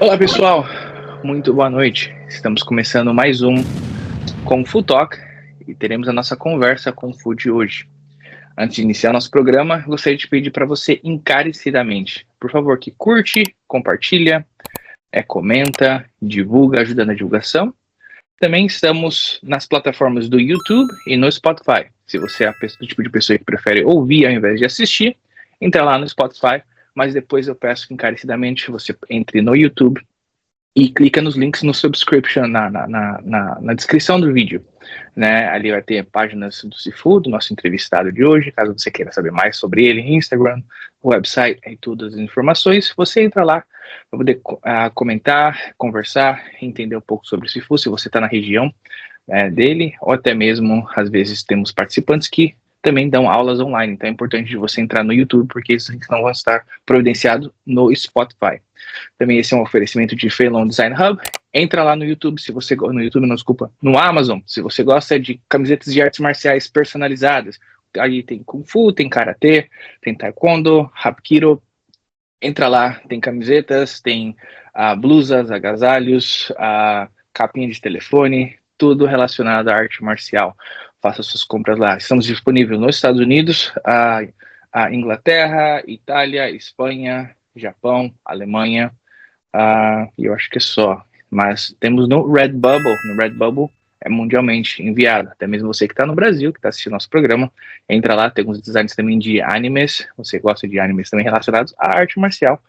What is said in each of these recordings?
Olá pessoal, muito boa noite. Estamos começando mais um Kung Fu Talk e teremos a nossa conversa com o Fu de hoje. Antes de iniciar nosso programa, gostaria de pedir para você encarecidamente, por favor, que curte, compartilha, comenta, divulga, ajuda na divulgação. Também estamos nas plataformas do YouTube e no Spotify. Se você é do tipo de pessoa que prefere ouvir ao invés de assistir, entra lá no Spotify, mas depois eu peço que encarecidamente você entre no YouTube e clica nos links no subscription, na descrição do vídeo, né? Ali vai ter páginas do Sifu, do nosso entrevistado de hoje, caso você queira saber mais sobre ele, Instagram, website e todas as informações, você entra lá para poder comentar, conversar, entender um pouco sobre o Sifu, se você está na região dele, ou até mesmo, às vezes, temos participantes que também dão aulas online, então é importante você entrar no YouTube, porque esses links não vão estar providenciados no Spotify. Também esse é um oferecimento de Feilong Design Hub. Entra lá no YouTube, no Amazon, se você gosta de camisetas de artes marciais personalizadas. Aí tem Kung Fu, tem Karatê, tem Taekwondo, Hapkido. Entra lá, tem camisetas, tem blusas, agasalhos, capinha de telefone, tudo relacionado à arte marcial. Faça suas compras lá. Estamos disponíveis nos Estados Unidos, a Inglaterra, Itália, Espanha, Japão, Alemanha, e eu acho que é só. Mas temos no Redbubble. No Redbubble é mundialmente enviado. Até mesmo você que está no Brasil, que está assistindo nosso programa, entra lá, tem alguns designs também de animes. Você gosta de animes também relacionados à arte marcial.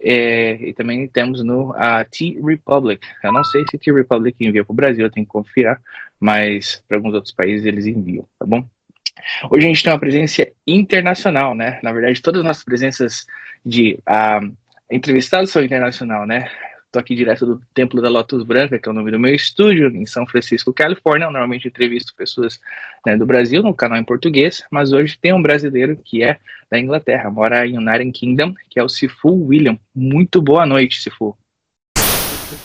E também temos no T-Republic. Eu não sei se T-Republic envia para o Brasil, eu tenho que confiar, mas para alguns outros países eles enviam, tá bom? Hoje a gente tem uma presença internacional, né? Na verdade, todas as nossas presenças de entrevistados são internacional, né? Estou aqui direto do Templo da Lotus Branca, que é o nome do meu estúdio, em São Francisco, Califórnia. Eu normalmente entrevisto pessoas, né, do Brasil, no canal em português, mas hoje tem um brasileiro que é da Inglaterra, mora em United Kingdom, que é o Sifu William. Muito boa noite, Sifu.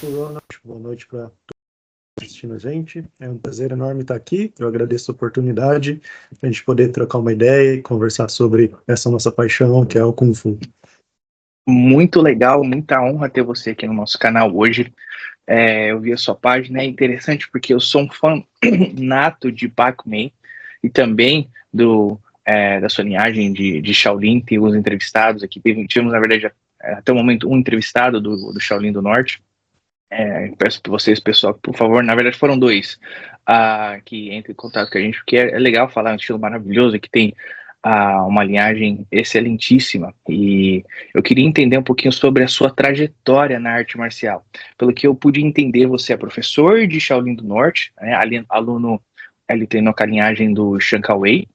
Boa noite para todos assistindo a gente. É um prazer enorme estar aqui. Eu agradeço a oportunidade para a gente poder trocar uma ideia e conversar sobre essa nossa paixão, que é o Kung Fu. Muito legal, muita honra ter você aqui no nosso canal hoje. Eu vi a sua página, é interessante porque eu sou um fã nato de Bak Mei e também da sua linhagem de Shaolin. Tem os entrevistados aqui, tivemos na verdade até o momento um entrevistado do Shaolin do Norte. Peço para vocês, pessoal, por favor, na verdade foram dois que entrem em contato com a gente, porque é legal falar, um estilo maravilhoso que tem uma linhagem excelentíssima, e eu queria entender um pouquinho sobre a sua trajetória na arte marcial. Pelo que eu pude entender, você é professor de Shaolin do Norte, né, aluno, ele treinou com a linhagem do Chan Kawei,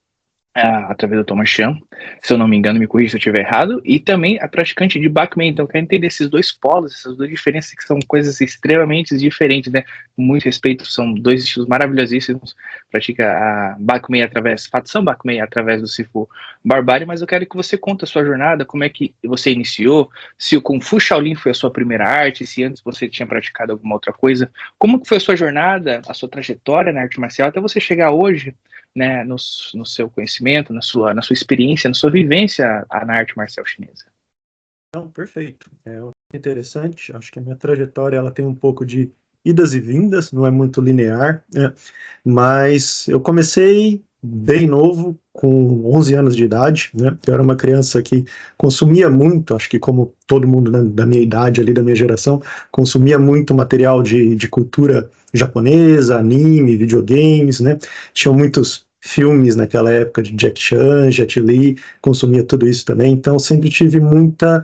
através do Thomas Chan, se eu não me engano, me corrija se eu estiver errado, e também a praticante de Bak Mei. Então eu quero entender esses dois polos, essas duas diferenças, que são coisas extremamente diferentes, né? Com muito respeito, são dois estilos maravilhosíssimos. Pratica a Bak Mei facção Bak Mei através do Sifu Barbárie, mas eu quero que você conte a sua jornada, como é que você iniciou, se o Kung Fu Shaolin foi a sua primeira arte, se antes você tinha praticado alguma outra coisa, como que foi a sua jornada, a sua trajetória na arte marcial, até você chegar hoje, né, no seu conhecimento, na sua experiência, na sua vivência na arte marcial chinesa. Então, perfeito. É interessante. Acho que a minha trajetória ela tem um pouco de idas e vindas, não é muito linear, né? Mas eu comecei bem novo, com 11 anos de idade, né? Eu era uma criança que consumia muito, acho que como todo mundo, né, da minha idade, ali da minha geração, consumia muito material de cultura japonesa, anime, videogames, né? Tinham muitos filmes naquela época de Jack Chan, Jet Li, consumia tudo isso também, então sempre tive muita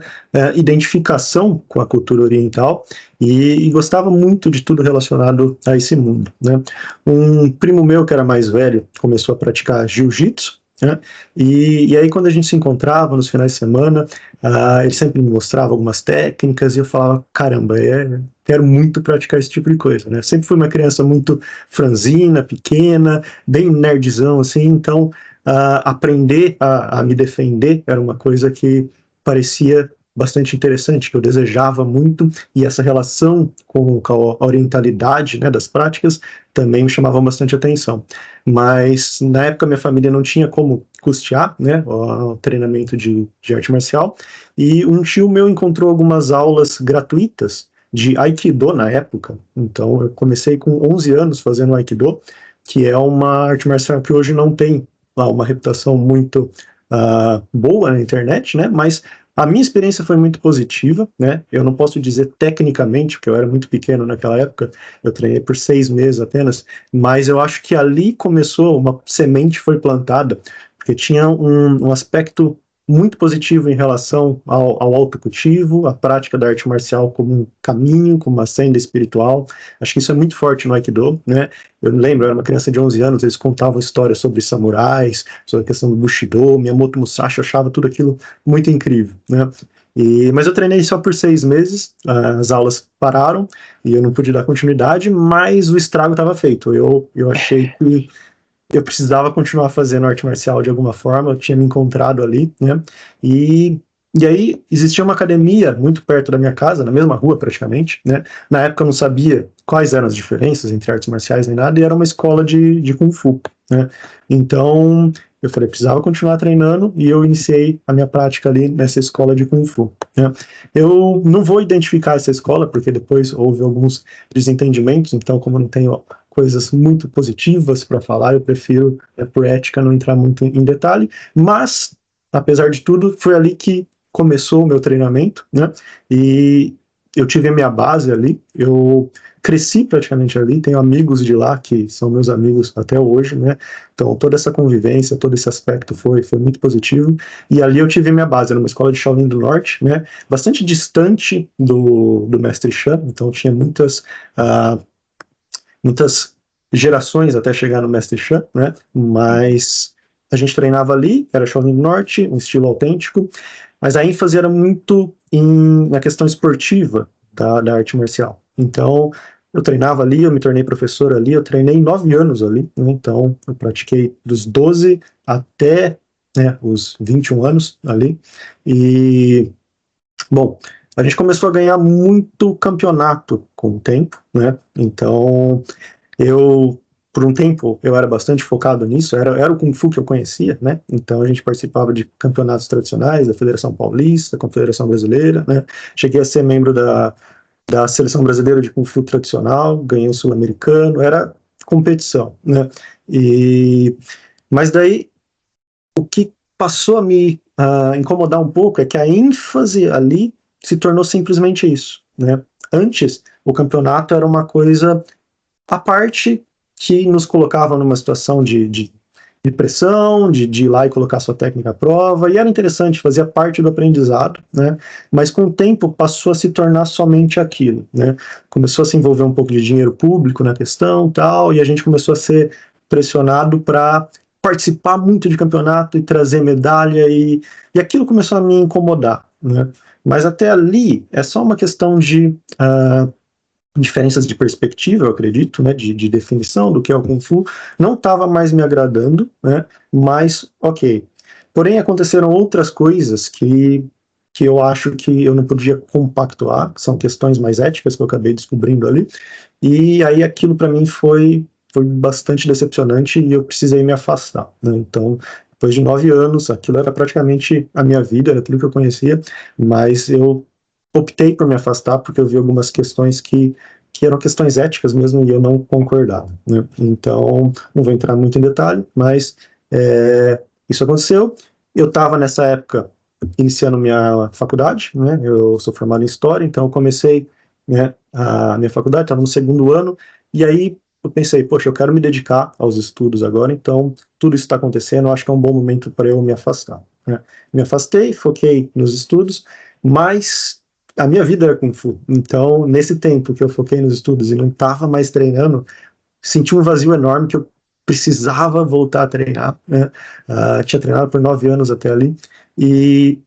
identificação com a cultura oriental e gostava muito de tudo relacionado a esse mundo, né? Um primo meu que era mais velho começou a praticar jiu-jitsu, né? E aí quando a gente se encontrava nos finais de semana, ele sempre me mostrava algumas técnicas e eu falava, caramba, quero muito praticar esse tipo de coisa, né? Sempre fui uma criança muito franzina, pequena, bem nerdzão, assim, então aprender a me defender era uma coisa que parecia bastante interessante, que eu desejava muito, e essa relação com a orientalidade, né, das práticas também me chamava bastante atenção. Mas na época minha família não tinha como custear, né, o treinamento de arte marcial, e um tio meu encontrou algumas aulas gratuitas de Aikido na época. Então, eu comecei com 11 anos fazendo Aikido, que é uma arte marcial que hoje não tem uma reputação muito boa na internet, né? Mas a minha experiência foi muito positiva, né? Eu não posso dizer tecnicamente, porque eu era muito pequeno naquela época, eu treinei por 6 meses apenas, mas eu acho que ali começou, uma semente foi plantada, porque tinha um aspecto muito positivo em relação ao autocultivo, a prática da arte marcial como um caminho, como uma senda espiritual. Acho que isso é muito forte no Aikido, né? Eu lembro, eu era uma criança de 11 anos, eles contavam histórias sobre samurais, sobre a questão do Bushido, Miyamoto Musashi, eu achava tudo aquilo muito incrível, né? Mas eu treinei só por 6 meses, as aulas pararam e eu não pude dar continuidade, mas o estrago estava feito. Eu achei que eu precisava continuar fazendo arte marcial de alguma forma, eu tinha me encontrado ali, né? E aí existia uma academia muito perto da minha casa, na mesma rua praticamente, né? Na época eu não sabia quais eram as diferenças entre artes marciais nem nada, e era uma escola de Kung Fu, né? Então eu falei, precisava continuar treinando, e eu iniciei a minha prática ali nessa escola de Kung Fu, né? Eu não vou identificar essa escola, porque depois houve alguns desentendimentos, então como eu não tenho coisas muito positivas para falar, eu prefiro, por ética, não entrar muito em detalhe, mas, apesar de tudo, foi ali que começou o meu treinamento, né, e eu tive a minha base ali, eu cresci praticamente ali, tenho amigos de lá que são meus amigos até hoje, né, então toda essa convivência, todo esse aspecto foi muito positivo, e ali eu tive a minha base, era uma escola de Shaolin do Norte, né, bastante distante do Mestre Shan, então tinha muitas gerações até chegar no Mestre Shan, né? Mas a gente treinava ali, era Shaolin do Norte, um estilo autêntico, mas a ênfase era muito na questão esportiva da arte marcial. Então, eu treinava ali, eu me tornei professor ali, eu treinei 9 anos ali, né? Então eu pratiquei dos 12 até, né, os 21 anos ali, e, bom, a gente começou a ganhar muito campeonato com o tempo, né? Então, por um tempo, eu era bastante focado nisso, era o Kung Fu que eu conhecia, né? Então a gente participava de campeonatos tradicionais, da Federação Paulista, da Confederação Brasileira, né? Cheguei a ser membro da Seleção Brasileira de Kung Fu Tradicional, ganhei o Sul-Americano, era competição, né? Mas daí, o que passou a me incomodar um pouco é que a ênfase ali se tornou simplesmente isso, né? Antes, o campeonato era uma coisa a parte que nos colocava numa situação de pressão, de ir lá e colocar sua técnica à prova, e era interessante, fazia parte do aprendizado, né? Mas com o tempo passou a se tornar somente aquilo, né? Começou a se envolver um pouco de dinheiro público na questão, tal, e a gente começou a ser pressionado para participar muito de campeonato e trazer medalha, e aquilo começou a me incomodar, né? Mas até ali é só uma questão de diferenças de perspectiva, eu acredito, né, de definição do que é o Kung Fu, não estava mais me agradando, né, mas ok. Porém, aconteceram outras coisas que eu acho que eu não podia compactuar, que são questões mais éticas que eu acabei descobrindo ali, e aí aquilo para mim foi bastante decepcionante e eu precisei me afastar, né, então, depois de 9 anos, aquilo era praticamente a minha vida, era tudo que eu conhecia, mas eu optei por me afastar porque eu vi algumas questões que eram questões éticas mesmo e eu não concordava, né? Então, não vou entrar muito em detalhe, mas isso aconteceu. Eu estava nessa época iniciando minha faculdade, né? Eu sou formado em História, então eu comecei, né, a minha faculdade, estava no 2º ano, e aí eu pensei, poxa, eu quero me dedicar aos estudos agora, então tudo isso está acontecendo, eu acho que é um bom momento para eu me afastar, né? Me afastei, foquei nos estudos, mas a minha vida era Kung Fu, então nesse tempo que eu foquei nos estudos e não estava mais treinando, senti um vazio enorme que eu precisava voltar a treinar, né? Tinha treinado por 9 anos até ali, e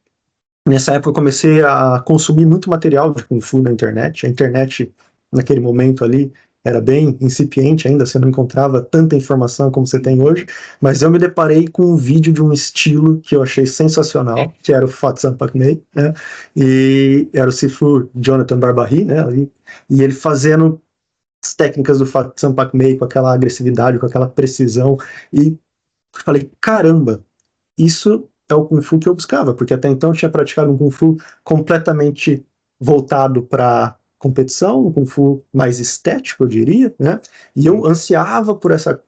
nessa época eu comecei a consumir muito material de Kung Fu na internet. A internet, naquele momento ali, era bem incipiente ainda, você não encontrava tanta informação como você tem hoje, mas eu me deparei com um vídeo de um estilo que eu achei sensacional, que era o Fat Sampak Mei, né? E era o Sifu Jonathan Barbary, né? E ele fazendo as técnicas do Fat Sampak Mei com aquela agressividade, com aquela precisão, e falei, caramba, isso é o Kung Fu que eu buscava, porque até então eu tinha praticado um Kung Fu completamente voltado para competição, um Kung Fu mais estético, eu diria, né? E eu ansiava por essa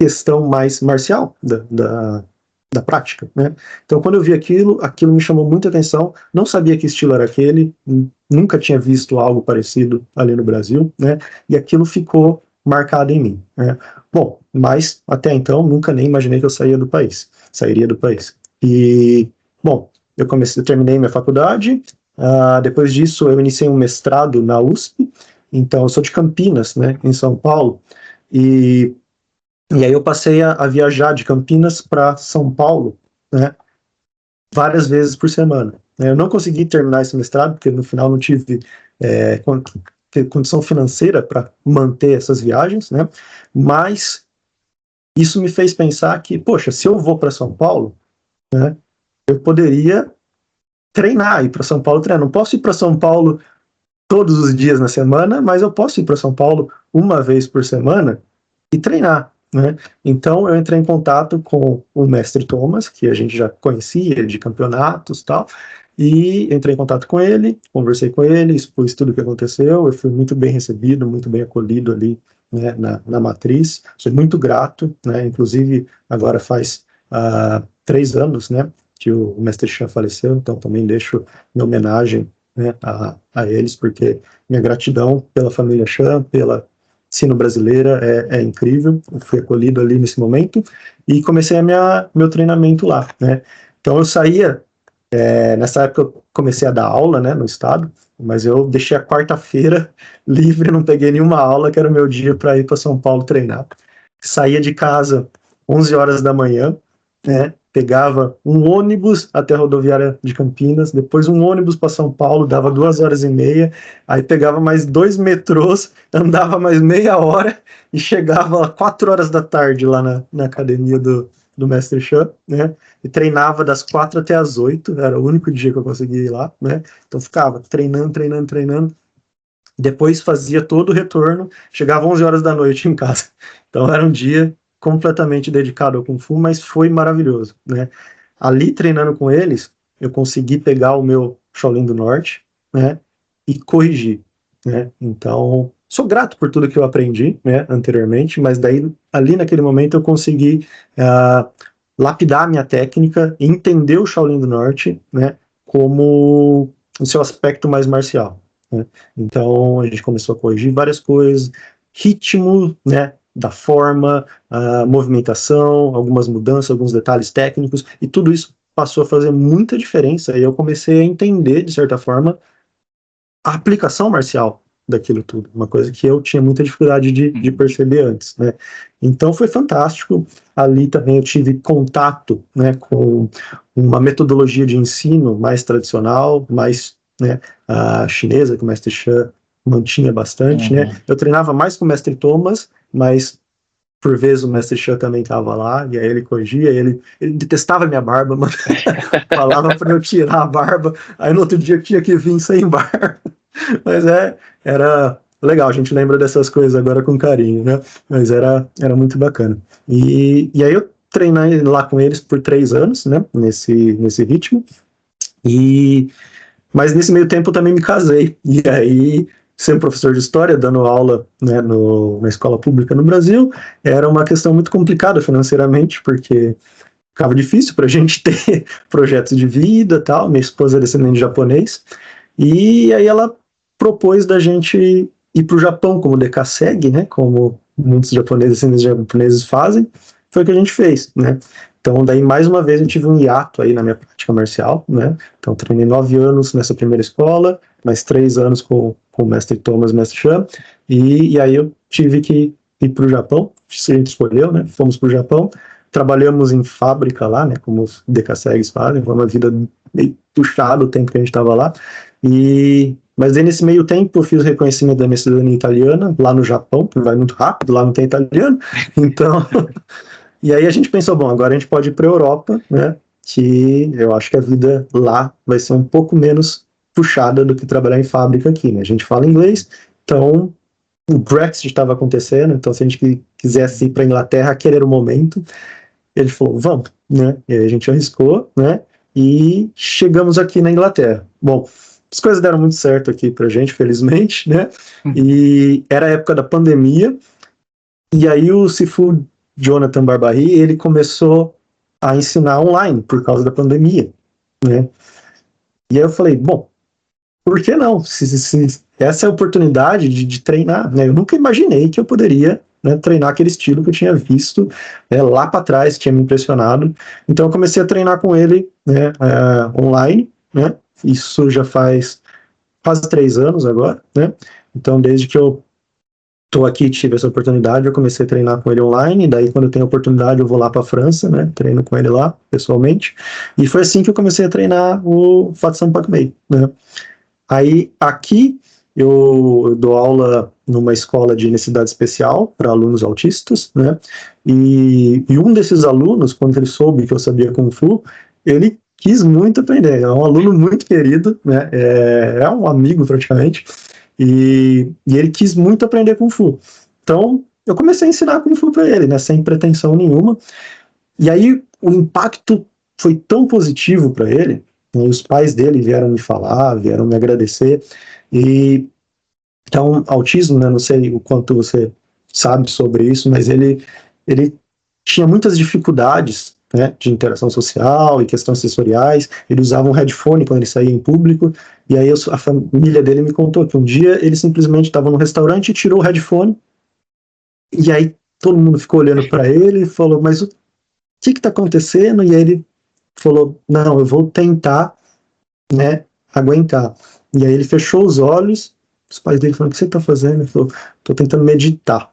questão mais marcial da prática, né? Então, quando eu vi aquilo me chamou muita atenção. Não sabia que estilo era aquele, nunca tinha visto algo parecido ali no Brasil, né? E aquilo ficou marcado em mim, né? Bom, mas até então nunca nem imaginei que eu sairia do país. E, bom, eu terminei minha faculdade. Depois disso, eu iniciei um mestrado na USP. Então, eu sou de Campinas, né, em São Paulo. E aí eu passei a viajar de Campinas para São Paulo, né, várias vezes por semana. Eu não consegui terminar esse mestrado, porque no final não tive condição financeira para manter essas viagens, né, mas isso me fez pensar que, poxa, se eu vou para São Paulo, né, eu poderia treinar, ir para São Paulo treinar. Não posso ir para São Paulo todos os dias na semana, mas eu posso ir para São Paulo uma vez por semana e treinar, né? Então eu entrei em contato com o mestre Thomas, que a gente já conhecia de campeonatos e tal, e entrei em contato com ele, conversei com ele, expus tudo o que aconteceu. Eu fui muito bem recebido, muito bem acolhido ali, né, na matriz. Sou muito grato, né? Inclusive agora faz 3 anos, né, que o mestre Chan faleceu, então também deixo minha homenagem, né, a eles, porque minha gratidão pela família Chan, pela Sino Brasileira é incrível. Eu fui acolhido ali nesse momento e comecei meu treinamento lá, né. Então eu saía, nessa época eu comecei a dar aula, né, no estado, mas eu deixei a quarta-feira livre, não peguei nenhuma aula, que era o meu dia para ir para São Paulo treinar. Saía de casa 11 horas da manhã, né, pegava um ônibus até a rodoviária de Campinas, depois um ônibus para São Paulo, dava 2 horas e meia, aí pegava mais 2 metrôs, andava mais meia hora e chegava 4 horas da tarde lá na academia do Mestre Chan, né, e treinava das 4 até as 8, era o único dia que eu conseguia ir lá, né, então ficava treinando, depois fazia todo o retorno, chegava 11 horas da noite em casa. Então era um dia completamente dedicado ao Kung Fu, mas foi maravilhoso, né? Ali, treinando com eles, eu consegui pegar o meu Shaolin do Norte, né, e corrigir, né? Então, sou grato por tudo que eu aprendi, né, anteriormente, mas daí, ali naquele momento, eu consegui lapidar a minha técnica e entender o Shaolin do Norte, né, como o seu aspecto mais marcial, né? Então, a gente começou a corrigir várias coisas, ritmo, né, da forma, a movimentação, algumas mudanças, alguns detalhes técnicos, e tudo isso passou a fazer muita diferença, e eu comecei a entender, de certa forma, a aplicação marcial daquilo tudo, uma coisa que eu tinha muita dificuldade de perceber antes, né? Então foi fantástico. Ali também eu tive contato, né, com uma metodologia de ensino mais tradicional, mais, né, chinesa, que o mestre Chan mantinha bastante, né? Eu treinava mais com o mestre Thomas, mas por vezes o mestre Chan também estava lá, e aí ele corrigia, ele detestava minha barba, mano. Falava para eu tirar a barba, aí no outro dia eu tinha que vir sem barba. Mas era legal, a gente lembra dessas coisas agora com carinho, né? Mas era muito bacana. E aí eu treinei lá com eles por 3 anos, né? Nesse ritmo. Mas nesse meio tempo eu também me casei. E aí, ser professor de história, dando aula, né, na escola pública no Brasil, era uma questão muito complicada financeiramente, porque ficava difícil para a gente ter projetos de vida, tal. Minha esposa é descendente de japonês, e aí ela propôs da gente ir para o Japão como decassegue, né, como muitos descendentes japoneses fazem. Foi o que a gente fez, né? Então, daí, mais uma vez, eu tive um hiato aí na minha prática marcial, né? Então, treinei 9 anos nessa primeira escola, mais 3 anos com o mestre Thomas, mestre Chan, e aí eu tive que ir para o Japão. A gente escolheu, né? Fomos para o Japão, trabalhamos em fábrica lá, né? Como os decassegues fazem, foi uma vida meio puxada o tempo que a gente estava lá. Mas aí, nesse meio tempo, eu fiz o reconhecimento da minha cidadania italiana, lá no Japão, que vai muito rápido, lá não tem italiano, então... E aí a gente pensou, bom, agora a gente pode ir para a Europa, né, que eu acho que a vida lá vai ser um pouco menos puxada do que trabalhar em fábrica aqui, né? A gente fala inglês, então o Brexit estava acontecendo, então se a gente quisesse ir para a Inglaterra, aquele era o momento. Ele falou, vamos, né? E aí a gente arriscou, né, e chegamos aqui na Inglaterra. Bom, as coisas deram muito certo aqui pra gente, felizmente, né? E era a época da pandemia, e aí o Sifu Jonathan Barbary, ele começou a ensinar online por causa da pandemia, né? E aí eu falei, bom, por que não? Se essa é a oportunidade de treinar, né? Eu nunca imaginei que eu poderia, né, treinar aquele estilo que eu tinha visto, lá para trás, tinha me impressionado. Então eu comecei a treinar com ele, né, online, né? Isso já faz quase 3 anos agora, né? Então desde que eu tô aqui, tive essa oportunidade, eu comecei a treinar com ele online, daí quando eu tenho a oportunidade eu vou lá para a França, né, treino com ele lá, pessoalmente, e foi assim que eu comecei a treinar o Fatsan Pakmei, né. Aí, aqui, eu dou aula numa escola de necessidade especial para alunos autistas, né, e um desses alunos, quando ele soube que eu sabia Kung Fu, ele quis muito aprender, é um aluno muito querido, né, é um amigo praticamente, e ele quis muito aprender Kung Fu. Então, eu comecei a ensinar Kung Fu para ele, né, sem pretensão nenhuma. E aí, o impacto foi tão positivo para ele, né, e os pais dele vieram me falar, vieram me agradecer. E então, autismo, né, não sei o quanto você sabe sobre isso, mas ele tinha muitas dificuldades, né, de interação social e questões sensoriais. Ele usava um headphone quando ele saía em público, e aí a família dele me contou que um dia ele simplesmente estava no restaurante e tirou o headphone, e aí todo mundo ficou olhando para ele e falou, mas o que está acontecendo? E aí ele falou, não, eu vou tentar, né, aguentar. E aí ele fechou os olhos, os pais dele falaram, o que você está fazendo? Ele falou, estou tentando meditar.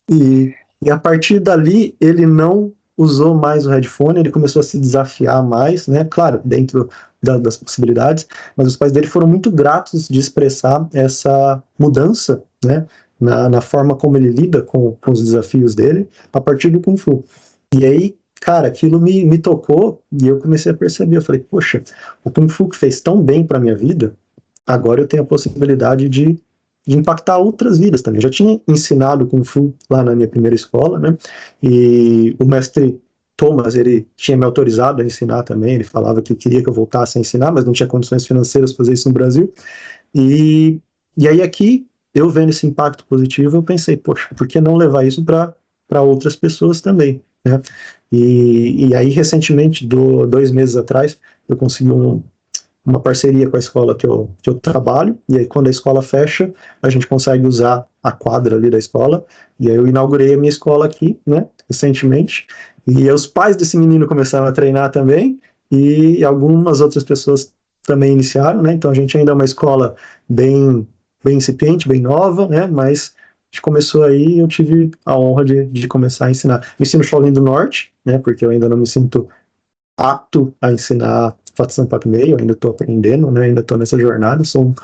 E a partir dali, ele não usou mais o headphone, ele começou a se desafiar mais, né, claro, dentro das possibilidades, mas os pais dele foram muito gratos de expressar essa mudança, né, na forma como ele lida com os desafios dele, a partir do Kung Fu. E aí, cara, aquilo me tocou, e eu comecei a perceber, eu falei, poxa, o Kung Fu que fez tão bem para minha vida, agora eu tenho a possibilidade de impactar outras vidas também. Eu já tinha ensinado Kung Fu lá na minha primeira escola, né? E o mestre Thomas, ele tinha me autorizado a ensinar também, ele falava que queria que eu voltasse a ensinar, mas não tinha condições financeiras para fazer isso no Brasil. E aí aqui, eu vendo esse impacto positivo, eu pensei, poxa, por que não levar isso para outras pessoas também, né? E aí, recentemente, 2 meses atrás, eu consegui uma parceria com a escola que eu trabalho, e aí quando a escola fecha, a gente consegue usar a quadra ali da escola, e aí eu inaugurei a minha escola aqui, né, recentemente, e os pais desse menino começaram a treinar também, e algumas outras pessoas também iniciaram, né, então a gente ainda é uma escola bem incipiente, bem nova, né, mas a gente começou aí e eu tive a honra de começar a ensinar. Eu ensino Shaolin do Norte, né, porque eu ainda não me sinto apto a ensinar Fatsan Pakmei, eu ainda estou aprendendo, né, ainda estou nessa jornada, sou um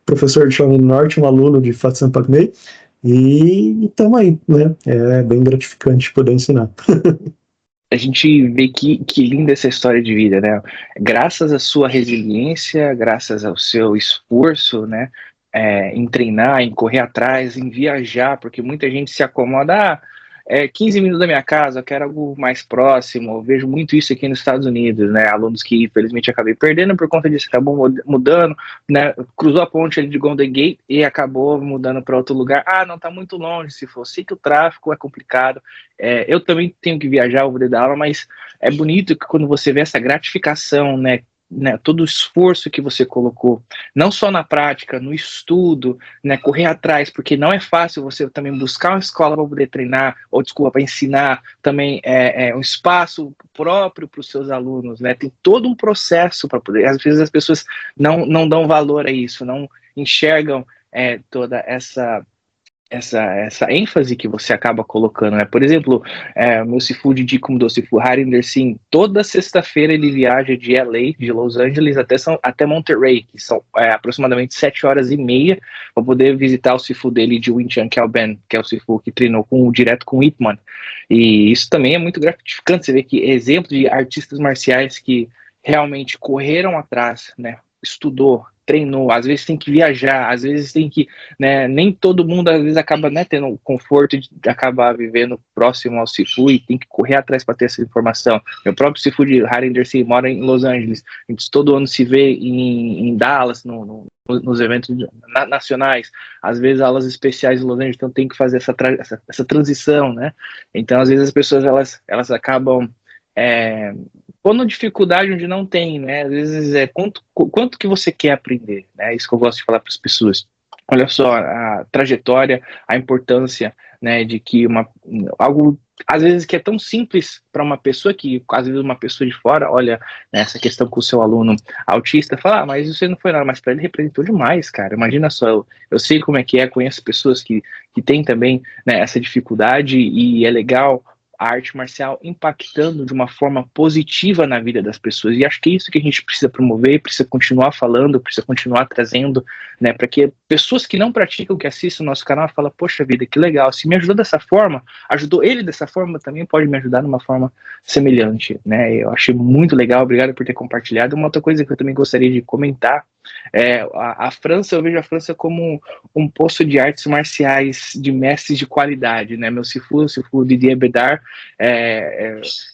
professor de Shaolin do Norte, um aluno de Fatsan Pakmei, e estamos aí, né, é bem gratificante poder ensinar. A gente vê que linda essa história de vida, né? Graças à sua resiliência, graças ao seu esforço, né? Em treinar, em correr atrás, em viajar, porque muita gente se acomoda, 15 minutos da minha casa, eu quero algo mais próximo. Eu vejo muito isso aqui nos Estados Unidos, né? Alunos que infelizmente acabei perdendo por conta disso, acabou mudando, né? Cruzou a ponte ali de Golden Gate e acabou mudando para outro lugar. Ah, não, tá muito longe. Se for, sei que o tráfego é complicado. Eu também tenho que viajar, eu vou dar aula, mas é bonito que quando você vê essa gratificação, né? Todo o esforço que você colocou, não só na prática, no estudo, né, correr atrás, porque não é fácil você também buscar uma escola para poder treinar, ou desculpa, para ensinar, também um espaço próprio para os seus alunos, né, tem todo um processo para poder, às vezes as pessoas não dão valor a isso, não enxergam toda essa ênfase que você acaba colocando, né? Por exemplo, o meu Sifu Didi Kumdo Sifu Harinder Singh, toda sexta-feira ele viaja de LA, de Los Angeles, até Monterrey, que são aproximadamente 7 horas e meia, para poder visitar o Sifu dele de Wing Chun Kelben, que é o Sifu que treinou direto com o Ip Man. E isso também é muito gratificante, você vê que exemplo de artistas marciais que realmente correram atrás, né? Estudou, treinou, às vezes tem que viajar, às vezes tem que, né, nem todo mundo às vezes acaba, né, tendo o conforto de acabar vivendo próximo ao Sifu e tem que correr atrás para ter essa informação. Meu próprio Sifu de Harinder Singh mora em Los Angeles, a gente todo ano se vê em Dallas, nos eventos nacionais, às vezes aulas especiais em Los Angeles, então tem que fazer essa transição, né? Então às vezes as pessoas elas acabam pondo dificuldade onde não tem, né? Às vezes quanto que você quer aprender, né? Isso que eu gosto de falar para as pessoas. Olha só a trajetória, a importância, né, de que algo às vezes que é tão simples para uma pessoa que às vezes uma pessoa de fora olha, né, essa questão com o seu aluno autista, fala, mas isso não foi nada, mas para ele representou demais, cara. Imagina só, eu sei como é, conheço pessoas que têm também, né, essa dificuldade e é legal a arte marcial impactando de uma forma positiva na vida das pessoas, e acho que é isso que a gente precisa promover, precisa continuar falando, precisa continuar trazendo, né, para que pessoas que não praticam, que assistem o nosso canal, falam, poxa vida, que legal, se me ajudou dessa forma, ajudou ele dessa forma, também pode me ajudar de uma forma semelhante, né, eu achei muito legal, obrigado por ter compartilhado. Uma outra coisa que eu também gostaria de comentar, a França, eu vejo a França como um poço de artes marciais de mestres de qualidade, né? Meu Sifu Didier Bedard,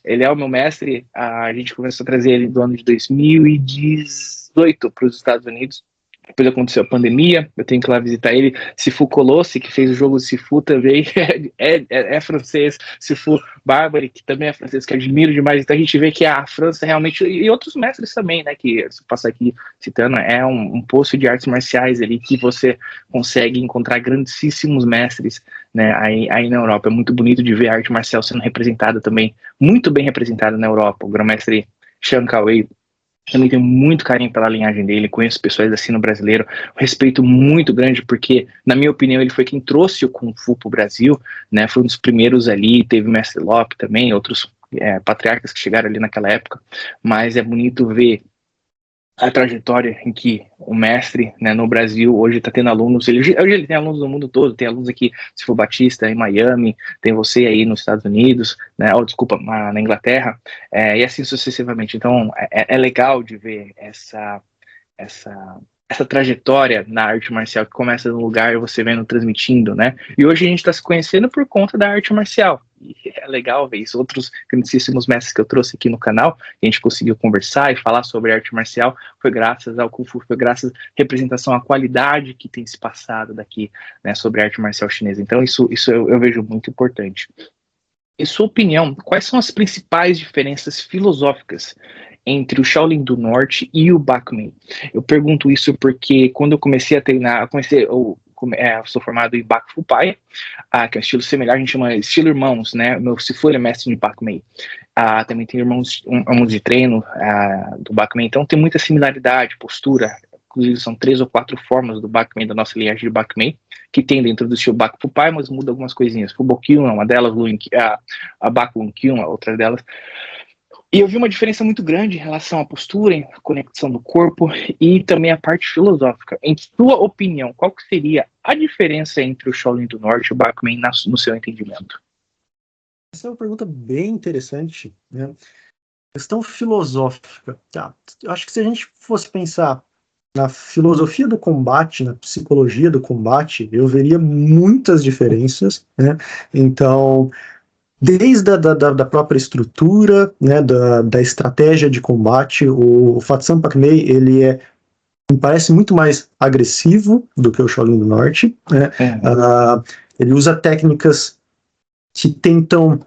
ele é o meu mestre. A gente começou a trazer ele do ano de 2018 para os Estados Unidos. Depois aconteceu a pandemia, eu tenho que ir lá visitar ele. Sifu Colossi, que fez o jogo de Sifu também, é francês. Sifu Barbary, que também é francês, que admiro demais. Então a gente vê que a França realmente, e outros mestres também, né, que se passar aqui citando, é um poço de artes marciais ali que você consegue encontrar grandíssimos mestres, né, aí na Europa. É muito bonito de ver a arte marcial sendo representada também, muito bem representada na Europa. O grão-mestre Sean Cauê também tenho muito carinho pela linhagem dele, conheço pessoas assim no brasileiro, respeito muito grande, porque, na minha opinião, ele foi quem trouxe o Kung Fu pro Brasil, né, foi um dos primeiros ali, teve o Mestre Lop também, outros patriarcas que chegaram ali naquela época, mas é bonito ver a trajetória em que o mestre, né, no Brasil hoje está tendo alunos, hoje ele tem alunos no mundo todo, tem alunos aqui, se for Batista, em Miami, tem você aí nos Estados Unidos, né, na Inglaterra, e assim sucessivamente. Então é legal de ver essa trajetória na arte marcial que começa no lugar e você vendo transmitindo, né? E hoje a gente está se conhecendo por conta da arte marcial. E é legal ver isso. Outros grandíssimos mestres que eu trouxe aqui no canal, a gente conseguiu conversar e falar sobre arte marcial, foi graças ao Kung Fu, foi graças à representação, à qualidade que tem se passado daqui, né, sobre a arte marcial chinesa. Então isso eu vejo muito importante. Em sua opinião, quais são as principais diferenças filosóficas entre o Shaolin do Norte e o Bak Mei? Eu pergunto isso porque quando eu comecei a treinar, eu sou formado em Bak Fu Pai, que é um estilo semelhante, a gente chama estilo irmãos, né? Meu Sifu é mestre de Bak Mei. Também tem irmãos de treino do Bak Mei, então tem muita similaridade, postura. Inclusive são 3 ou 4 formas do Bak Mei, da nossa linhagem de Bak Mei, que tem dentro do estilo Bak Fu Pai, mas muda algumas coisinhas. Fubokyun é uma delas, a Baku Kyun é outra delas. E eu vi uma diferença muito grande em relação à postura, em conexão do corpo e também a parte filosófica. Em sua opinião, qual que seria a diferença entre o Shaolin do Norte e o Bak Mei no seu entendimento? Essa é uma pergunta bem interessante, né? Questão filosófica. Tá. Eu acho que se a gente fosse pensar na filosofia do combate, na psicologia do combate, eu veria muitas diferenças, né? Então, desde da própria estrutura, né, da estratégia de combate, o Fatsam Bak Mei, ele me parece muito mais agressivo do que o Shaolin do Norte, né? Ele usa técnicas que tentam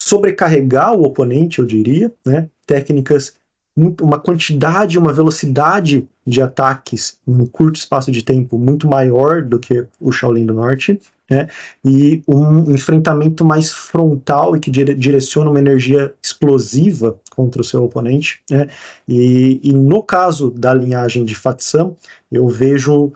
sobrecarregar o oponente, eu diria, né? Técnicas, uma quantidade, uma velocidade de ataques num curto espaço de tempo muito maior do que o Shaolin do Norte, né? E um enfrentamento mais frontal e que direciona uma energia explosiva contra o seu oponente, né? E no caso da linhagem de Fatsam, eu vejo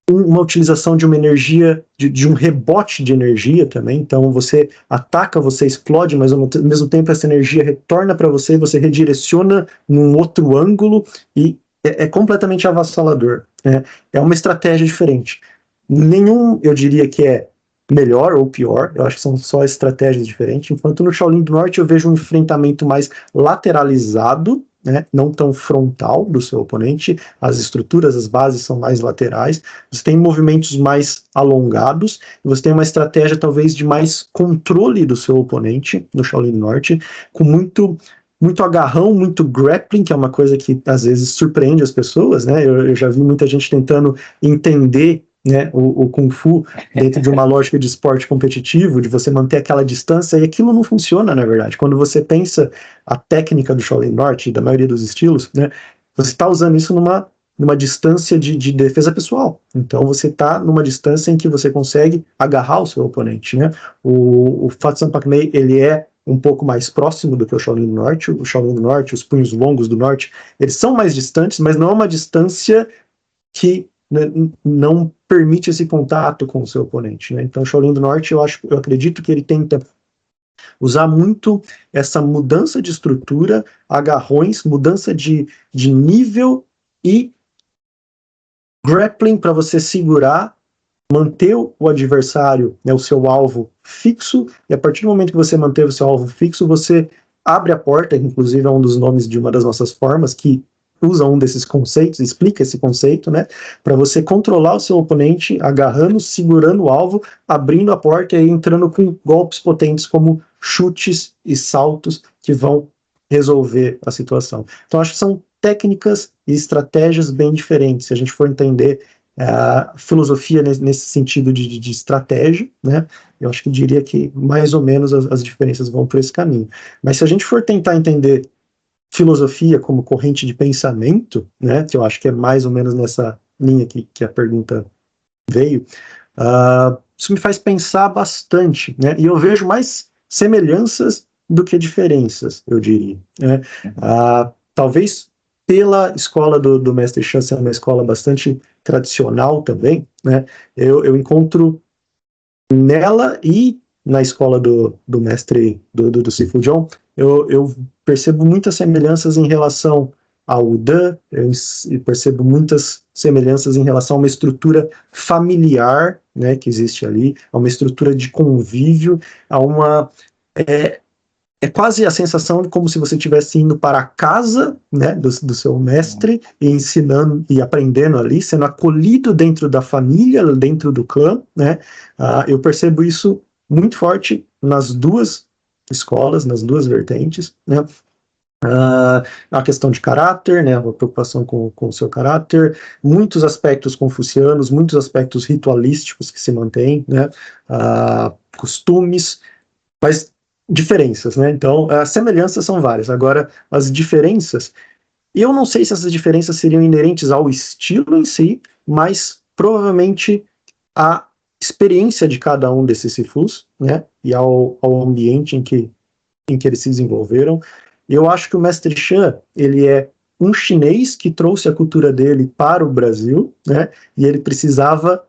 uma utilização de uma energia, de um rebote de energia também. Então você ataca, você explode, mas ao mesmo tempo essa energia retorna para você, você redireciona num outro ângulo e é completamente avassalador. É uma estratégia diferente. Nenhum, eu diria que é melhor ou pior, eu acho que são só estratégias diferentes, enquanto no Shaolin do Norte eu vejo um enfrentamento mais lateralizado, né, não tão frontal do seu oponente, as estruturas, as bases são mais laterais, você tem movimentos mais alongados, você tem uma estratégia talvez de mais controle do seu oponente no Shaolin do Norte, com muito agarrão, muito grappling, que é uma coisa que às vezes surpreende as pessoas, né? Eu já vi muita gente tentando entender, né, o Kung Fu dentro de uma lógica de esporte competitivo, de você manter aquela distância, e aquilo não funciona, na verdade. Quando você pensa a técnica do Shaolin Norte, da maioria dos estilos, né, você está usando isso numa distância de defesa pessoal. Então você está numa distância em que você consegue agarrar o seu oponente, né? O Fatsan Pak Mei, ele é um pouco mais próximo do que o Shaolin do Norte. O Shaolin do Norte, os punhos longos do Norte, eles são mais distantes, mas não é uma distância que, né, não permite esse contato com o seu oponente, né? Então o Shaolin do Norte, eu acredito que ele tenta usar muito essa mudança de estrutura, agarrões, mudança de nível e grappling para você segurar, manter o adversário, né, o seu alvo fixo, e a partir do momento que você manteve o seu alvo fixo, você abre a porta, que inclusive é um dos nomes de uma das nossas formas, que usa um desses conceitos, explica esse conceito, né, para você controlar o seu oponente, agarrando, segurando o alvo, abrindo a porta e entrando com golpes potentes como chutes e saltos que vão resolver a situação. Então acho que são técnicas e estratégias bem diferentes, se a gente for entender a filosofia nesse sentido de estratégia, né? Eu acho que diria que mais ou menos as diferenças vão por esse caminho. Mas se a gente for tentar entender filosofia como corrente de pensamento, né, que eu acho que é mais ou menos nessa linha que a pergunta veio, isso me faz pensar bastante, né? E eu vejo mais semelhanças do que diferenças, eu diria, né? Talvez pela escola do Mestre Shan ser uma escola bastante tradicional também, né, eu encontro nela e na escola do mestre do Sifu John, eu percebo muitas semelhanças em relação ao Dan, eu percebo muitas semelhanças em relação a uma estrutura familiar, né, que existe ali, a uma estrutura de convívio, a uma... É quase a sensação de como se você estivesse indo para a casa, né, do seu mestre e ensinando e aprendendo ali, sendo acolhido dentro da família, dentro do clã, né? Eu percebo isso muito forte nas duas escolas, nas duas vertentes, né? A questão de caráter, né, a preocupação com o seu caráter, muitos aspectos confucianos, muitos aspectos ritualísticos que se mantêm, né? Costumes, mas diferenças, né? Então, as semelhanças são várias. Agora, as diferenças, eu não sei se essas diferenças seriam inerentes ao estilo em si, mas provavelmente a experiência de cada um desses Sifus, né? E ao ambiente em que eles se desenvolveram. Eu acho que o Mestre Shan, ele é um chinês que trouxe a cultura dele para o Brasil, né? E ele precisava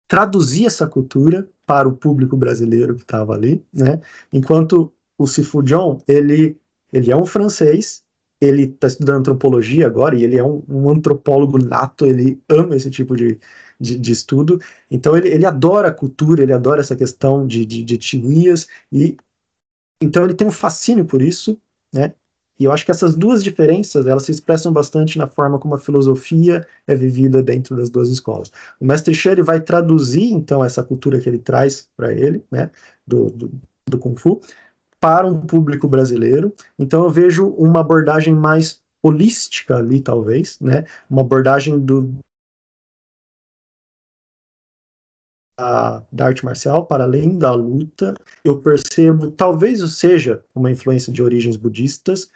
traduzir essa cultura para o público brasileiro que estava ali, né? Enquanto o Sifu John, ele é um francês, ele está estudando antropologia agora, e ele é um antropólogo nato, ele ama esse tipo de estudo, então ele adora a cultura, ele adora essa questão de etnias, e então ele tem um fascínio por isso, né? E eu acho que essas duas diferenças, elas se expressam bastante na forma como a filosofia é vivida dentro das duas escolas. O Mestre Shan, ele vai traduzir, então, essa cultura que ele traz para ele, né, do Kung Fu, para um público brasileiro. Então eu vejo uma abordagem mais holística ali, talvez, né, uma abordagem da arte marcial, para além da luta. Eu percebo, talvez seja uma influência de origens budistas,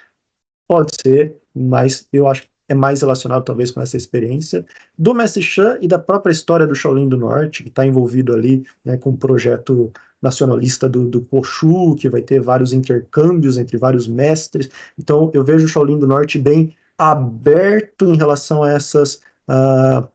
pode ser, mas eu acho que é mais relacionado talvez com essa experiência do Mestre Shan e da própria história do Shaolin do Norte, que está envolvido ali, né, com o projeto nacionalista do Poshu, que vai ter vários intercâmbios entre vários mestres. Então eu vejo o Shaolin do Norte bem aberto em relação a essas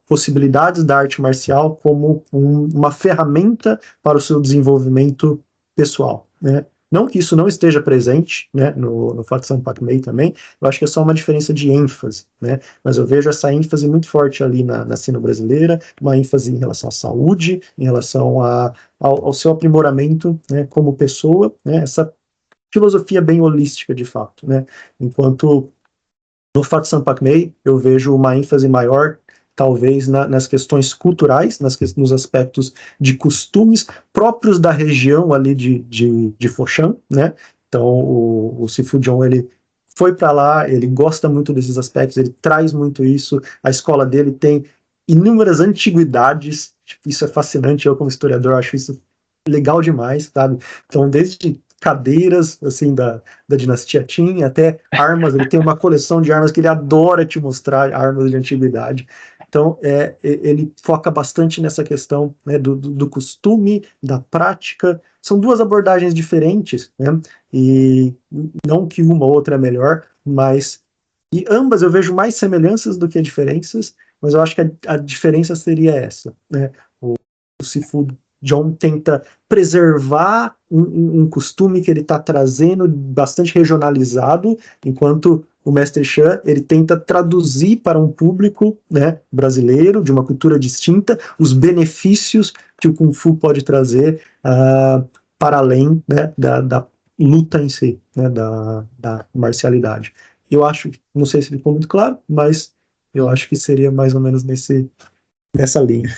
possibilidades da arte marcial como uma ferramenta para o seu desenvolvimento pessoal, né? Não que isso não esteja presente, né, no Fatsan Pak Mei também, eu acho que é só uma diferença de ênfase, né? Mas eu vejo essa ênfase muito forte ali na cena brasileira, uma ênfase em relação à saúde, em relação ao seu aprimoramento, né, como pessoa, né, essa filosofia bem holística de fato, né? Enquanto No Fat Sampakmei, eu vejo uma ênfase maior, talvez, nas questões culturais, nos aspectos de costumes próprios da região ali de Foshan, né? Então, o Sifu John, ele foi para lá, ele gosta muito desses aspectos, ele traz muito isso, a escola dele tem inúmeras antiguidades, isso é fascinante, eu como historiador acho isso legal demais, sabe? Então, desde cadeiras, assim, da dinastia Qin, até armas, ele tem uma coleção de armas que ele adora te mostrar, armas de antiguidade. Então, ele foca bastante nessa questão, né, do costume, da prática. São duas abordagens diferentes, né? E não que uma ou outra é melhor, mas e ambas eu vejo mais semelhanças do que diferenças, mas eu acho que a diferença seria essa, né? O Sifu John tenta preservar um costume que ele está trazendo bastante regionalizado, enquanto o Mestre Shan, ele tenta traduzir para um público, né, brasileiro, de uma cultura distinta, os benefícios que o Kung Fu pode trazer para além, né, da luta em si, né, da marcialidade. Eu acho, não sei se ficou muito claro, mas eu acho que seria mais ou menos nessa linha.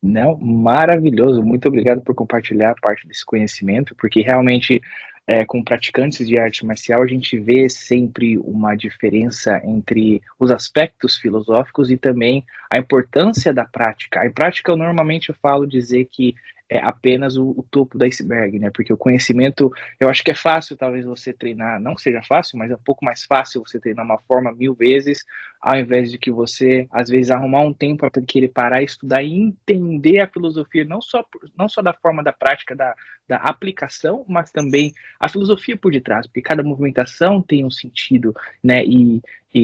Não, maravilhoso. Muito obrigado por compartilhar parte desse conhecimento, porque realmente, com praticantes de arte marcial, a gente vê sempre uma diferença entre os aspectos filosóficos e também a importância da prática. A prática, eu normalmente falo dizer que é apenas o topo do iceberg, né? Porque o conhecimento, eu acho que é fácil, talvez você treinar, não seja fácil, mas é um pouco mais fácil você treinar uma forma 1000 vezes, ao invés de que você, às vezes, arrumar um tempo para querer parar, estudar e entender a filosofia, não só da forma da prática, da aplicação, mas também a filosofia por detrás, porque cada movimentação tem um sentido, né? E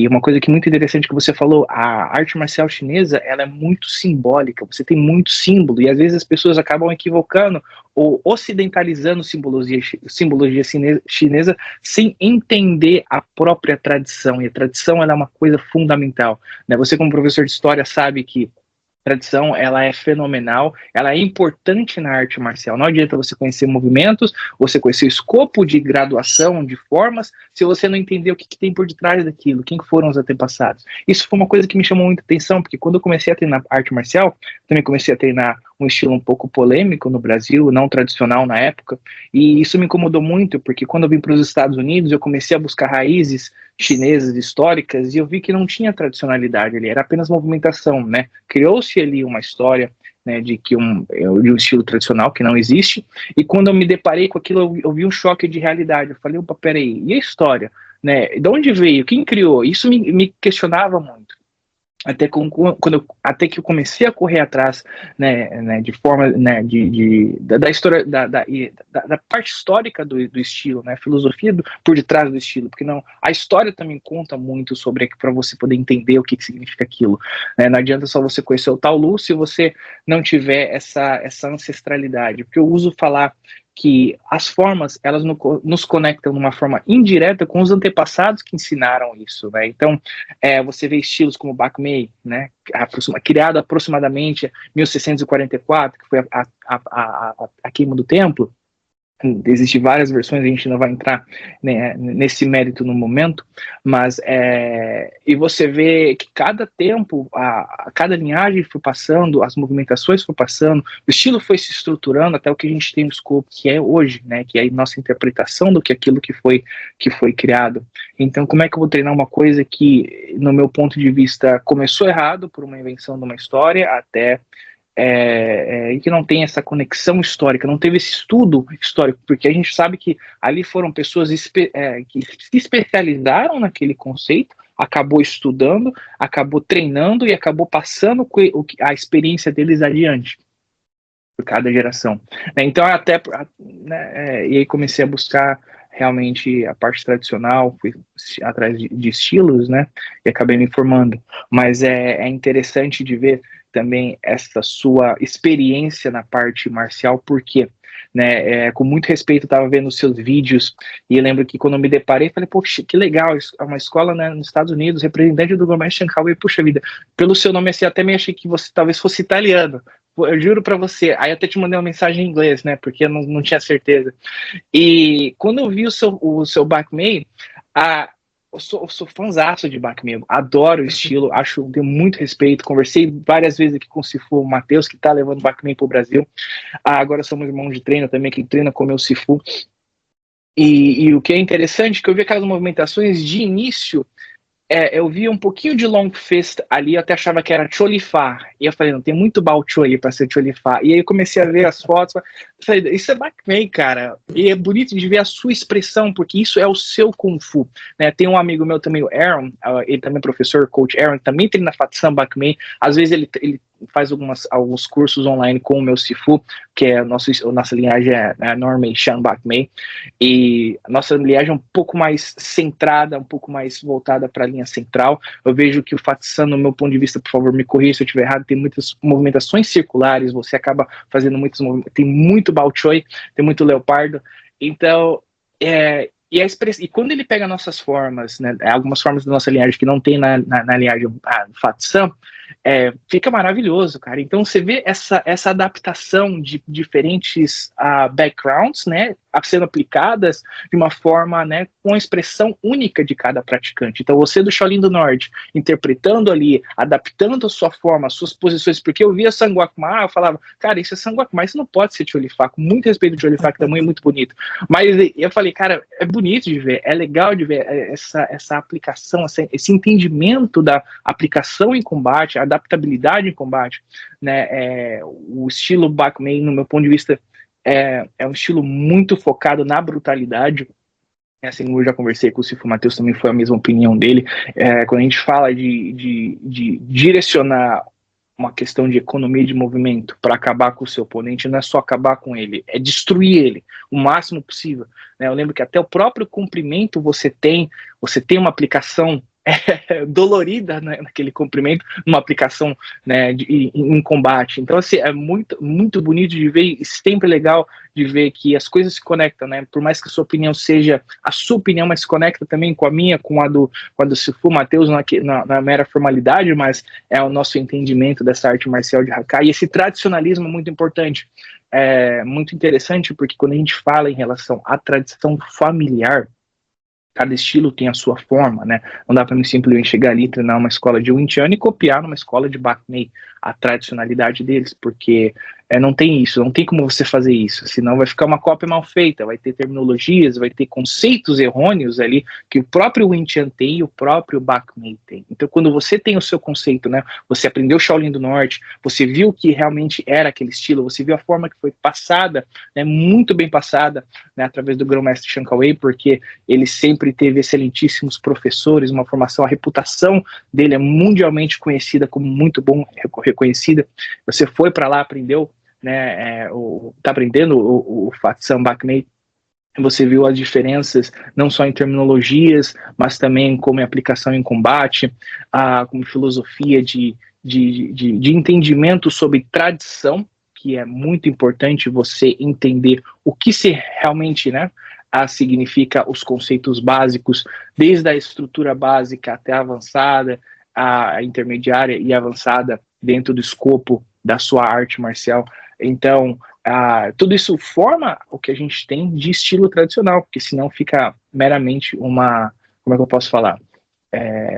uma coisa que é muito interessante que você falou, a arte marcial chinesa, ela é muito simbólica, você tem muito símbolo, e às vezes as pessoas acabam equivocando ou ocidentalizando simbologia chinesa sem entender a própria tradição, e a tradição ela é uma coisa fundamental, né? Você como professor de história sabe que tradição, ela é fenomenal, ela é importante na arte marcial. Não adianta você conhecer movimentos, você conhecer o escopo de graduação, de formas, se você não entender o que tem por detrás daquilo, quem foram os antepassados. Isso foi uma coisa que me chamou muita atenção, porque quando eu comecei a treinar arte marcial, também comecei a treinar um estilo um pouco polêmico no Brasil, não tradicional na época, e isso me incomodou muito, porque quando eu vim para os Estados Unidos, eu comecei a buscar raízes chinesas históricas e eu vi que não tinha tradicionalidade ali, era apenas movimentação, né? Criou-se ali uma história, né, de um estilo tradicional que não existe, e quando eu me deparei com aquilo, eu vi um choque de realidade. Eu falei, opa, peraí, e a história? Né? De onde veio? Quem criou? Isso me questionava muito. Até que eu comecei a correr atrás, né, de forma, né, da história, da parte histórica do estilo, né, a filosofia por detrás do estilo, porque não, a história também conta muito sobre, para você poder entender o que significa aquilo, né, não adianta só você conhecer o Taolu se você não tiver essa ancestralidade, porque eu uso falar que as formas, elas nos conectam de uma forma indireta com os antepassados que ensinaram isso, né? Então, você vê estilos como Bak Mei, né? Criado aproximadamente em 1644, que foi a queima do templo. Existem várias versões, a gente não vai entrar, né, nesse mérito no momento, mas e você vê que cada tempo, cada linhagem foi passando, as movimentações foram passando, o estilo foi se estruturando até o que a gente tem no escopo que é hoje, né, que é a nossa interpretação do que aquilo que foi criado. Então, como é que eu vou treinar uma coisa que, no meu ponto de vista, começou errado por uma invenção de uma história até e que não tem essa conexão histórica, não teve esse estudo histórico, porque a gente sabe que ali foram pessoas que se especializaram naquele conceito, acabou estudando, acabou treinando e acabou passando a experiência deles adiante por cada geração. Então, e aí comecei a buscar realmente a parte tradicional, fui atrás de estilos, né, e acabei me informando. Mas é interessante de ver também essa sua experiência na parte marcial, porque, né, com muito respeito, eu estava vendo os seus vídeos, e eu lembro que quando eu me deparei, falei, poxa, que legal, é uma escola, né, nos Estados Unidos, representante do Gomes Shankar, e puxa vida, pelo seu nome assim, até me achei que você talvez fosse italiano, eu juro pra você, aí até te mandei uma mensagem em inglês, né, porque eu não tinha certeza, e quando eu vi o seu Bak Mei, eu sou fãzaço de Bachmann, adoro o estilo, tenho muito respeito, conversei várias vezes aqui com o Sifu Matheus, que tá levando Bachmann pro Brasil, agora somos irmãos de treino também, que treina com o meu Sifu, e o que é interessante, que eu vi aquelas movimentações de início, eu vi um pouquinho de long fist ali, eu até achava que era Cholifá, e eu falei, não, tem muito Bao Choli para ser Cholifá, e aí eu comecei a ver as fotos, falei, isso é Bachmann, cara, e é bonito de ver a sua expressão, porque isso é o seu Kung Fu, né? Tem um amigo meu também, o Aaron, ele também é professor, coach Aaron, também treina Fatsan Bachmann, às vezes ele faz alguns cursos online com o meu Sifu, que é a nossa linhagem é Normei Shan Bachmann, e a nossa linhagem é um pouco mais centrada, um pouco mais voltada para a linha central. Eu vejo que o Fatsan, no meu ponto de vista, por favor, me corrija se eu estiver errado, tem muitas movimentações circulares, você acaba fazendo muitos movimentos, tem muito Bao Choi, tem muito Leopardo, então, e quando ele pega nossas formas, né, algumas formas da nossa linhagem que não tem na linhagem Fatsan, fica maravilhoso, cara. Então você vê essa adaptação de diferentes backgrounds, né, sendo aplicadas de uma forma, né, com a expressão única de cada praticante. Então você do Shaolin do Norte, interpretando ali, adaptando a sua forma, as suas posições, porque eu via Sanguakma, eu falava, cara, isso é Sanguakma, isso não pode ser Cholifá, com muito respeito do Cholifá, que também é muito bonito. Mas eu falei, cara, é bonito de ver, é legal de ver essa aplicação, esse entendimento da aplicação em combate, a adaptabilidade em combate, né, o estilo Bachmann, no meu ponto de vista, é um estilo muito focado na brutalidade, assim, eu já conversei com o Sifu Matheus, também foi a mesma opinião dele, quando a gente fala de direcionar uma questão de economia de movimento para acabar com o seu oponente, não é só acabar com ele, é destruir ele o máximo possível, né? Eu lembro que até o próprio comprimento você tem uma aplicação dolorida, né, naquele comprimento, numa aplicação, né, em combate. Então, assim, é muito, muito bonito de ver, sempre legal de ver que as coisas se conectam, né, por mais que a sua opinião seja a sua opinião, mas se conecta também com a minha, com a do Sifu Matheus na mera formalidade, mas é o nosso entendimento dessa arte marcial de Hakai, e esse tradicionalismo é muito importante, muito interessante, porque quando a gente fala em relação à tradição familiar, cada estilo tem a sua forma, né? Não dá para mim simplesmente chegar ali, treinar uma escola de Wing Chun e copiar numa escola de Bachmann a tradicionalidade deles, porque não tem isso, não tem como você fazer isso, senão vai ficar uma cópia mal feita, vai ter terminologias, vai ter conceitos errôneos ali, que o próprio Wing Chun tem e o próprio Bachmann tem. Então, quando você tem o seu conceito, né, você aprendeu Shaolin do Norte, você viu que realmente era aquele estilo, você viu a forma que foi passada, né, muito bem passada, né, através do Grão-Mestre Chan Cao Wei, porque ele sempre teve excelentíssimos professores, uma formação, a reputação dele é mundialmente conhecida como muito bom, reconhecida. Você foi para lá, aprendeu, né, tá aprendendo o Fatsan Bachmann, você viu as diferenças, não só em terminologias, mas também como em aplicação em combate, como filosofia de entendimento sobre tradição, que é muito importante você entender o que se realmente, né, significa os conceitos básicos, desde a estrutura básica até a avançada, a intermediária e avançada dentro do escopo da sua arte marcial. Então, tudo isso forma o que a gente tem de estilo tradicional, porque senão fica meramente uma, como é que eu posso falar?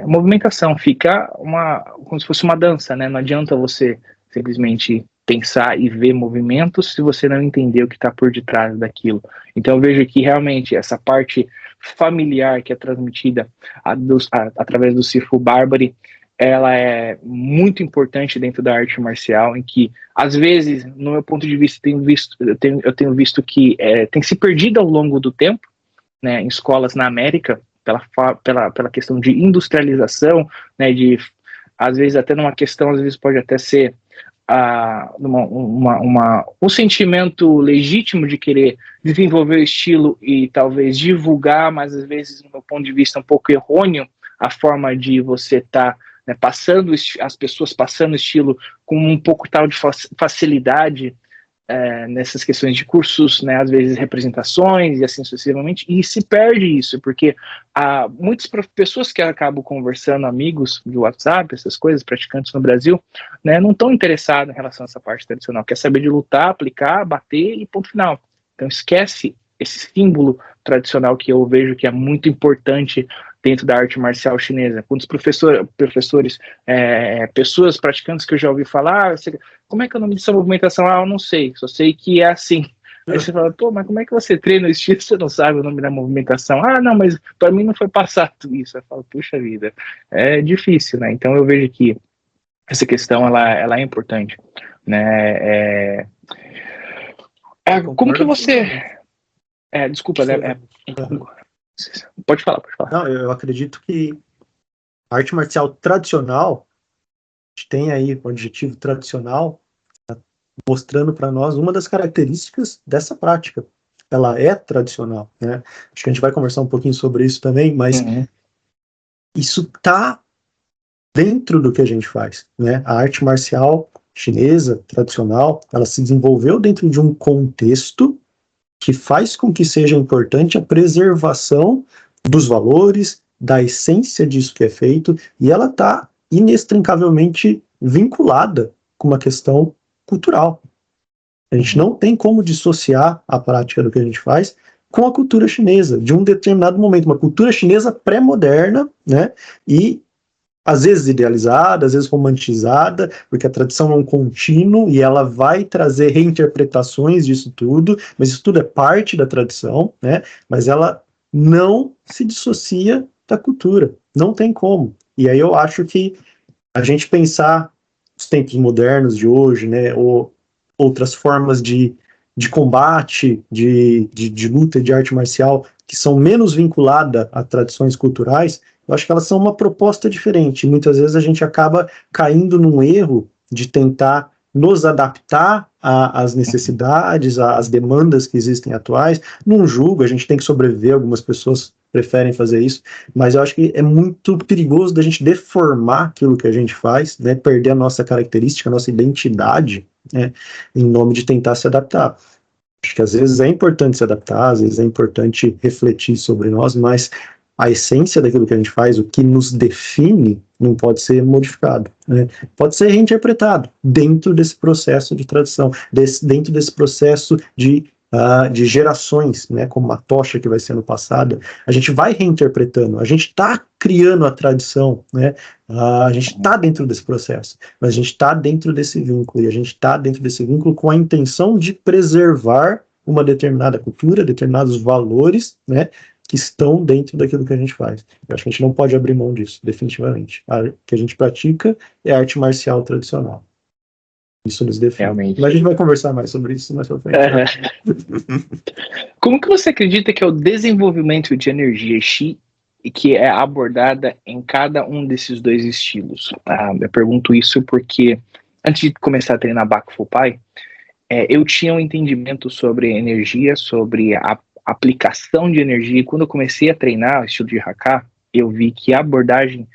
Movimentação, fica como se fosse uma dança, né? Não adianta você simplesmente pensar e ver movimentos se você não entender o que está por detrás daquilo. Então eu vejo que realmente essa parte familiar que é transmitida através do Sifu Barbary, ela é muito importante dentro da arte marcial, em que, às vezes, no meu ponto de vista, eu tenho visto que tem se perdido ao longo do tempo, né, em escolas na América, pela questão de industrialização, né, às vezes até numa questão, às vezes pode até ser um sentimento legítimo de querer desenvolver o estilo e talvez divulgar, mas às vezes, no meu ponto de vista, um pouco errôneo, a forma de você estar né, as pessoas passando o estilo com um pouco tal de facilidade nessas questões de cursos, né, às vezes representações e assim sucessivamente, e se perde isso, porque muitas pessoas que acabam conversando, amigos de WhatsApp, essas coisas, praticantes no Brasil, né, não estão interessados em relação a essa parte tradicional, quer saber de lutar, aplicar, bater e ponto final. Então esquece esse símbolo tradicional que eu vejo que é muito importante dentro da arte marcial chinesa. Quantos professores, pessoas praticantes que eu já ouvi falar, como é que é o nome dessa movimentação? Eu não sei, só sei que é assim. Aí você fala, pô, mas como é que você treina o estilo, você não sabe o nome da movimentação? Não, mas para mim não foi passado isso. Eu falo, puxa vida, é difícil, né? Então eu vejo que essa questão, ela é importante, né? Como que você... desculpa, né? Pode falar. Não, eu acredito que a arte marcial tradicional, a gente tem aí o adjetivo tradicional, mostrando para nós uma das características dessa prática. Ela é tradicional, né? Acho que a gente vai conversar um pouquinho sobre isso também, mas isso está dentro do que a gente faz, né? A arte marcial chinesa, tradicional, ela se desenvolveu dentro de um contexto que faz com que seja importante a preservação dos valores, da essência disso que é feito, e ela está inextricavelmente vinculada com uma questão cultural. A gente não tem como dissociar a prática do que a gente faz com a cultura chinesa, de um determinado momento, uma cultura chinesa pré-moderna, né, e às vezes idealizada, às vezes romantizada, porque a tradição é um contínuo e ela vai trazer reinterpretações disso tudo, mas isso tudo é parte da tradição, né? Mas ela não se dissocia da cultura, não tem como. E aí eu acho que a gente pensar os tempos modernos de hoje, né, ou outras formas de combate, de luta, de arte marcial, que são menos vinculadas a tradições culturais, eu acho que elas são uma proposta diferente. Muitas vezes a gente acaba caindo num erro de tentar nos adaptar às necessidades, às demandas que existem atuais. Não julgo, a gente tem que sobreviver, algumas pessoas preferem fazer isso, mas eu acho que é muito perigoso da gente deformar aquilo que a gente faz, né, perder a nossa característica, a nossa identidade, né, em nome de tentar se adaptar. Acho que às vezes é importante se adaptar, às vezes é importante refletir sobre nós, mas a essência daquilo que a gente faz, o que nos define, não pode ser modificado, né? Pode ser reinterpretado dentro desse processo de tradição, dentro desse processo de gerações, né? Como uma tocha que vai sendo passada, a gente vai reinterpretando, a gente está criando a tradição, né? A gente está dentro desse processo, mas a gente está dentro desse vínculo, e a gente está dentro desse vínculo com a intenção de preservar uma determinada cultura, determinados valores, né, que estão dentro daquilo que a gente faz. Eu acho que a gente não pode abrir mão disso, definitivamente. A que a gente pratica é arte marcial tradicional. Isso nos define. Realmente. Mas a gente vai conversar mais sobre isso mais pra frente. Como que você acredita que é o desenvolvimento de energia Qi e que é abordada em cada um desses dois estilos? Eu pergunto isso porque antes de começar a treinar Baco Fu Pai, eu tinha um entendimento sobre energia, sobre a aplicação de energia, e quando eu comecei a treinar o estilo de Hakka, eu vi que a abordagem,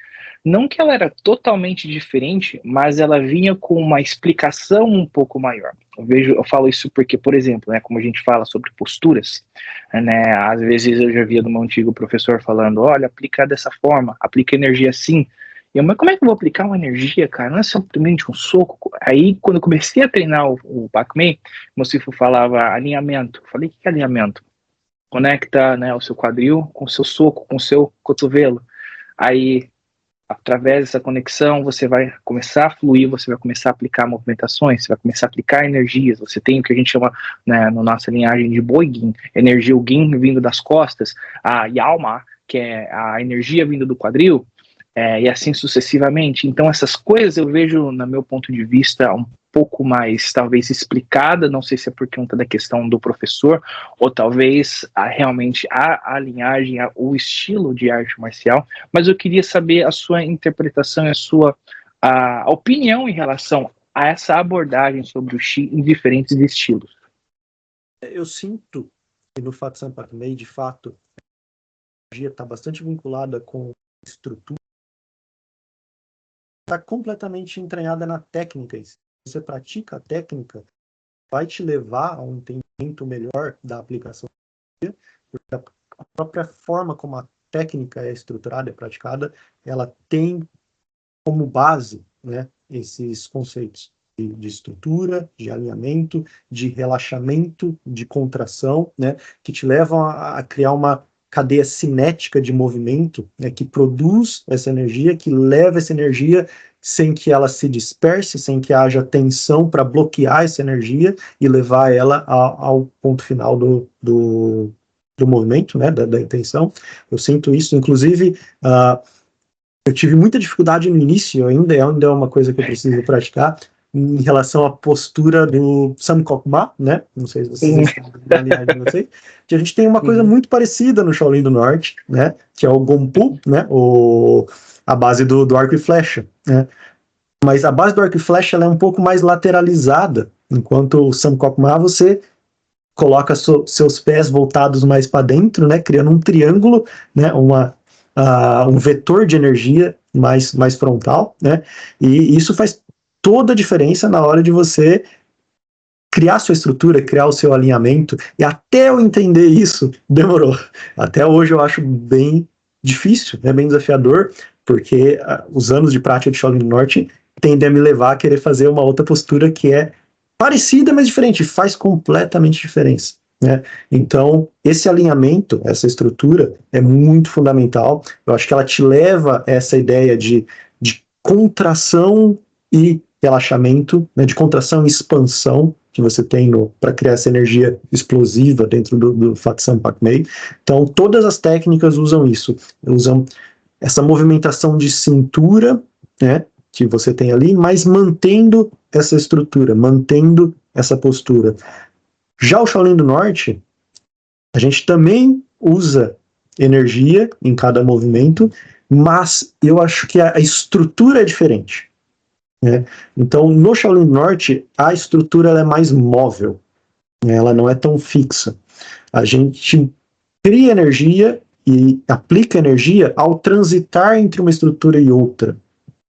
não que ela era totalmente diferente, mas ela vinha com uma explicação um pouco maior. Eu falo isso porque, por exemplo, né, como a gente fala sobre posturas, né, às vezes eu já via do meu antigo professor falando, olha, aplica dessa forma, aplica energia assim. Mas como é que eu vou aplicar uma energia, cara? Não é simplesmente um soco. Aí, quando eu comecei a treinar o Pak Man, o Sifu falava alinhamento. Eu falei, o que é alinhamento? Conecta, né, o seu quadril com o seu soco, com o seu cotovelo. Aí, através dessa conexão, você vai começar a fluir, você vai começar a aplicar movimentações, você vai começar a aplicar energias. Você tem o que a gente chama, né, na nossa linhagem de Boigin, energia, o Gin vindo das costas, a Yalma, que é a energia vindo do quadril, e assim sucessivamente. Então essas coisas eu vejo, no meu ponto de vista, um pouco mais, talvez, explicada, não sei se é por conta da questão do professor, ou talvez realmente a linhagem, o estilo de arte marcial, mas eu queria saber a sua interpretação, a opinião em relação a essa abordagem sobre o Qi em diferentes estilos. Eu sinto que no Fatsan Pak Man, de fato, a energia está bastante vinculada com estrutura, está completamente entranhada na técnica. Se você pratica a técnica, vai te levar a um entendimento melhor da aplicação, porque a própria forma como a técnica é estruturada, é praticada, ela tem como base, né, esses conceitos de estrutura, de alinhamento, de relaxamento, de contração, né, que te levam a criar uma cadeia cinética de movimento, né, que produz essa energia, que leva essa energia sem que ela se disperse, sem que haja tensão para bloquear essa energia e levar ela ao ponto final do movimento, né, da intenção. Eu sinto isso, inclusive, eu tive muita dificuldade no início, ainda é uma coisa que eu preciso praticar, em relação à postura do Samkokma, né? Não sei se vocês estão aliados, não sei. Que a gente tem uma coisa muito parecida no Shaolin do Norte, né? Que é o Gompu, né? A base do arco e flecha, né? Mas a base do arco e flecha ela é um pouco mais lateralizada, enquanto o Samkokma você coloca seus pés voltados mais para dentro, né? Criando um triângulo, né? Um vetor de energia mais frontal, né? E isso faz toda a diferença na hora de você criar sua estrutura, criar o seu alinhamento, e até eu entender isso, demorou. Até hoje eu acho bem difícil, né, bem desafiador, porque os anos de prática de Shaolin do Norte tendem a me levar a querer fazer uma outra postura que é parecida, mas diferente, faz completamente diferença, né? Então, esse alinhamento, essa estrutura é muito fundamental. Eu acho que ela te leva a essa ideia de contração e relaxamento, né, de contração e expansão que você tem para criar essa energia explosiva dentro do Fatsan Pak-Mei. Então, todas as técnicas usam isso, usam essa movimentação de cintura, né, que você tem ali, mas mantendo essa estrutura, mantendo essa postura. Já o Shaolin do Norte, a gente também usa energia em cada movimento, mas eu acho que a estrutura é diferente. Né? Então, no Shaolin do Norte, a estrutura ela é mais móvel, né? Ela não é tão fixa. A gente cria energia e aplica energia ao transitar entre uma estrutura e outra.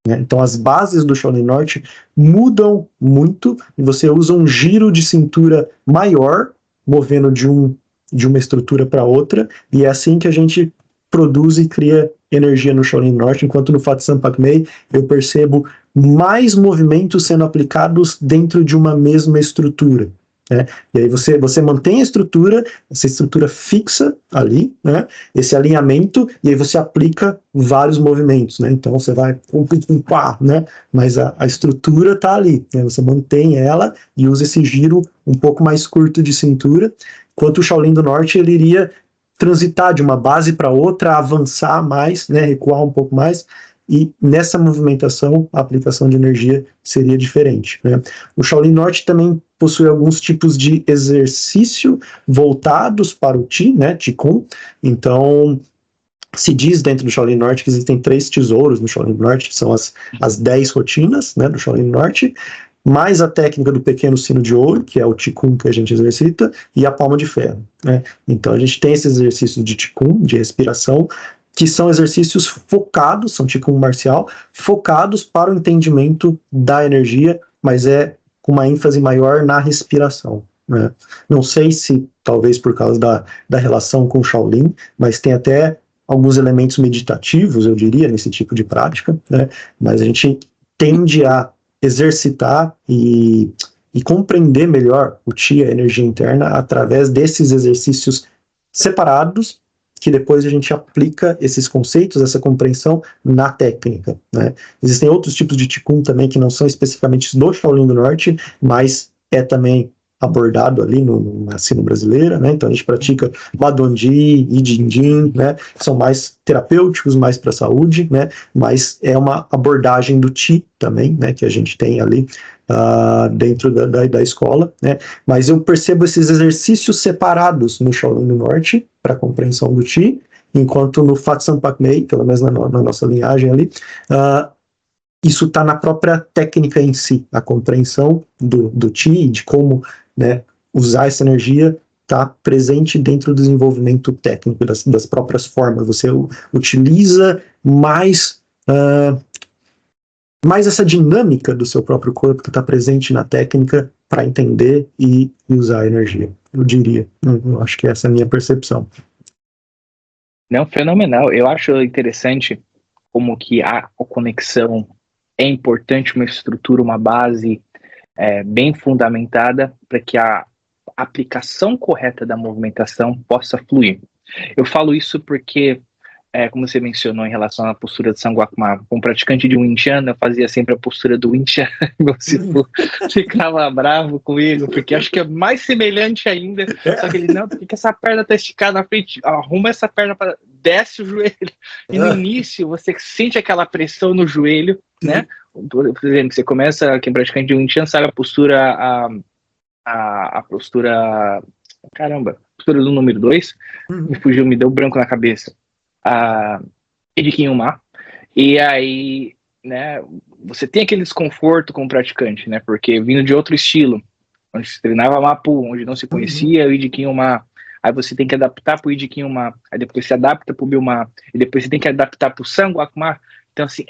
Né? Então, as bases do Shaolin do Norte mudam muito e você usa um giro de cintura maior, movendo de uma estrutura para outra, e é assim que a gente produz e cria energia no Shaolin do Norte, enquanto no Fatsan Pak-Mei eu percebo mais movimentos sendo aplicados dentro de uma mesma estrutura. Né? E aí você mantém a estrutura, essa estrutura fixa ali, né? Esse alinhamento, e aí você aplica vários movimentos, né? Então você vai né? Mas a estrutura está ali, né? Você mantém ela e usa esse giro um pouco mais curto de cintura, enquanto o Shaolin do Norte ele iria transitar de uma base para outra, avançar mais, né? Recuar um pouco mais, e nessa movimentação a aplicação de energia seria diferente, né? O Shaolin Norte também possui alguns tipos de exercício voltados para o Qi, né, Qigong. Então, se diz dentro do Shaolin Norte que existem 3 tesouros no Shaolin Norte, que são as 10 rotinas, né, do Shaolin Norte, mais a técnica do pequeno sino de ouro, que é o Qigong que a gente exercita, e a palma de ferro, né? Então, a gente tem esses exercícios de Qigong, de respiração, que são exercícios focados, são Qigong marcial, focados para o entendimento da energia, mas é com uma ênfase maior na respiração. Né? Não sei se, talvez por causa da relação com o Shaolin, mas tem até alguns elementos meditativos, eu diria, nesse tipo de prática, né? Mas a gente tende a exercitar e compreender melhor o Qi, a energia interna, através desses exercícios separados, que depois a gente aplica esses conceitos, essa compreensão na técnica, né? Existem outros tipos de Qigong também que não são especificamente do Shaolin do Norte, mas é também abordado ali na Sino brasileira, né? Então a gente pratica Baduanji e Jinjin, né? São mais terapêuticos, mais para a saúde, né? Mas é uma abordagem do Qi também, né? Que a gente tem ali dentro da escola, né? Mas eu percebo esses exercícios separados no Shaolin do Norte para a compreensão do Qi, enquanto no Fatsan Pak-Mei, pelo menos na nossa linhagem ali, isso está na própria técnica em si, a compreensão do Qi, de como, né, usar essa energia está presente dentro do desenvolvimento técnico das próprias formas. Você utiliza mais essa dinâmica do seu próprio corpo que está presente na técnica para entender e usar a energia, eu diria. Eu acho que essa é a minha percepção. Não, fenomenal. Eu acho interessante como que a conexão é importante, uma estrutura, uma base bem fundamentada para que a aplicação correta da movimentação possa fluir. Eu falo isso porque, como você mencionou em relação à postura de Sanguakma, como praticante de Wing Chun, eu fazia sempre a postura do Wing Chun, você ficava bravo comigo, porque acho que é mais semelhante ainda, só que ele, não, por que essa perna tá esticada na frente? Arruma essa perna para desce o joelho, e no início você sente aquela pressão no joelho, né? Por exemplo, você começa, quem praticante de Wing Chun sabe a postura, a postura, caramba, a postura do número 2, me fugiu, me deu branco na cabeça, a de Kinyuma, e aí, né, você tem aquele desconforto com o praticante, né, porque vindo de outro estilo, onde se treinava Mapu, onde não se conhecia o Iji Kinyuma, aí você tem que adaptar pro Iji Kinyuma, aí depois você adapta pro Biuma, e depois você tem que adaptar pro Sanguakma. Então, assim,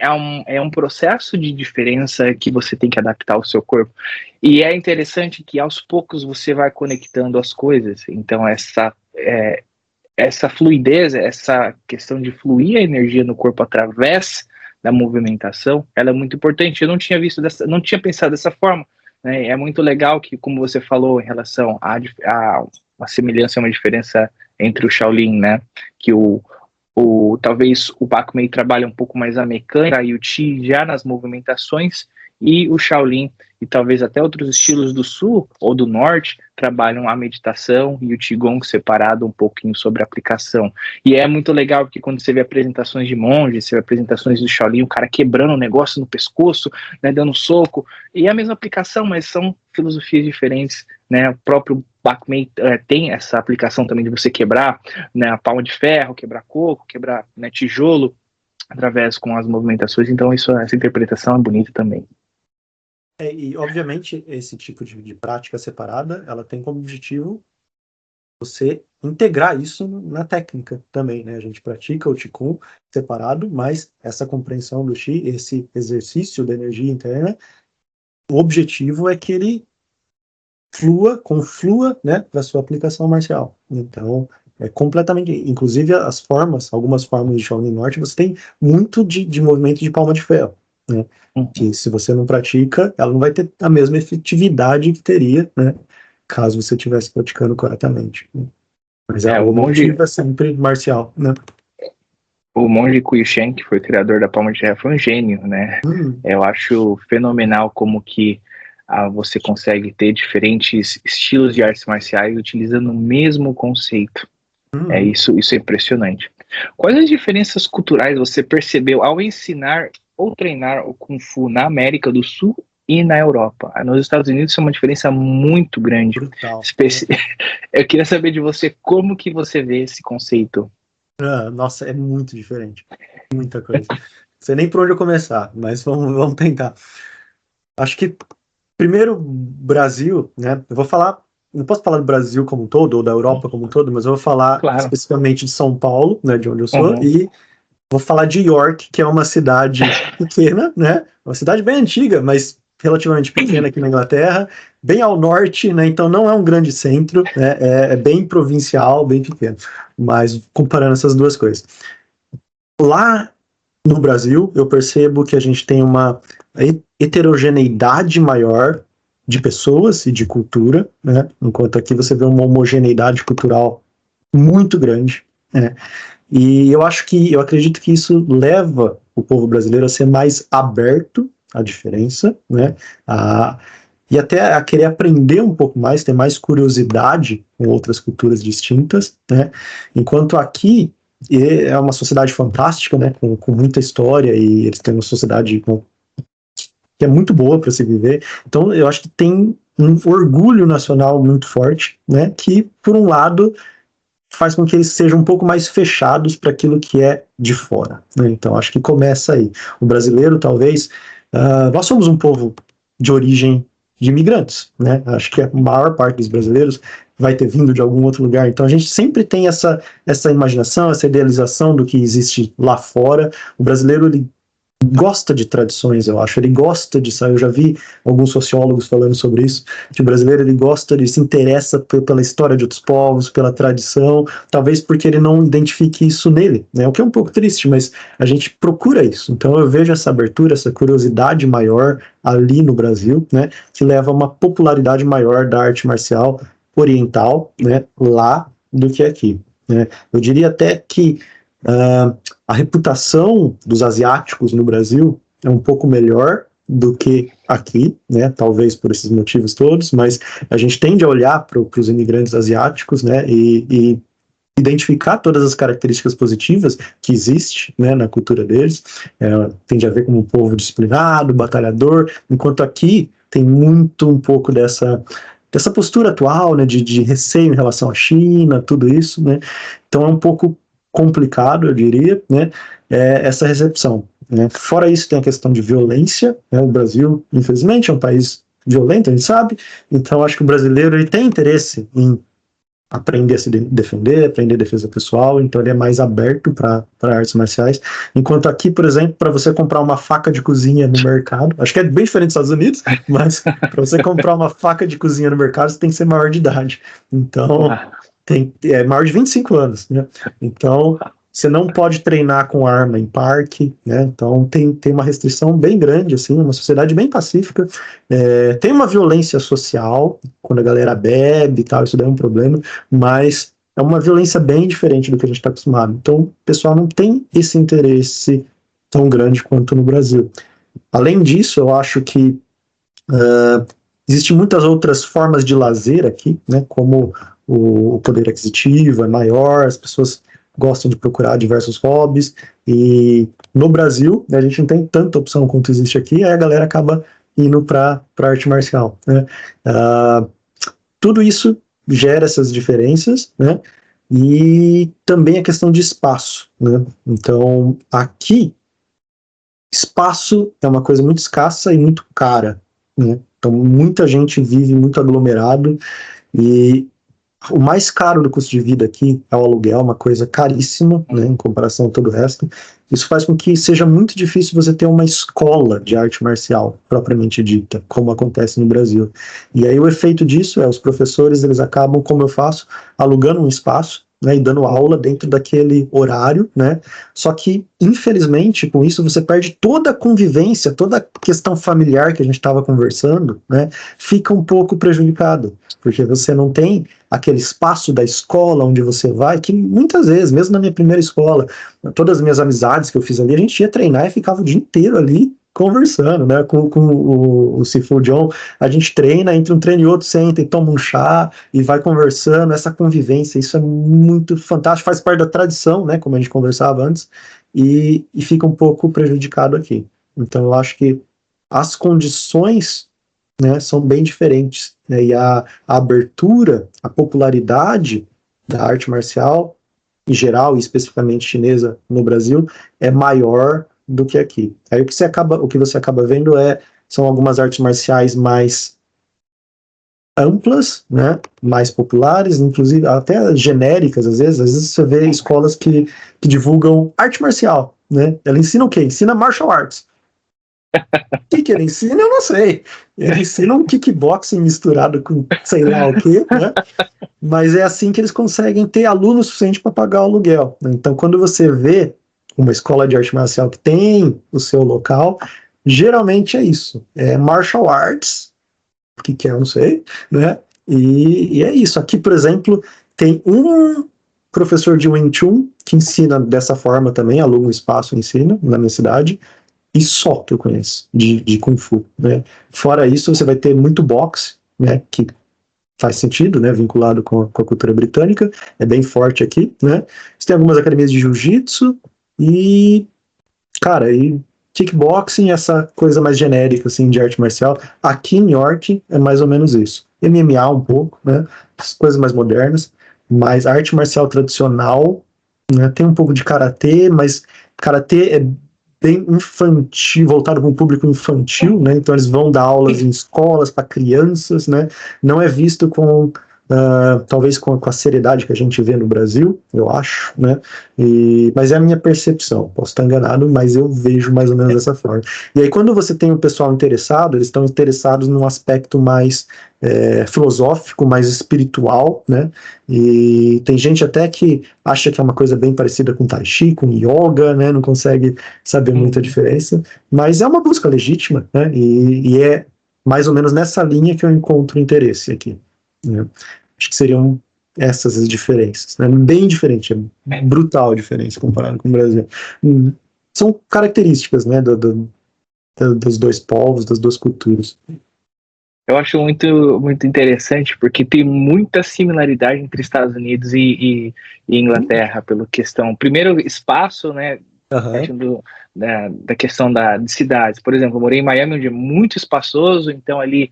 é um processo de diferença que você tem que adaptar ao seu corpo. E é interessante que, aos poucos, você vai conectando as coisas. Então, essa fluidez, essa questão de fluir a energia no corpo através da movimentação, ela é muito importante. Eu não tinha pensado dessa forma, né? É muito legal que, como você falou, em relação a uma semelhança, uma diferença entre o Shaolin, né? Que talvez o Bak Mei trabalha um pouco mais a mecânica e o Qi já nas movimentações, e o Shaolin e talvez até outros estilos do sul ou do norte trabalham a meditação e o Qigong separado um pouquinho sobre a aplicação. E é muito legal porque quando você vê apresentações de monges, você vê apresentações do Shaolin, o cara quebrando um negócio no pescoço, né, dando soco, e é a mesma aplicação, mas são filosofias diferentes, né? O próprio Bak Mei tem essa aplicação também de você quebrar, né, a palma de ferro, quebrar coco, quebrar, né, tijolo, através com as movimentações. Então essa interpretação é bonita também. E obviamente esse tipo de prática separada, ela tem como objetivo você integrar isso na técnica também, né? A gente pratica o Qigong separado, mas essa compreensão do Qi, esse exercício da energia interna, o objetivo é que ele conflua, né, para sua aplicação marcial. Então, é completamente, inclusive algumas formas de Shaolin Norte, você tem muito de movimento de palma de ferro, né? Que se você não pratica, ela não vai ter a mesma efetividade que teria, né, caso você estivesse praticando corretamente. Mas o objetivo é sempre marcial, né? O monge Kui Shen, que foi o criador da palma de ferro, foi um gênio, né? Eu acho fenomenal como que você consegue ter diferentes estilos de artes marciais utilizando o mesmo conceito. Isso é impressionante. Quais as diferenças culturais você percebeu ao ensinar ou treinar o Kung Fu na América do Sul e na Europa? Nos Estados Unidos isso é uma diferença muito grande. Eu queria saber de você como que você vê esse conceito. Nossa, é muito diferente. Muita coisa. Não sei nem por onde eu começar, mas vamos tentar. Acho que primeiro, Brasil, né? Eu vou falar, não posso falar do Brasil como um todo, ou da Europa como um todo, mas eu vou falar especificamente de São Paulo, né, de onde eu sou, e vou falar de York, que é uma cidade pequena, né? Uma cidade bem antiga, mas relativamente pequena aqui na Inglaterra, bem ao norte, né? Então não é um grande centro, né? É bem provincial, bem pequeno. Mas comparando essas duas coisas. Lá no Brasil, eu percebo que a gente tem uma heterogeneidade maior de pessoas e de cultura, né? Enquanto aqui você vê uma homogeneidade cultural muito grande, né? E eu acredito que isso leva o povo brasileiro a ser mais aberto à diferença, né? E até a querer aprender um pouco mais, ter mais curiosidade com outras culturas distintas, né? Enquanto aqui é uma sociedade fantástica, né? Com muita história, e eles têm uma sociedade que é muito boa para se viver. Então eu acho que tem um orgulho nacional muito forte, né? Que, por um lado, faz com que eles sejam um pouco mais fechados para aquilo que é de fora, né? Então acho que começa aí. O brasileiro, talvez, nós somos um povo de origem de imigrantes, né? Acho que a maior parte dos brasileiros vai ter vindo de algum outro lugar. Então a gente sempre tem essa imaginação, essa idealização do que existe lá fora. O brasileiro, ele gosta de tradições, eu acho. Ele gosta de sair. Eu já vi alguns sociólogos falando sobre isso, que o brasileiro, ele gosta de, se interessa pela história de outros povos, pela tradição, talvez porque ele não identifique isso nele, né? O que é um pouco triste, mas a gente procura isso. Então eu vejo essa abertura, essa curiosidade maior ali no Brasil, né? Que leva a uma popularidade maior da arte marcial oriental, né? Lá do que aqui. né? Eu diria até que a reputação dos asiáticos no Brasil é um pouco melhor do que aqui, né? Talvez por esses motivos todos, mas a gente tende a olhar para os imigrantes asiáticos, né? E identificar todas as características positivas que existe, né, na cultura deles, tende a ver como um povo disciplinado, batalhador, enquanto aqui tem muito um pouco dessa postura atual, né, de receio em relação à China, tudo isso, né, então é um pouco complicado, eu diria, né, essa recepção, né. Fora isso tem a questão de violência, né, o Brasil, infelizmente, é um país violento, a gente sabe, então acho que o brasileiro ele tem interesse em aprender a se defender, aprender defesa pessoal, então ele é mais aberto para artes marciais, enquanto aqui, por exemplo, para você comprar uma faca de cozinha no mercado, acho que é bem diferente dos Estados Unidos, mas para você comprar uma faca de cozinha no mercado, você tem que ser maior de idade, então é maior de 25 anos, né? Então você não pode treinar com arma em parque, né? Então tem uma restrição bem grande, assim, uma sociedade bem pacífica. Tem uma violência social, quando a galera bebe e tal, isso daí é um problema, mas é uma violência bem diferente do que a gente está acostumado. Então o pessoal não tem esse interesse tão grande quanto no Brasil. Além disso, eu acho que existem muitas outras formas de lazer aqui, né? Como o poder aquisitivo é maior, as pessoas gostam de procurar diversos hobbies, e no Brasil, né, a gente não tem tanta opção quanto existe aqui, aí a galera acaba indo para arte marcial, né? Tudo isso gera essas diferenças, né? E também a questão de espaço, né? Então, aqui, espaço é uma coisa muito escassa e muito cara, né? Então, muita gente vive muito aglomerado, e o mais caro do custo de vida aqui é o aluguel, uma coisa caríssima, né, em comparação a todo o resto. Isso faz com que seja muito difícil você ter uma escola de arte marcial, propriamente dita, como acontece no Brasil. E aí o efeito disso os professores, eles acabam, como eu faço, alugando um espaço, né, e dando aula dentro daquele horário, né? Só que, infelizmente, com isso você perde toda a convivência, toda a questão familiar que a gente estava conversando, né? Fica um pouco prejudicado, porque você não tem aquele espaço da escola onde você vai, que muitas vezes, mesmo na minha primeira escola, todas as minhas amizades que eu fiz ali, a gente ia treinar e ficava o dia inteiro ali conversando, né, com o Sifu John, a gente treina, entre um treino e outro, senta e toma um chá e vai conversando, essa convivência, isso é muito fantástico, faz parte da tradição, né, como a gente conversava antes, e fica um pouco prejudicado aqui. Então eu acho que as condições, né, são bem diferentes, né, e a abertura, a popularidade da arte marcial, em geral, e especificamente chinesa no Brasil, é maior do que aqui. Aí o que você acaba vendo são algumas artes marciais mais amplas, né, mais populares, inclusive até genéricas, às vezes você vê escolas que divulgam arte marcial, né, ela ensina o quê? Ensina martial arts. O que ele ensina, eu não sei. Ele ensina um kickboxing misturado com sei lá o quê, né? Mas é assim que eles conseguem ter aluno suficiente para pagar o aluguel, né? Então, quando você vê uma escola de arte marcial que tem o seu local, geralmente é isso. É martial arts, o que é, eu não sei, né? E é isso. Aqui, por exemplo, tem um professor de Wing Chun que ensina dessa forma também, aluga um espaço, ensina na minha cidade, e só que eu conheço de Kung Fu, né? Fora isso, você vai ter muito boxe, né? Que faz sentido, né? Vinculado com a cultura britânica, é bem forte aqui, né? Você tem algumas academias de jiu-jitsu e, cara, e kickboxing, essa coisa mais genérica, assim, de arte marcial. Aqui em York é mais ou menos isso. MMA um pouco, né? As coisas mais modernas, mas a arte marcial tradicional, né? Tem um pouco de karatê, mas karatê é bem infantil, voltado para um público infantil, né? Então eles vão dar aulas em escolas para crianças, né? Não é visto com talvez com a seriedade que a gente vê no Brasil, eu acho, né? Mas é a minha percepção, posso estar enganado, mas eu vejo mais ou menos dessa forma. E aí quando você tem o pessoal interessado, eles estão interessados num aspecto mais filosófico, mais espiritual, né? E tem gente até que acha que é uma coisa bem parecida com Tai Chi, com Yoga, né? Não consegue saber muita diferença, mas é uma busca legítima, né? E é mais ou menos nessa linha que eu encontro interesse aqui, né? Acho que seria essas as diferenças, né? Bem diferente, é brutal a diferença comparado com o Brasil. São características, né, dos dois povos, das duas culturas. Eu acho muito interessante, porque tem muita similaridade entre Estados Unidos e Inglaterra, pela questão, primeiro, espaço, né, partindo da questão de cidades. Por exemplo, eu morei em Miami, onde é muito espaçoso, então ali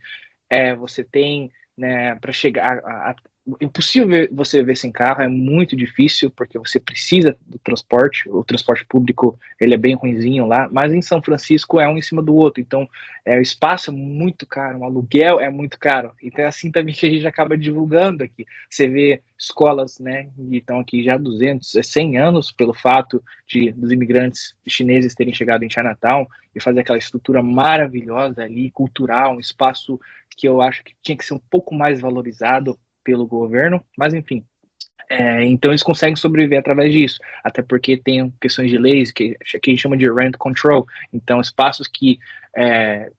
você tem, né, para chegar impossível você ver sem carro, é muito difícil, porque você precisa do transporte, o transporte público ele é bem ruinzinho lá, mas em São Francisco é um em cima do outro, então o espaço é muito caro, o aluguel é muito caro, então é assim também que a gente acaba divulgando aqui. Você vê escolas, né, que estão aqui já há 100 anos, pelo fato dos imigrantes chineses terem chegado em Chinatown e fazer aquela estrutura maravilhosa ali, cultural, um espaço que eu acho que tinha que ser um pouco mais valorizado pelo governo, mas enfim, então eles conseguem sobreviver através disso, até porque tem questões de leis que a gente chama de rent control, então espaços que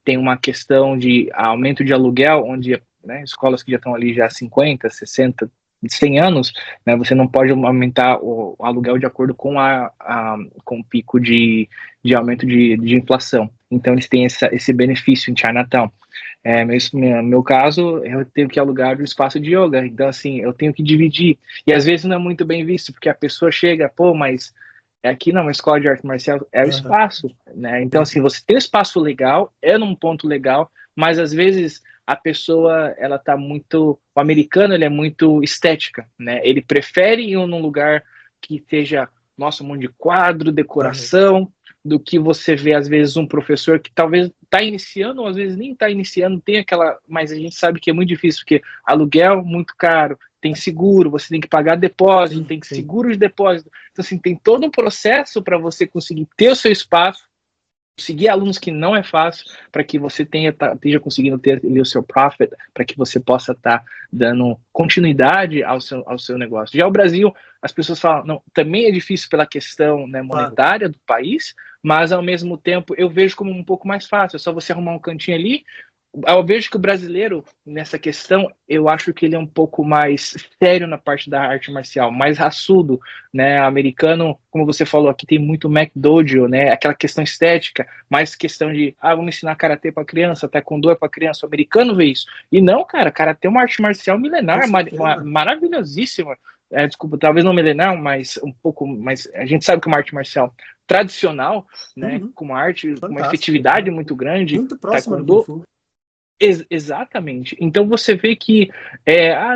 tem uma questão de aumento de aluguel, onde, né, escolas que já estão ali já há 50, 60, 100 anos, né, você não pode aumentar o aluguel de acordo com com o pico de aumento de inflação, então eles têm esse benefício em Chinatown. Meu caso, eu tenho que alugar um espaço de yoga, então assim, eu tenho que dividir, e às vezes não é muito bem visto, porque a pessoa chega, pô, mas aqui não é uma escola de arte marcial, é o espaço, né, então assim, você tem um espaço legal, é num ponto legal, mas às vezes a pessoa, ela tá muito, o americano, ele é muito estética, né, ele prefere ir num lugar que seja, nossa, um monte de quadro, decoração, do que você vê, às vezes, um professor que talvez está iniciando, ou às vezes nem está iniciando, tem aquela, mas a gente sabe que é muito difícil, porque aluguel muito caro, tem seguro, você tem que pagar depósito, tem seguro de depósito, então assim, tem todo um processo para você conseguir ter o seu espaço, conseguir alunos que não é fácil, para que você esteja conseguindo ter ali o seu profit, para que você possa estar dando continuidade ao seu negócio. Já o Brasil, as pessoas falam, não, também é difícil pela questão, né, monetária do país, mas ao mesmo tempo eu vejo como um pouco mais fácil, é só você arrumar um cantinho ali. Eu vejo que o brasileiro, nessa questão, eu acho que ele é um pouco mais sério na parte da arte marcial, mais raçudo, né, americano, como você falou, aqui tem muito McDojo, né, aquela questão estética, mais questão de, vamos ensinar karatê para criança, taekwondo é para criança, o americano vê isso, e não, cara, karatê é uma arte marcial milenar, maravilhosíssima, desculpa, talvez não milenar, mas um pouco, mas a gente sabe que é uma arte marcial tradicional, né, com uma arte, com uma efetividade muito grande, muito próximo do Kung Fu. Exatamente. Então você vê que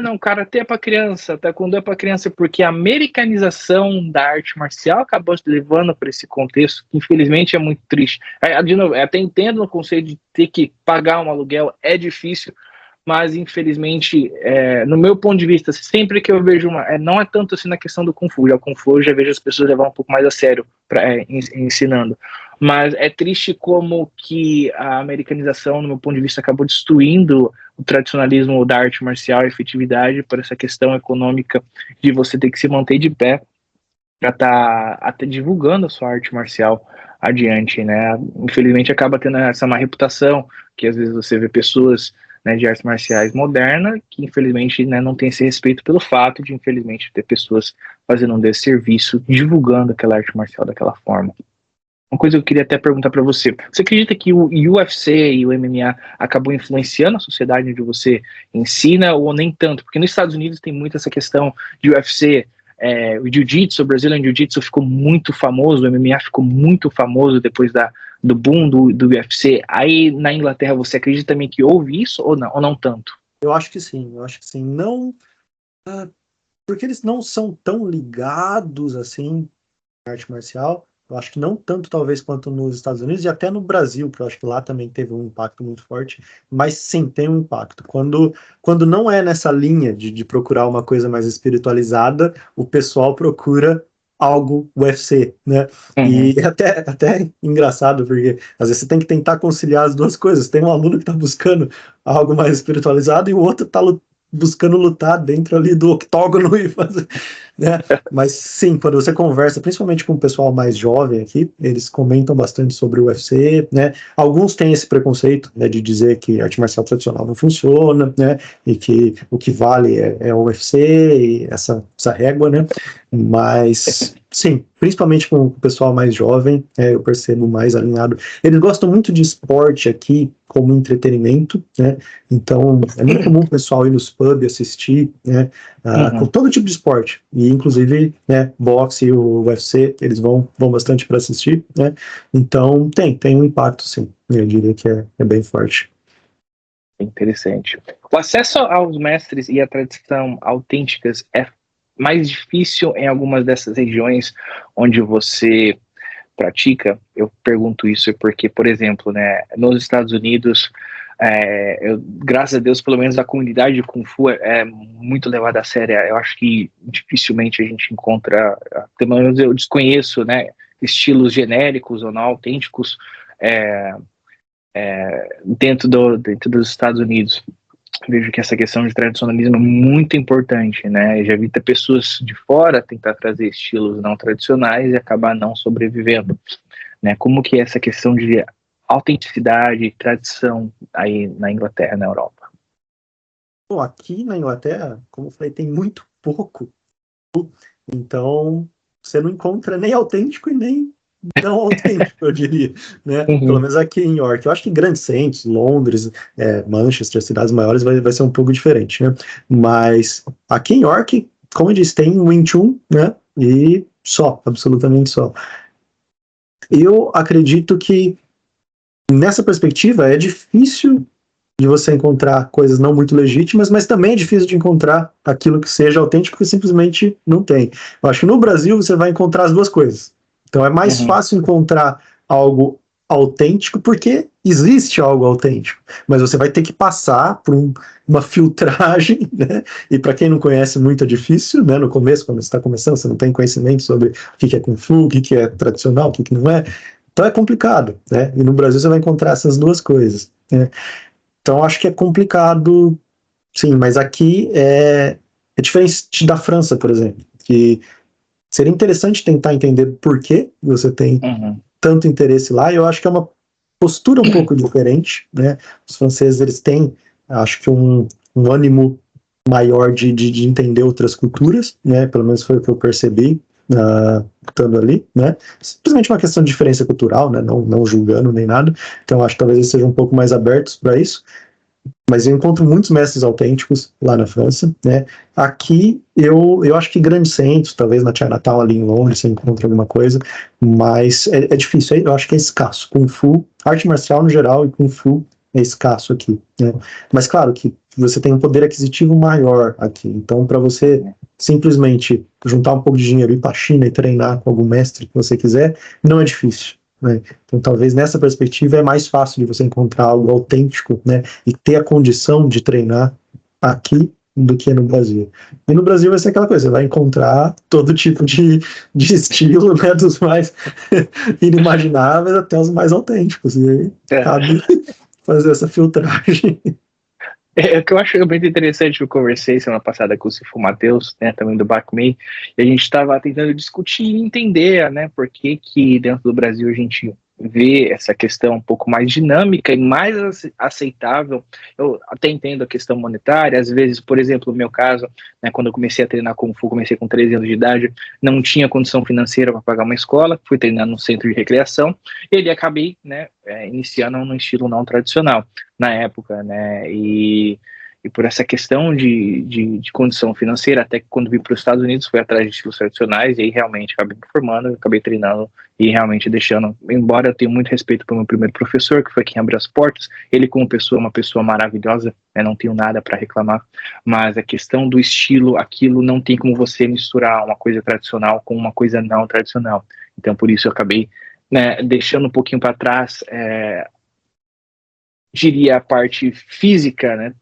não, karatê é para criança, taekwondo é para criança, porque a americanização da arte marcial acabou levando para esse contexto, que infelizmente é muito triste. De novo, eu até entendo o conceito de ter que pagar um aluguel, é difícil, mas infelizmente, no meu ponto de vista, sempre que eu vejo não é tanto assim na questão do Kung Fu, já o Kung Fu eu já vejo as pessoas levar um pouco mais a sério ensinando, mas é triste como que a americanização, no meu ponto de vista, acabou destruindo o tradicionalismo da arte marcial e a efetividade por essa questão econômica de você ter que se manter de pé para estar até divulgando a sua arte marcial adiante, né? Infelizmente acaba tendo essa má reputação, que às vezes você vê pessoas, né, de artes marciais moderna, que infelizmente, né, não tem esse respeito pelo fato de, infelizmente, ter pessoas fazendo um desserviço, divulgando aquela arte marcial daquela forma. Uma coisa que eu queria até perguntar para você, você acredita que o UFC e o MMA acabou influenciando a sociedade onde você ensina, ou nem tanto? Porque nos Estados Unidos tem muito essa questão de UFC, o Jiu-Jitsu, o Brazilian Jiu-Jitsu ficou muito famoso, o MMA ficou muito famoso depois do boom do UFC. Aí na Inglaterra você acredita também que houve isso ou não tanto? Eu acho que sim. Não, porque eles não são tão ligados assim à arte marcial. Eu acho que não tanto talvez quanto nos Estados Unidos e até no Brasil, porque eu acho que lá também teve um impacto muito forte, mas sim, tem um impacto. Quando não é nessa linha de procurar uma coisa mais espiritualizada, o pessoal procura algo UFC, né? Uhum. E até engraçado, porque às vezes você tem que tentar conciliar as duas coisas. Tem um aluno que está buscando algo mais espiritualizado e o outro está buscando lutar dentro ali do octógono e fazer, né? Mas sim, quando você conversa, principalmente com o pessoal mais jovem aqui, eles comentam bastante sobre o UFC, né? Alguns têm esse preconceito, né, de dizer que arte marcial tradicional não funciona, né? E que o que vale é o UFC e essa régua, né? Mas sim, principalmente com o pessoal mais jovem, eu percebo mais alinhado. Eles gostam muito de esporte aqui como entretenimento, né? Então é muito comum o pessoal ir nos pubs assistir, né? Com todo tipo de esporte, e inclusive, né, boxe e o UFC, eles vão bastante para assistir, né? Então tem um impacto, sim. Eu diria que é bem forte. Interessante. O acesso aos mestres e à tradição autênticas é mais difícil em algumas dessas regiões onde você pratica? Eu pergunto isso porque, por exemplo, né, nos Estados Unidos, graças a Deus, pelo menos a comunidade de Kung Fu é muito levada a sério. Eu acho que dificilmente a gente encontra, pelo menos eu desconheço, né, estilos genéricos ou não autênticos dentro dos Estados Unidos. Vejo que essa questão de tradicionalismo é muito importante, né? Já vi pessoas de fora tentar trazer estilos não tradicionais e acabar não sobrevivendo, né? Como que é essa questão de autenticidade, tradição aí na Inglaterra, na Europa? Bom, aqui na Inglaterra, como eu falei, tem muito pouco, então você não encontra nem autêntico e nem não autêntico, eu diria, né? Pelo menos aqui em York. Eu acho que em grandes centros, Londres, Manchester, cidades maiores, vai ser um pouco diferente, né? Mas aqui em York, como eu disse, tem Wing Chun, né? E só, absolutamente só. Eu acredito que nessa perspectiva é difícil de você encontrar coisas não muito legítimas, mas também é difícil de encontrar aquilo que seja autêntico, que simplesmente não tem. Eu acho que no Brasil você vai encontrar as duas coisas. Então é mais fácil encontrar algo autêntico porque existe algo autêntico, mas você vai ter que passar por uma filtragem, né? E para quem não conhece muito é difícil, né? No começo, quando você está começando, você não tem conhecimento sobre o que é Kung Fu, o que é tradicional, o que não é. Então é complicado, né? E no Brasil você vai encontrar essas duas coisas, né? Então acho que é complicado, sim, mas aqui é diferente da França, por exemplo, que seria interessante tentar entender por que você tem tanto interesse lá, e eu acho que é uma postura um pouco diferente, né? Os franceses, eles têm, acho que um ânimo maior de entender outras culturas, né? Pelo menos foi o que eu percebi estando ali, né? Simplesmente uma questão de diferença cultural, né? Não julgando nem nada. Então acho que talvez eles sejam um pouco mais abertos para isso. Mas eu encontro muitos mestres autênticos lá na França, né? Aqui, eu acho que grandes centros, talvez na Chinatown, ali em Londres, você encontra alguma coisa, mas é difícil, eu acho que é escasso. Kung Fu, arte marcial no geral e Kung Fu é escasso aqui, né? Mas claro que você tem um poder aquisitivo maior aqui, então para você simplesmente juntar um pouco de dinheiro, ir para a China e treinar com algum mestre que você quiser, não é difícil. Né? Então, talvez nessa perspectiva é mais fácil de você encontrar algo autêntico, né? E ter a condição de treinar aqui do que no Brasil. E no Brasil vai ser aquela coisa, você vai encontrar todo tipo de estilo, né? Dos mais inimagináveis até os mais autênticos. E aí cabe fazer essa filtragem. O que eu acho muito interessante, eu conversei semana passada com o Cifu Matheus, né, também do BACMEI, e a gente estava tentando discutir e entender, né, por que dentro do Brasil a gente vê essa questão um pouco mais dinâmica e mais aceitável. Eu até entendo a questão monetária, às vezes, por exemplo, no meu caso, né, quando eu comecei a treinar Kung Fu, comecei com 13 anos de idade, não tinha condição financeira para pagar uma escola, fui treinar no centro de recreação, e ele acabei, né, iniciando no estilo não tradicional na época, né, e por essa questão de condição financeira, até que quando vim para os Estados Unidos, fui atrás de estilos tradicionais, e aí realmente acabei me formando, acabei treinando e realmente deixando, embora eu tenha muito respeito pelo meu primeiro professor, que foi quem abriu as portas, ele como pessoa, uma pessoa maravilhosa, né, não tenho nada para reclamar, mas a questão do estilo, aquilo não tem como você misturar uma coisa tradicional com uma coisa não tradicional, então por isso eu acabei, né, deixando um pouquinho para trás, diria a parte física, né,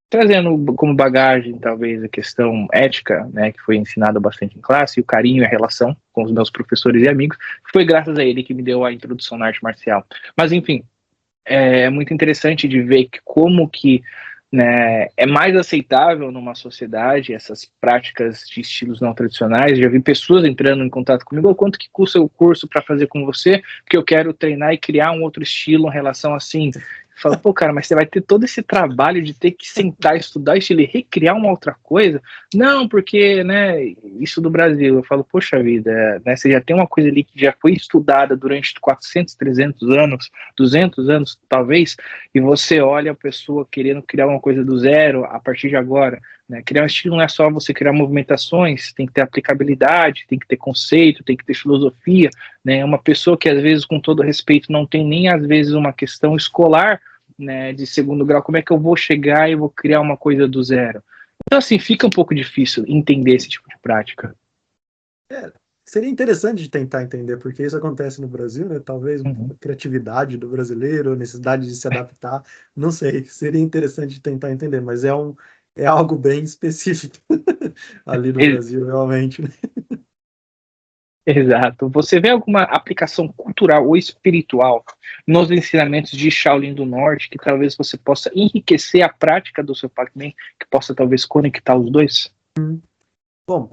trazendo como bagagem, talvez, a questão ética, né, que foi ensinada bastante em classe, e o carinho e a relação com os meus professores e amigos, foi graças a ele que me deu a introdução na arte marcial. Mas, enfim, é muito interessante de ver como que né, é mais aceitável numa sociedade essas práticas de estilos não tradicionais. Já vi pessoas entrando em contato comigo: "Oh, quanto que custa o curso para fazer com você? Porque eu quero treinar e criar um outro estilo em relação assim." Fala, pô, cara, mas você vai ter todo esse trabalho de ter que sentar, estudar estilo e recriar uma outra coisa? Não, porque, né, isso do Brasil. Eu falo, poxa vida, né, você já tem uma coisa ali que já foi estudada durante 400, 300 anos, 200 anos, talvez, e você olha a pessoa querendo criar uma coisa do zero a partir de agora, né? Criar um estilo não é só você criar movimentações, tem que ter aplicabilidade, tem que ter conceito, tem que ter filosofia, né? Uma pessoa que às vezes, com todo respeito, não tem nem às vezes uma questão escolar, né, de segundo grau, como é que eu vou chegar e vou criar uma coisa do zero? Então, assim, fica um pouco difícil entender esse tipo de prática. Seria interessante de tentar entender, porque isso acontece no Brasil, né? Talvez a criatividade do brasileiro, a necessidade de se adaptar, não sei, seria interessante de tentar entender, mas é algo bem específico ali no Brasil, realmente, né? Exato. Você vê alguma aplicação cultural ou espiritual nos ensinamentos de Shaolin do Norte que talvez você possa enriquecer a prática do seu Pac-Man, que possa talvez conectar os dois? Bom,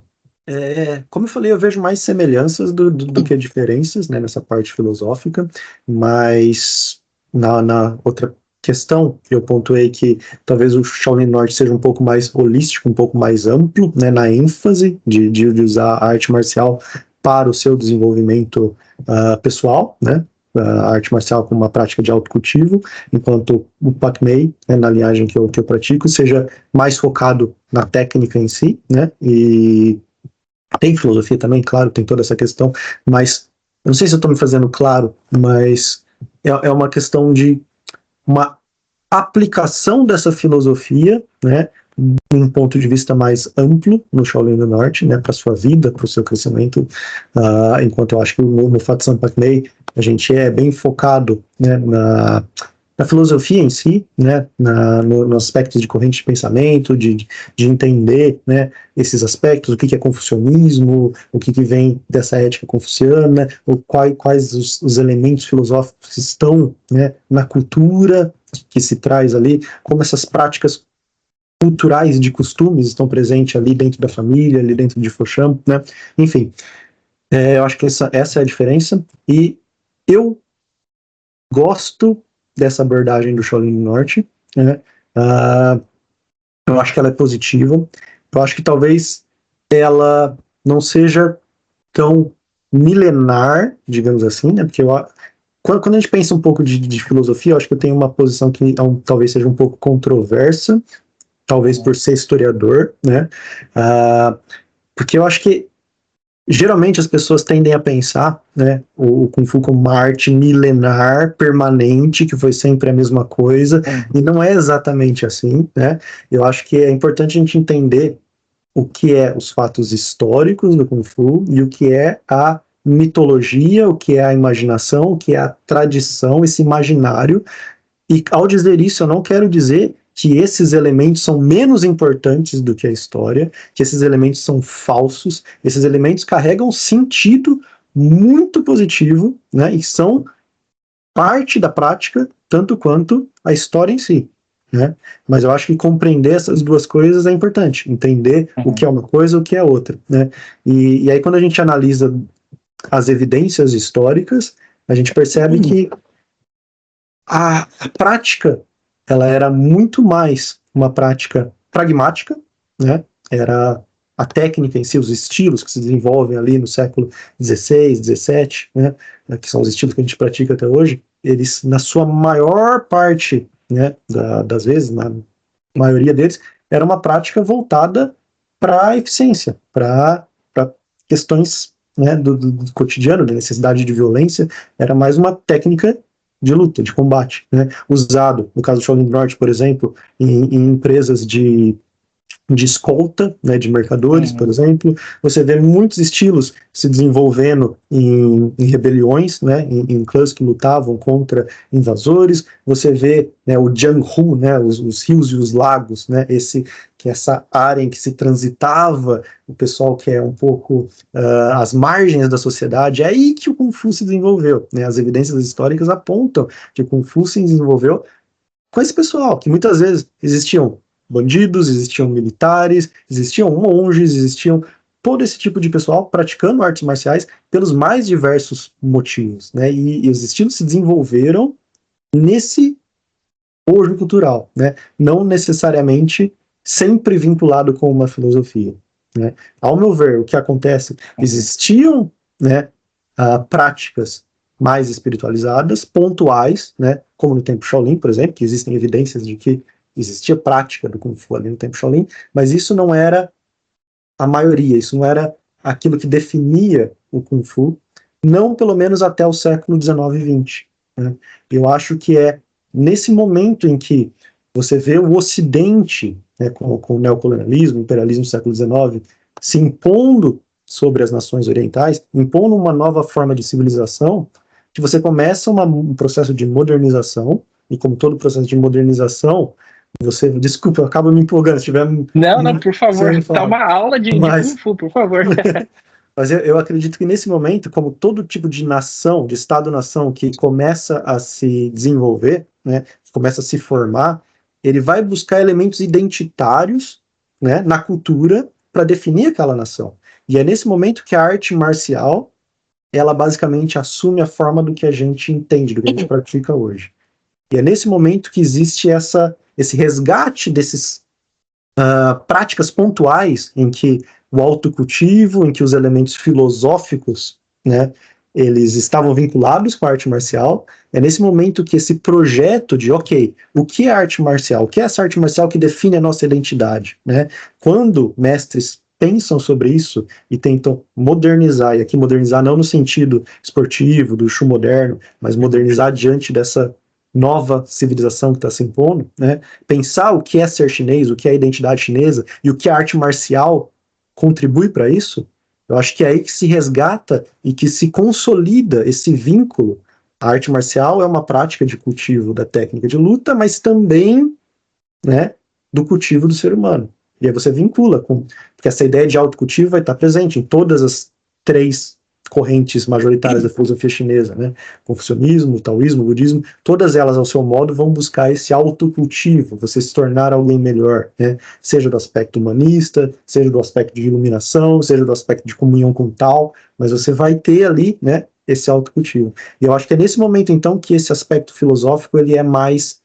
como eu falei, eu vejo mais semelhanças do que diferenças, né, nessa parte filosófica, mas na outra questão, eu pontuei que talvez o Shaolin Norte seja um pouco mais holístico, um pouco mais amplo, né, na ênfase de usar a arte marcial para o seu desenvolvimento pessoal, né, a arte marcial como uma prática de autocultivo, enquanto o Pac-Man, né, na linhagem que eu pratico, seja mais focado na técnica em si, né, e tem filosofia também, claro, tem toda essa questão, mas eu não sei se eu estou me fazendo claro, mas é uma questão de uma aplicação dessa filosofia, né, de um ponto de vista mais amplo no Shaolin do Norte, né, para sua vida, para o seu crescimento, enquanto eu acho que no Fatsan Pac-Man a gente é bem focado, né, na filosofia em si, né, no aspectos de corrente de pensamento, de entender, né, esses aspectos, o que é confucionismo, o que vem dessa ética confuciana, quais os elementos filosóficos que estão, né, na cultura que se traz ali, como essas práticas culturais de costumes estão presentes ali dentro da família, ali dentro de Foshan, né, enfim, eu acho que essa é a diferença, e eu gosto dessa abordagem do Shaolin do Norte, né? Eu acho que ela é positiva. Eu acho que talvez ela não seja tão milenar, digamos assim, né? Porque quando a gente pensa um pouco de filosofia, eu acho que eu tenho uma posição que talvez seja um pouco controversa, talvez por ser historiador, né? Porque eu acho que geralmente as pessoas tendem a pensar, né, o Kung Fu como uma arte milenar, permanente, que foi sempre a mesma coisa, e não é exatamente assim, né? Eu acho que é importante a gente entender o que é os fatos históricos do Kung Fu e o que é a mitologia, o que é a imaginação, o que é a tradição, esse imaginário. E ao dizer isso, eu não quero dizer que esses elementos são menos importantes do que a história, que esses elementos são falsos, esses elementos carregam sentido muito positivo, né, e são parte da prática, tanto quanto a história em si, né? Mas eu acho que compreender essas duas coisas é importante, entender o que é uma coisa e o que é outra, né? E aí quando a gente analisa as evidências históricas, a gente percebe que a prática ela era muito mais uma prática pragmática, né? Era a técnica em si, os estilos que se desenvolvem ali no século XVI, XVII, né? Que são os estilos que a gente pratica até hoje, eles, na sua maior parte, né, das vezes, na maioria deles, era uma prática voltada para a eficiência, para questões, né, do cotidiano, da necessidade de violência, era mais uma técnica de luta, de combate, né, usado, no caso do Shaolin do Norte, por exemplo, em empresas de escolta, né, de mercadores, por exemplo. Você vê muitos estilos se desenvolvendo em rebeliões, né, em clãs que lutavam contra invasores. Você vê, né, o Jianghu, né, os rios e os lagos, né, essa área em que se transitava o pessoal que é um pouco às margens da sociedade. É aí que o Kung Fu se desenvolveu, né? As evidências históricas apontam que o Kung Fu se desenvolveu com esse pessoal, que muitas vezes existiam bandidos, existiam militares, existiam monges, existiam todo esse tipo de pessoal praticando artes marciais pelos mais diversos motivos, né? E os estilos se desenvolveram nesse bojo cultural, né? Não necessariamente sempre vinculado com uma filosofia, né? Ao meu ver, o que acontece, existiam, né, práticas mais espiritualizadas, pontuais, né, como no Templo Shaolin, por exemplo, que existem evidências de que existia prática do Kung Fu ali no Templo Shaolin, mas isso não era a maioria, isso não era aquilo que definia o Kung Fu, não pelo menos até o século XIX e XX. Né? Eu acho que é nesse momento em que você vê o Ocidente, né, com o neocolonialismo, o imperialismo do século XIX, se impondo sobre as nações orientais, impondo uma nova forma de civilização, que você começa um processo de modernização, e como todo processo de modernização, você, desculpa, eu acabo me empolgando, se tiver... Não, por favor, tá uma aula de mas, Kung Fu, por favor. Mas eu acredito que nesse momento, como todo tipo de nação, de Estado-nação que começa a se desenvolver, né, começa a se formar, ele vai buscar elementos identitários, né, na cultura para definir aquela nação. E é nesse momento que a arte marcial, ela basicamente assume a forma do que a gente entende, do que a gente pratica hoje. E é nesse momento que existe esse resgate desses práticas pontuais em que o autocultivo, em que os elementos filosóficos, né, eles estavam vinculados com a arte marcial. É nesse momento que esse projeto de, ok, o que é arte marcial? O que é essa arte marcial que define a nossa identidade? Né? Quando mestres pensam sobre isso e tentam modernizar, e aqui modernizar não no sentido esportivo, do Shu moderno, mas modernizar diante dessa nova civilização que está se impondo, né? Pensar o que é ser chinês, o que é a identidade chinesa e o que a arte marcial contribui para isso, eu acho que é aí que se resgata e que se consolida esse vínculo. A arte marcial é uma prática de cultivo da técnica de luta, mas também, né, do cultivo do ser humano. E aí você vincula porque essa ideia de autocultivo vai estar presente em todas as três correntes majoritárias da filosofia chinesa, né? Confucionismo, taoísmo, budismo, todas elas ao seu modo vão buscar esse autocultivo, você se tornar alguém melhor, né? Seja do aspecto humanista, seja do aspecto de iluminação, seja do aspecto de comunhão com o tal, mas você vai ter ali, né, esse autocultivo. E eu acho que é nesse momento então que esse aspecto filosófico ele é mais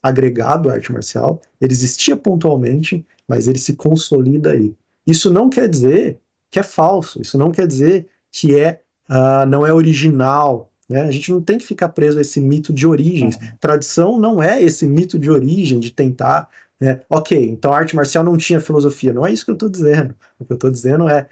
agregado à arte marcial, ele existia pontualmente, mas ele se consolida aí. Isso não quer dizer que é falso, isso não quer dizer que não é original, né? A gente não tem que ficar preso a esse mito de origens. Tradição não é esse mito de origem, de tentar, né? Ok, então a arte marcial não tinha filosofia, não é isso que eu estou dizendo. O que eu estou dizendo é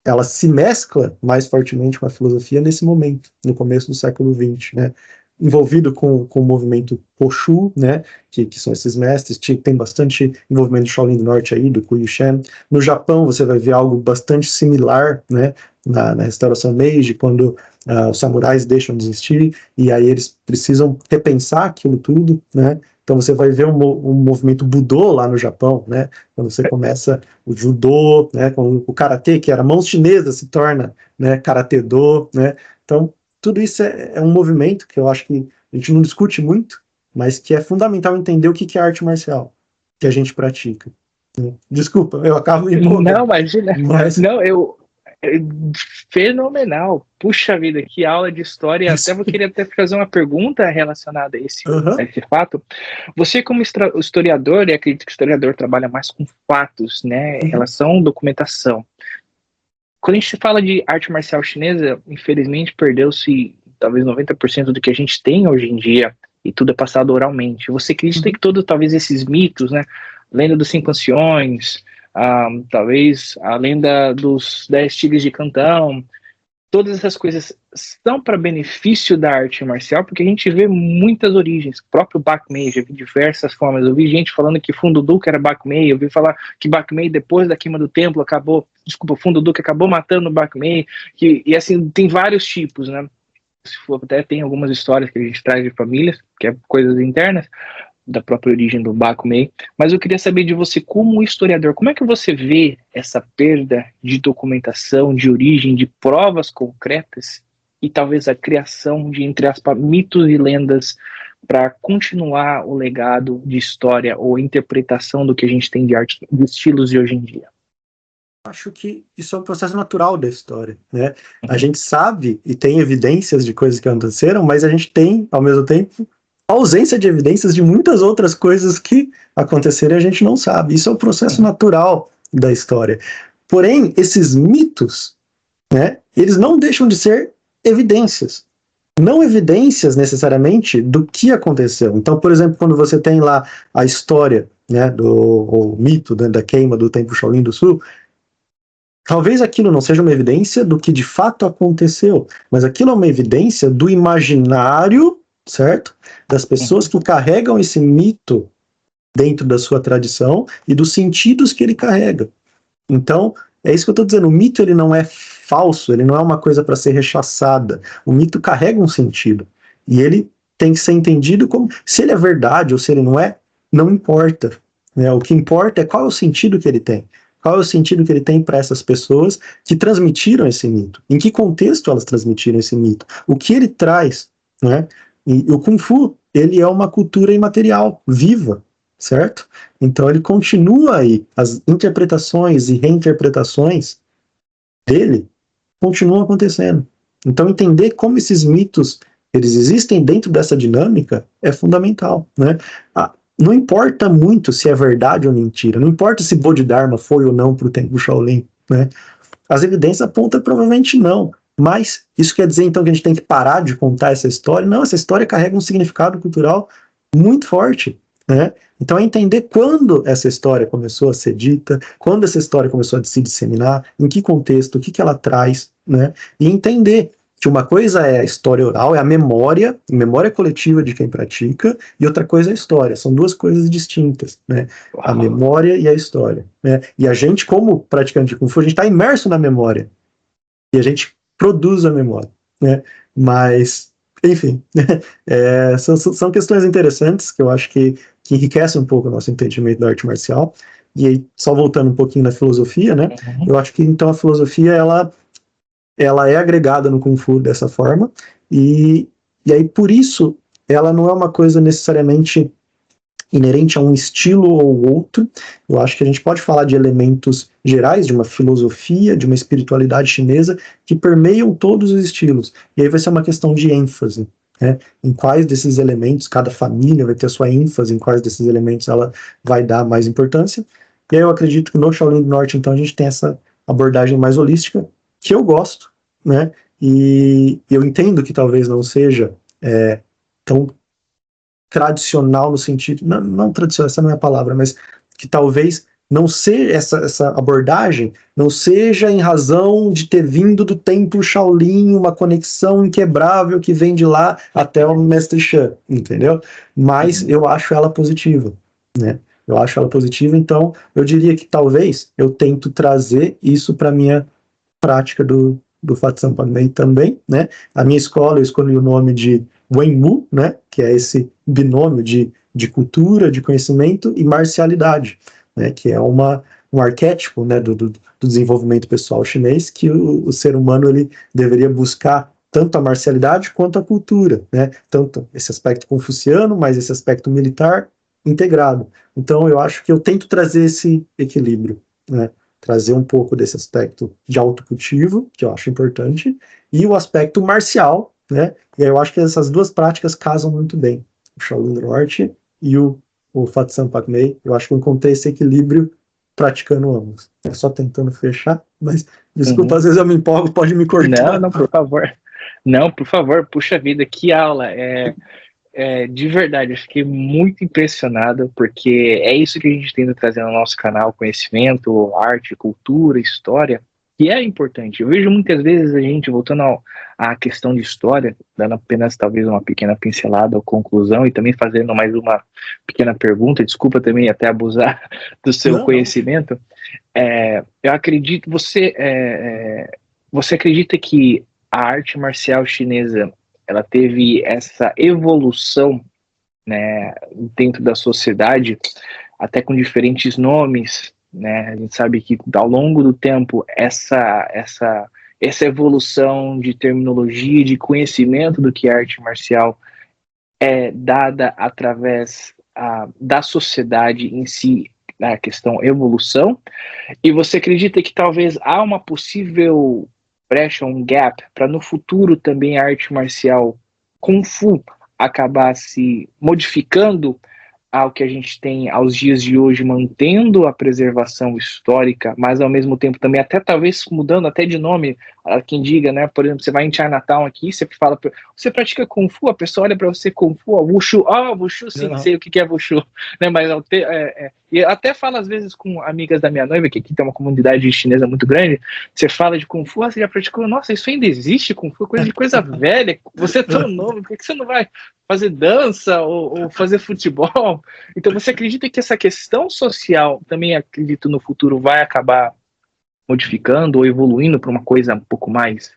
ela se mescla mais fortemente com a filosofia nesse momento, no começo do século XX, né? Envolvido com o movimento Poshu, né, que são esses mestres, tem bastante envolvimento do Shaolin do Norte aí, do Kuyushen. No Japão você vai ver algo bastante similar, né, na restauração Meiji, quando os samurais deixam de existir, e aí eles precisam repensar aquilo tudo, né. Então você vai ver um movimento Budô lá no Japão, né, quando você começa o Judô, né, com o Karatê, que era mãos chinesas, se torna, né, Karatê-Do, né. Então tudo isso é um movimento que eu acho que a gente não discute muito, mas que é fundamental entender o que é arte marcial que a gente pratica. Desculpa, eu acabo me empolgando. Não, imagina. Mas... Não, fenomenal. Puxa vida, que aula de história. Até eu queria até fazer uma pergunta relacionada a esse fato. Você, como historiador, e acredito que o historiador trabalha mais com fatos, né, em relação à documentação. Quando a gente fala de arte marcial chinesa, infelizmente perdeu-se talvez 90% do que a gente tem hoje em dia, e tudo é passado oralmente. Você acredita que todos, talvez, esses mitos, né, a lenda dos 5 anciões, talvez a lenda dos 10 tigres de Cantão, todas essas coisas são para benefício da arte marcial, porque a gente vê muitas origens. O próprio Bak Mei, já vi diversas formas. Eu vi gente falando que Fundo Duque era Bak Mei, eu vi falar que Bak Mei, depois da queima do templo, Fundo Duque acabou matando o Bak Mei, e assim, tem vários tipos, né? Se for, até tem algumas histórias que a gente traz de famílias, que é coisas internas, da própria origem do Bak Mei, mas eu queria saber de você, como historiador, como é que você vê essa perda de documentação, de origem, de provas concretas, e talvez a criação de, entre aspas, mitos e lendas para continuar o legado de história ou interpretação do que a gente tem de arte, de estilos de hoje em dia? Acho que isso é um processo natural da história, né? A gente sabe e tem evidências de coisas que aconteceram, mas a gente tem, ao mesmo tempo, ausência de evidências de muitas outras coisas que aconteceram e a gente não sabe. Isso é um processo natural da história. Porém, esses mitos, né, eles não deixam de ser evidências. Não evidências necessariamente do que aconteceu. Então, por exemplo, quando você tem lá a história, né, o mito, né, da queima do Templo Shaolin do Sul, talvez aquilo não seja uma evidência do que de fato aconteceu, mas aquilo é uma evidência do imaginário, certo? Das pessoas que carregam esse mito dentro da sua tradição e dos sentidos que ele carrega. Então, é isso que eu estou dizendo, o mito ele não é falso, ele não é uma coisa para ser rechaçada. O mito carrega um sentido. E ele tem que ser entendido como, se ele é verdade ou se ele não é, não importa. Né? O que importa é qual é o sentido que ele tem. Qual é o sentido que ele tem para essas pessoas que transmitiram esse mito? Em que contexto elas transmitiram esse mito? O que ele traz? Né? E o Kung Fu, ele é uma cultura imaterial, viva, certo? Então ele continua aí, as interpretações e reinterpretações dele continuam acontecendo. Então entender como esses mitos eles existem dentro dessa dinâmica é fundamental, né? Não importa muito se é verdade ou mentira, não importa se Bodhidharma foi ou não para o Templo Shaolin, né? As evidências apontam provavelmente não, mas isso quer dizer então que a gente tem que parar de contar essa história? Não, essa história carrega um significado cultural muito forte, né? Então é entender quando essa história começou a ser dita, quando essa história começou a se disseminar, em que contexto, o que ela traz, né? E entender que uma coisa é a história oral, é a memória coletiva de quem pratica, e outra coisa é a história. São duas coisas distintas, né? A memória e a história, né? E a gente, como praticante de Kung Fu, a gente está imerso na memória, e a gente produz a memória, né? Mas, enfim, são questões interessantes que eu acho que enriquecem um pouco o nosso entendimento da arte marcial. E aí, só voltando um pouquinho na filosofia, né? Eu acho que então a filosofia ela é agregada no Kung Fu dessa forma, e aí por isso ela não é uma coisa necessariamente inerente a um estilo ou outro. Eu acho que a gente pode falar de elementos gerais, de uma filosofia, de uma espiritualidade chinesa, que permeiam todos os estilos, e aí vai ser uma questão de ênfase, né? Em quais desses elementos, cada família vai ter a sua ênfase, em quais desses elementos ela vai dar mais importância, e aí eu acredito que no Shaolin do Norte, então, a gente tem essa abordagem mais holística, que eu gosto, né? E eu entendo que talvez não seja tão tradicional no sentido, não tradicional, essa não é a palavra, mas que talvez não seja essa abordagem, não seja em razão de ter vindo do templo Shaolin, uma conexão inquebrável que vem de lá até o Mestre Shan, entendeu? Mas eu acho ela positiva, né? Eu acho ela positiva, então eu diria que talvez eu tento trazer isso para minha prática do Fatsan Pagmei também, né? A minha escola eu escolhi o nome de Wenwu, né? Que é esse binômio de cultura, de conhecimento e marcialidade, né? Que é um arquétipo, né? Do desenvolvimento pessoal chinês, que o ser humano ele deveria buscar tanto a marcialidade quanto a cultura, né? Tanto esse aspecto confuciano, mas esse aspecto militar integrado. Então eu acho que eu tento trazer esse equilíbrio, né? Trazer um pouco desse aspecto de autocultivo, que eu acho importante, e o aspecto marcial, né? E aí eu acho que essas duas práticas casam muito bem, o Shaolin do Norte e o Fatsan Pagmei. Eu acho que eu encontrei esse equilíbrio praticando ambos. É só tentando fechar, mas desculpa, às vezes eu me empolgo, pode me cortar. Não, por favor. Não, por favor, puxa vida, que aula. De verdade, eu fiquei muito impressionado, porque é isso que a gente tenta trazer no nosso canal, conhecimento, arte, cultura, história, que é importante. Eu vejo muitas vezes a gente, voltando à questão de história, dando apenas talvez uma pequena pincelada ou conclusão, e também fazendo mais uma pequena pergunta, desculpa também até abusar do seu conhecimento. Eu acredito, você acredita que a arte marcial chinesa ela teve essa evolução, né, dentro da sociedade, até com diferentes nomes, né? A gente sabe que ao longo do tempo essa evolução de terminologia, de conhecimento do que é arte marcial é dada através da sociedade em si, a questão evolução, e você acredita que talvez há uma possível brecha, um gap, para no futuro também a arte marcial Kung Fu acabar se modificando ao que a gente tem aos dias de hoje, mantendo a preservação histórica, mas ao mesmo tempo também até talvez mudando até de nome, a quem diga, né? Por exemplo, você vai em Chinatown aqui, você fala, você pratica Kung Fu, a pessoa olha para você Kung Fu, Wushu, Wushu sim, sei o que é Wushu, né? Mas e até falo às vezes com amigas da minha noiva, que aqui tem uma comunidade chinesa muito grande, você fala de Kung Fu, você já praticou, nossa, isso ainda existe, Kung Fu, coisa velha, você é tão novo, por que você não vai fazer dança ou fazer futebol? Então você acredita que essa questão social também, acredito, no futuro vai acabar modificando ou evoluindo para uma coisa um pouco mais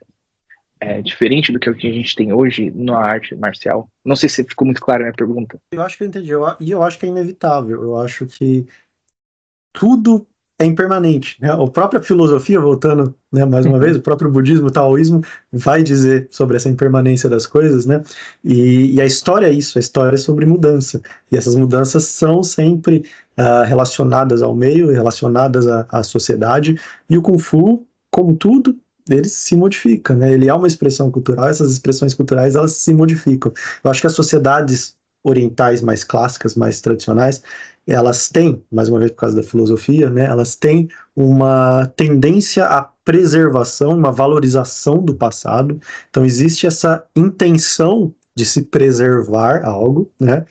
diferente do que o que a gente tem hoje na arte marcial? Não sei se ficou muito clara a minha pergunta. Eu acho que eu entendi, e eu acho que é inevitável, eu acho que tudo é impermanente, né? A própria filosofia, voltando, né, mais uma vez, o próprio budismo, o taoísmo, vai dizer sobre essa impermanência das coisas, né? E a história é isso, a história é sobre mudança. E essas mudanças são sempre relacionadas ao meio, relacionadas à sociedade. E o Kung Fu, como tudo, ele se modifica, né? Ele é uma expressão cultural, essas expressões culturais, elas se modificam. Eu acho que as sociedades orientais mais clássicas, mais tradicionais, elas têm, mais uma vez por causa da filosofia, né, elas têm uma tendência à preservação, uma valorização do passado. Então existe essa intenção de se preservar algo, né,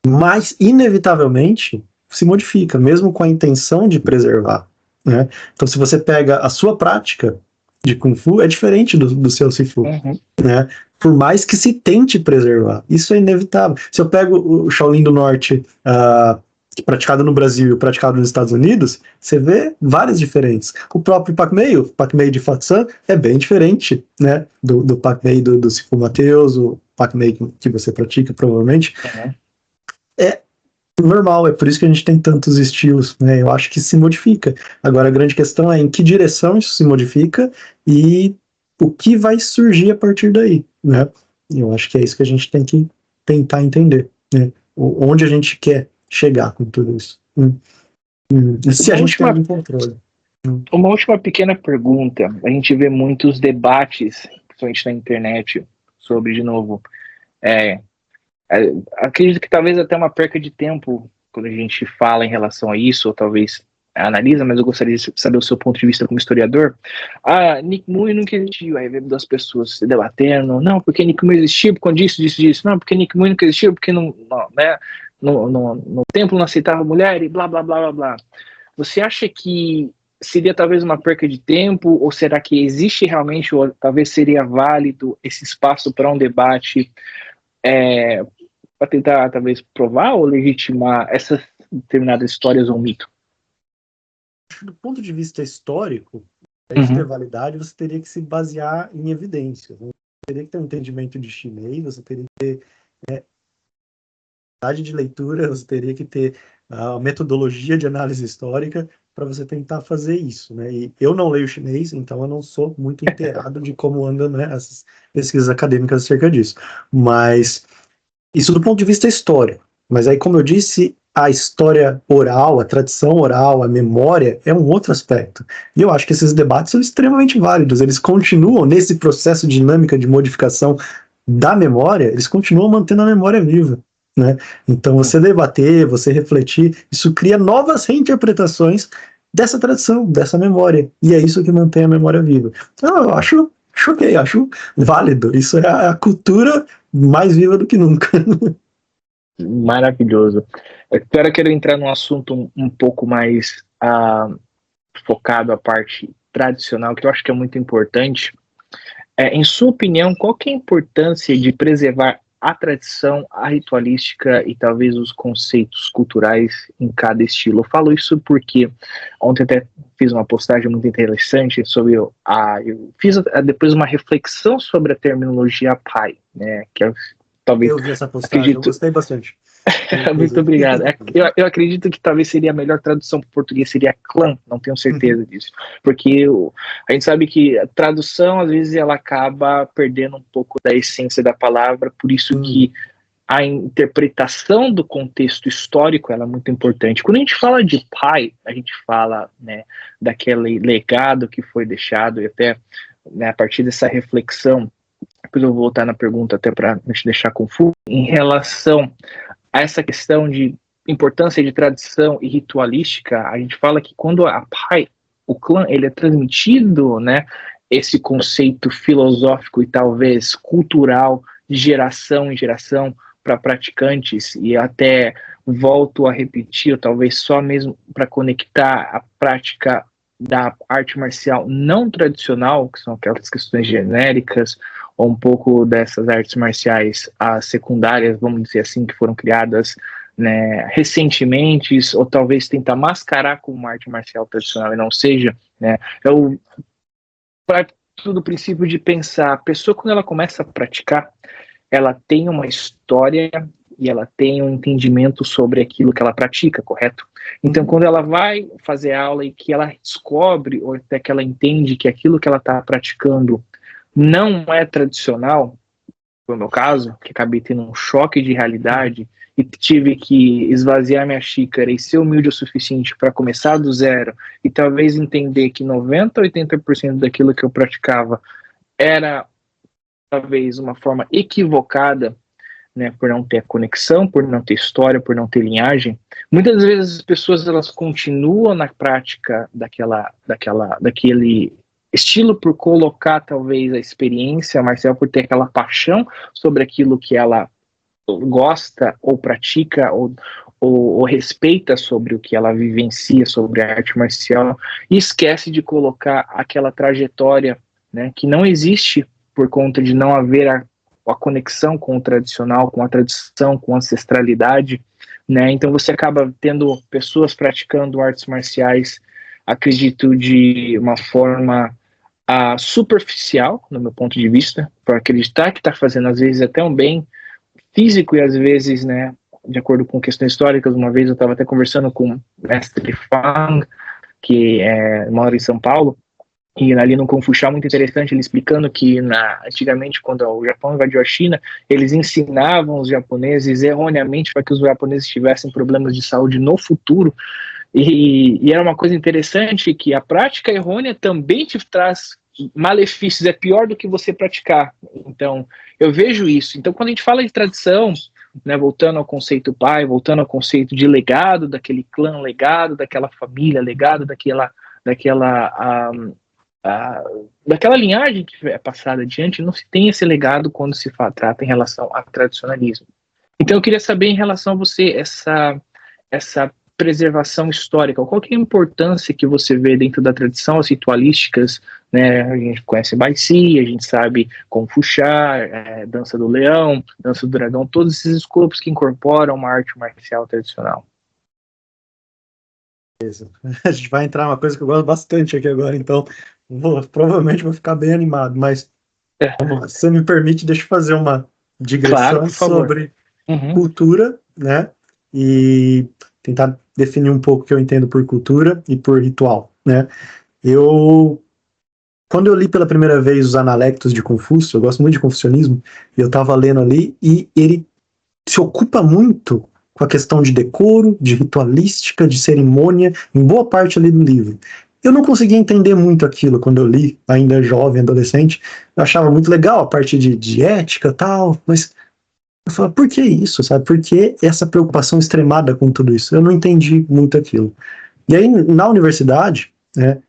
mas inevitavelmente se modifica, mesmo com a intenção de preservar, né. Então se você pega a sua prática de Kung Fu, é diferente do seu Sifu, né, por mais que se tente preservar, isso é inevitável. Se eu pego o Shaolin do Norte, praticado no Brasil e praticado nos Estados Unidos, você vê várias diferenças. O próprio Pak Mei, o Pak Mei de Fatsan, é bem diferente, né, do Pak Mei do Sifu Mateus, o Pak Mei que você pratica, provavelmente. É normal, é por isso que a gente tem tantos estilos, né, eu acho que se modifica. Agora, a grande questão é em que direção isso se modifica e o que vai surgir a partir daí, né. Eu acho que é isso que a gente tem que tentar entender, né, onde a gente quer chegar com tudo isso. Se a gente tem algum controle. Uma última pequena pergunta. A gente vê muitos debates, principalmente na internet, sobre, de novo, acredito que talvez até uma perca de tempo quando a gente fala em relação a isso, ou talvez analisa, mas eu gostaria de saber o seu ponto de vista como historiador. Nick Mui nunca existiu. Aí vem duas pessoas se debatendo, não, porque Nick Mui existiu, quando disso, não, porque Nick Mui nunca existiu, porque não, né, no templo não aceitava mulher e blá, blá, blá, blá, blá. Você acha que seria talvez uma perca de tempo, ou será que existe realmente, ou talvez seria válido esse espaço para um debate para tentar talvez provar ou legitimar essas determinadas histórias ou mito? Do ponto de vista histórico, para isso ter validade, você teria que se basear em evidências, né? Você teria que ter um entendimento de chinês, você teria que ter de leitura, você teria que ter a metodologia de análise histórica para você tentar fazer isso, né? E eu não leio chinês, então eu não sou muito inteirado de como andam, né, essas pesquisas acadêmicas acerca disso. Mas isso do ponto de vista histórico. Mas aí, como eu disse, a história oral, a tradição oral, a memória é um outro aspecto. E eu acho que esses debates são extremamente válidos. Eles continuam nesse processo dinâmico de modificação da memória, eles continuam mantendo a memória viva, né? Então, você debater, você refletir, isso cria novas reinterpretações dessa tradição, dessa memória. E é isso que mantém a memória viva. Então, eu acho ok, acho válido. Isso é a cultura mais viva do que nunca. Maravilhoso. Agora eu quero entrar num assunto um pouco mais focado à parte tradicional, que eu acho que é muito importante. Em sua opinião, qual que é a importância de preservar a tradição, a ritualística e talvez os conceitos culturais em cada estilo? Eu falo isso porque ontem até fiz uma postagem muito interessante sobre eu fiz depois uma reflexão sobre a terminologia Pai, né, que é talvez... Eu vi essa postagem, eu gostei bastante. Muito obrigado. Eu acredito que talvez seria a melhor tradução para o português, seria clã, não tenho certeza disso. Porque a gente sabe que a tradução, às vezes, ela acaba perdendo um pouco da essência da palavra, por isso que a interpretação do contexto histórico ela é muito importante. Quando a gente fala de pai, a gente fala, né, daquele legado que foi deixado, e até, né, a partir dessa reflexão, depois eu vou voltar na pergunta até para não te deixar confuso, em relação a essa questão de importância de tradição e ritualística, a gente fala que quando a pai, o clã, ele é transmitido, né, esse conceito filosófico e talvez cultural de geração em geração para praticantes, e até volto a repetir, talvez só mesmo para conectar a prática da arte marcial não tradicional, que são aquelas questões genéricas, ou um pouco dessas artes marciais as secundárias, vamos dizer assim, que foram criadas, né, recentemente, ou talvez tentar mascarar como uma arte marcial tradicional e não seja, né, eu parto do princípio de pensar, a pessoa quando ela começa a praticar, ela tem uma história e ela tem um entendimento sobre aquilo que ela pratica, correto? Então, quando ela vai fazer aula e que ela descobre, ou até que ela entende que aquilo que ela está praticando não é tradicional, foi o meu caso, que acabei tendo um choque de realidade e tive que esvaziar minha xícara e ser humilde o suficiente para começar do zero e talvez entender que 90, 80% daquilo que eu praticava era talvez uma forma equivocada, né, por não ter conexão, por não ter história, por não ter linhagem. Muitas vezes as pessoas elas continuam na prática daquele estilo por colocar talvez a experiência marcial, por ter aquela paixão sobre aquilo que ela gosta ou pratica ou respeita sobre o que ela vivencia sobre a arte marcial e esquece de colocar aquela trajetória, né, que não existe por conta de não haver a conexão com o tradicional, com a tradição, com a ancestralidade, né? Então você acaba tendo pessoas praticando artes marciais, acredito, de uma forma superficial, no meu ponto de vista, por acreditar que está fazendo às vezes até um bem físico e às vezes, né, de acordo com questões históricas. Uma vez eu estava até conversando com o mestre Fang, que mora em São Paulo, e ali no Confuciano, muito interessante, ele explicando que antigamente, quando o Japão invadiu a China, eles ensinavam os japoneses erroneamente para que os japoneses tivessem problemas de saúde no futuro, e era uma coisa interessante que a prática errônea também te traz malefícios, é pior do que você praticar. Então, eu vejo isso. Então, quando a gente fala de tradição, né, voltando ao conceito pai, voltando ao conceito de legado, daquele clã, legado daquela família, legado daquela linhagem que é passada adiante, não se tem esse legado quando se trata em relação a tradicionalismo. Então eu queria saber em relação a você, essa preservação histórica, qual que é a importância que você vê dentro da tradição, as ritualísticas, né? A gente conhece Baici, a gente sabe Confuciano, Dança do Leão, Dança do Dragão, todos esses grupos que incorporam uma arte marcial tradicional. A gente vai entrar uma coisa que eu gosto bastante aqui agora, então provavelmente vou ficar bem animado, mas se você me permite, deixa eu fazer uma digressão, claro, sobre cultura, né, e tentar definir um pouco o que eu entendo por cultura e por ritual, né. Quando eu li pela primeira vez os Analectos de Confúcio, eu gosto muito de confucionismo, e eu estava lendo ali, e ele se ocupa muito com a questão de decoro, de ritualística, de cerimônia, em boa parte ali do livro. Eu não conseguia entender muito aquilo quando eu li, ainda jovem, adolescente. Eu achava muito legal a parte de ética e tal, mas eu falava, por que isso, sabe? Por que essa preocupação extremada com tudo isso? Eu não entendi muito aquilo. E aí, na universidade, né,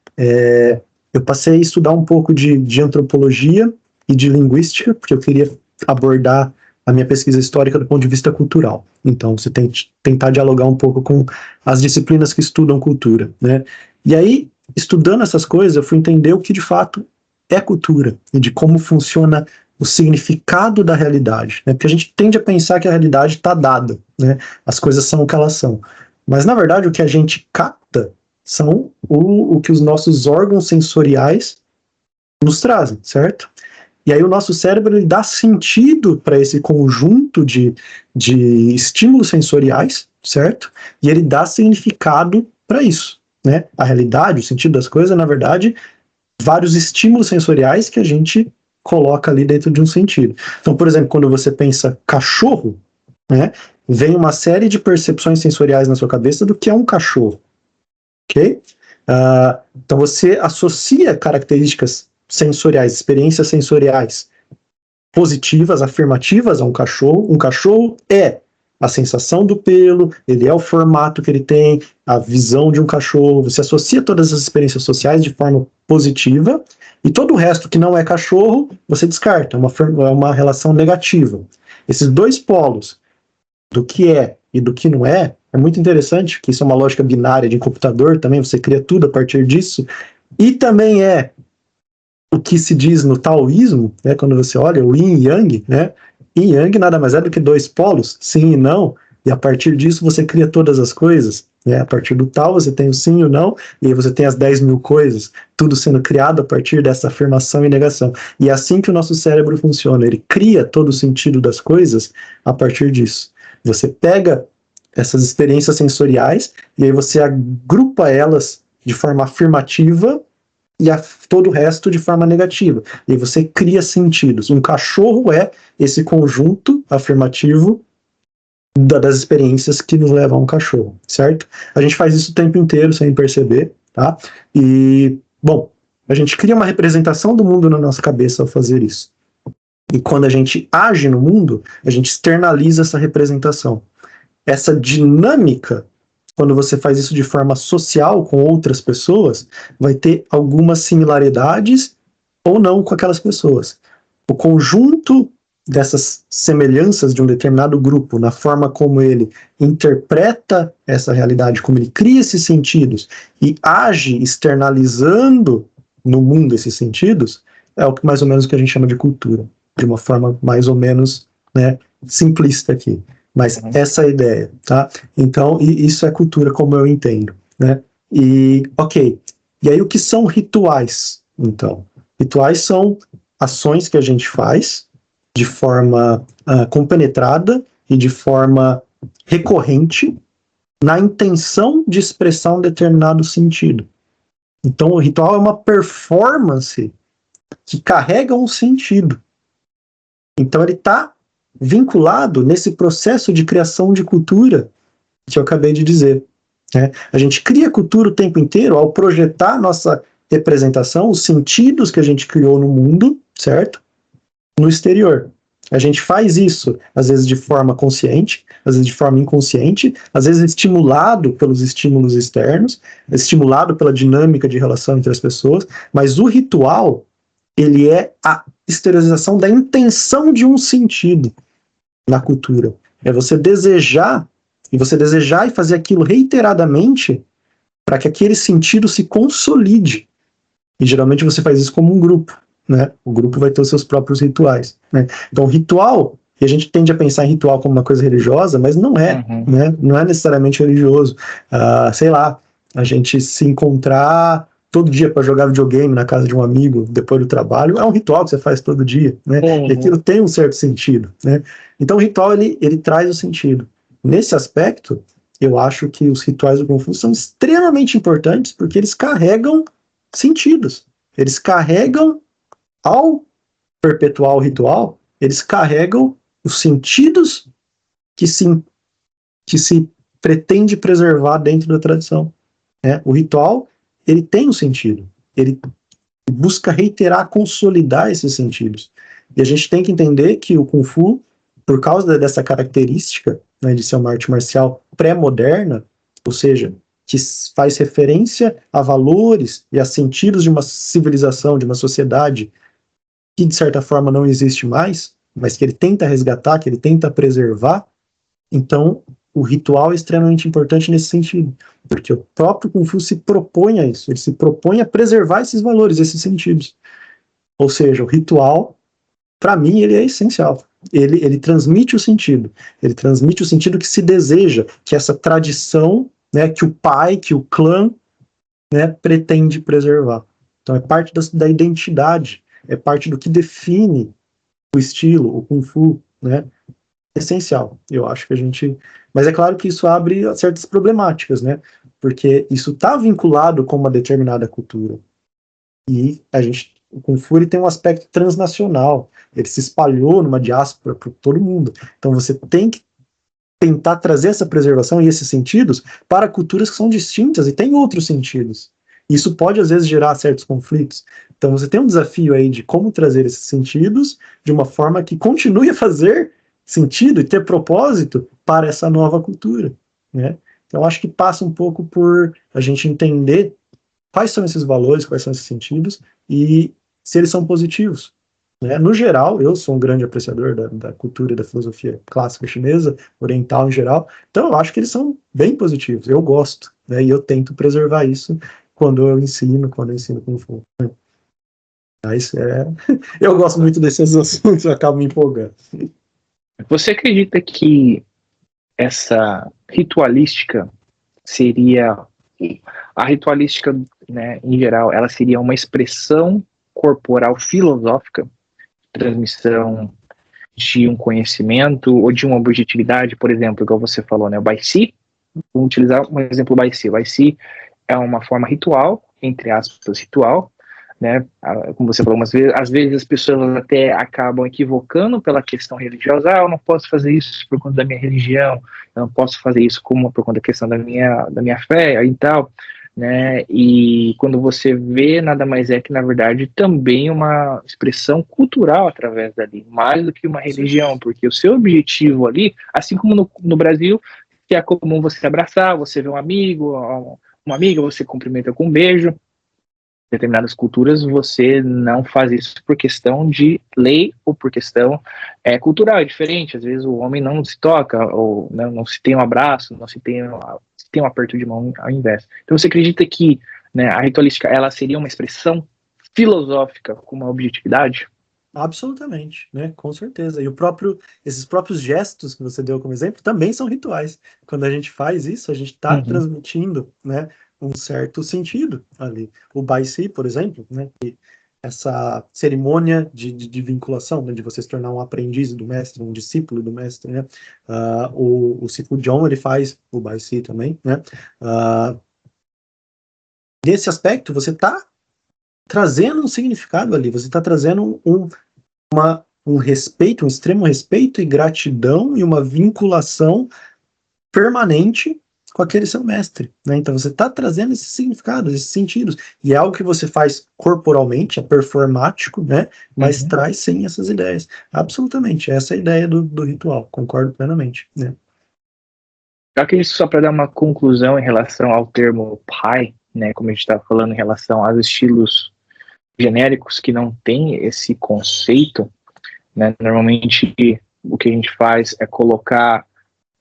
eu passei a estudar um pouco de antropologia e de linguística, porque eu queria abordar a minha pesquisa histórica do ponto de vista cultural. Então, você tem que tentar dialogar um pouco com as disciplinas que estudam cultura, né? E aí, estudando essas coisas, eu fui entender o que de fato é cultura e de como funciona o significado da realidade, né? Porque a gente tende a pensar que a realidade está dada, né? As coisas são o que elas são. Mas, na verdade, o que a gente capta são o que os nossos órgãos sensoriais nos trazem, certo? E aí o nosso cérebro ele dá sentido para esse conjunto de estímulos sensoriais, certo? E ele dá significado para isso, né? A realidade, o sentido das coisas, na verdade, vários estímulos sensoriais que a gente coloca ali dentro de um sentido. Então, por exemplo, quando você pensa cachorro, né, vem uma série de percepções sensoriais na sua cabeça do que é um cachorro, ok? Então você associa características sensoriais, experiências sensoriais positivas, afirmativas a um cachorro. Um cachorro é a sensação do pelo, ele é o formato que ele tem, a visão de um cachorro. Você associa todas as experiências sociais de forma positiva, e todo o resto que não é cachorro, você descarta, é uma relação negativa. Esses dois polos, do que é e do que não é muito interessante, que isso é uma lógica binária de computador também, você cria tudo a partir disso, e também é o que se diz no taoísmo, né, quando você olha o yin e yang, né, yin e yang nada mais é do que dois polos, sim e não, e a partir disso você cria todas as coisas, né, a partir do tal você tem o sim e o não, e aí você tem as 10.000 coisas, tudo sendo criado a partir dessa afirmação e negação. E é assim que o nosso cérebro funciona, ele cria todo o sentido das coisas a partir disso. Você pega essas experiências sensoriais e aí você agrupa elas de forma afirmativa e todo o resto de forma negativa. E aí você cria sentidos. Um cachorro é esse conjunto afirmativo das experiências que nos levam a um cachorro, certo? A gente faz isso o tempo inteiro sem perceber, tá? E, bom, a gente cria uma representação do mundo na nossa cabeça ao fazer isso. E quando a gente age no mundo, a gente externaliza essa representação. Essa dinâmica, quando você faz isso de forma social com outras pessoas, vai ter algumas similaridades ou não com aquelas pessoas. O conjunto dessas semelhanças de um determinado grupo, na forma como ele interpreta essa realidade, como ele cria esses sentidos e age externalizando no mundo esses sentidos, é o que mais ou menos que a gente chama de cultura, de uma forma mais ou menos, né, simplista aqui. Mas essa é a ideia, tá? Então, isso é cultura como eu entendo, né? E, ok. E aí, o que são rituais, então? Rituais são ações que a gente faz de forma compenetrada e de forma recorrente na intenção de expressar um determinado sentido. Então, o ritual é uma performance que carrega um sentido. Então, ele está vinculado nesse processo de criação de cultura que eu acabei de dizer. Né? A gente cria cultura o tempo inteiro ao projetar nossa representação, os sentidos que a gente criou no mundo, certo? No exterior. A gente faz isso, às vezes de forma consciente, às vezes de forma inconsciente, às vezes estimulado pelos estímulos externos, estimulado pela dinâmica de relação entre as pessoas, mas o ritual, ele é a exteriorização da intenção de um sentido na cultura. É você desejar e fazer aquilo reiteradamente para que aquele sentido se consolide. E geralmente você faz isso como um grupo, né? O grupo vai ter os seus próprios rituais, né? Então, ritual, e a gente tende a pensar em ritual como uma coisa religiosa, mas não é, né? Não é necessariamente religioso. Sei lá, a gente se encontrar todo dia para jogar videogame na casa de um amigo depois do trabalho é um ritual que você faz todo dia, né? E aquilo tem um certo sentido, né? Então, o ritual, ele traz o sentido. Nesse aspecto, eu acho que os rituais do Kung Fu são extremamente importantes porque eles carregam sentidos. Eles carregam, ao perpetuar o ritual, eles carregam os sentidos que se pretende preservar dentro da tradição. Né? O ritual, ele tem um sentido. Ele busca reiterar, consolidar esses sentidos. E a gente tem que entender que o Kung Fu, por causa dessa característica, né, de ser uma arte marcial pré-moderna, ou seja, que faz referência a valores e a sentidos de uma civilização, de uma sociedade que, de certa forma, não existe mais, mas que ele tenta resgatar, que ele tenta preservar. Então, o ritual é extremamente importante nesse sentido, porque o próprio Kung Fu se propõe a isso, ele se propõe a preservar esses valores, esses sentidos. Ou seja, o ritual, para mim, ele é essencial. Ele transmite o sentido que se deseja, que essa tradição, né, que o pai, que o clã, né, pretende preservar. Então é parte da identidade, é parte do que define o estilo, o Kung Fu, né, essencial. Eu acho que a gente... Mas é claro que isso abre certas problemáticas, né, porque isso está vinculado com uma determinada cultura. E o Kung Fu, ele tem um aspecto transnacional, ele se espalhou numa diáspora para todo mundo. Então você tem que tentar trazer essa preservação e esses sentidos para culturas que são distintas e têm outros sentidos. Isso pode, às vezes, gerar certos conflitos. Então, você tem um desafio aí de como trazer esses sentidos de uma forma que continue a fazer sentido e ter propósito para essa nova cultura, né? Então, acho que passa um pouco por a gente entender quais são esses valores, quais são esses sentidos e se eles são positivos, né? No geral, eu sou um grande apreciador da cultura e da filosofia clássica chinesa, oriental em geral, então eu acho que eles são bem positivos, eu gosto, né? E eu tento preservar isso quando eu ensino Kung Fu. Mas eu gosto muito desses assuntos, eu acabo me empolgando. Você acredita que essa ritualística seria... A ritualística, né, em geral, ela seria uma expressão corporal filosófica, transmissão de um conhecimento ou de uma objetividade, por exemplo, igual você falou, né, o Bai Si, vamos utilizar um exemplo Bai Si. O Bai Si é uma forma ritual, entre aspas, ritual, né, como você falou, às vezes as pessoas até acabam equivocando pela questão religiosa. Eu não posso fazer isso por conta da minha religião, eu não posso fazer isso por conta da questão da minha fé e tal, né, e quando você vê, nada mais é que, na verdade, também uma expressão cultural através dali, mais do que uma religião, porque o seu objetivo ali, assim como no Brasil, que é comum você abraçar, você vê um amigo, uma amiga, você cumprimenta com um beijo. Determinadas culturas você não faz isso por questão de lei ou por questão cultural, é diferente. Às vezes o homem não se toca, ou não se tem um abraço, não se tem um aperto de mão ao invés. Então você acredita que, né, a ritualística ela seria uma expressão filosófica com uma objetividade? Absolutamente, né? Com certeza. E esses próprios gestos que você deu como exemplo também são rituais. Quando a gente faz isso, a gente está transmitindo, né, um certo sentido ali. O Bai Si, por exemplo, né, essa cerimônia de vinculação, né, de você se tornar um aprendiz do mestre, um discípulo do mestre, né? O Sifu John, ele faz o Bai Si também, né? Nesse aspecto, você está trazendo um significado ali, você está trazendo um respeito, um extremo respeito e gratidão e uma vinculação permanente com aquele seu mestre, né? Então você está trazendo esses significados, esses sentidos, e é algo que você faz corporalmente, é performático, né? Mas traz sim essas ideias. Absolutamente, essa é a ideia do ritual, concordo plenamente, né? Eu acredito, só para dar uma conclusão em relação ao termo pai, né, como a gente estava falando em relação aos estilos genéricos que não tem esse conceito, né, normalmente o que a gente faz é colocar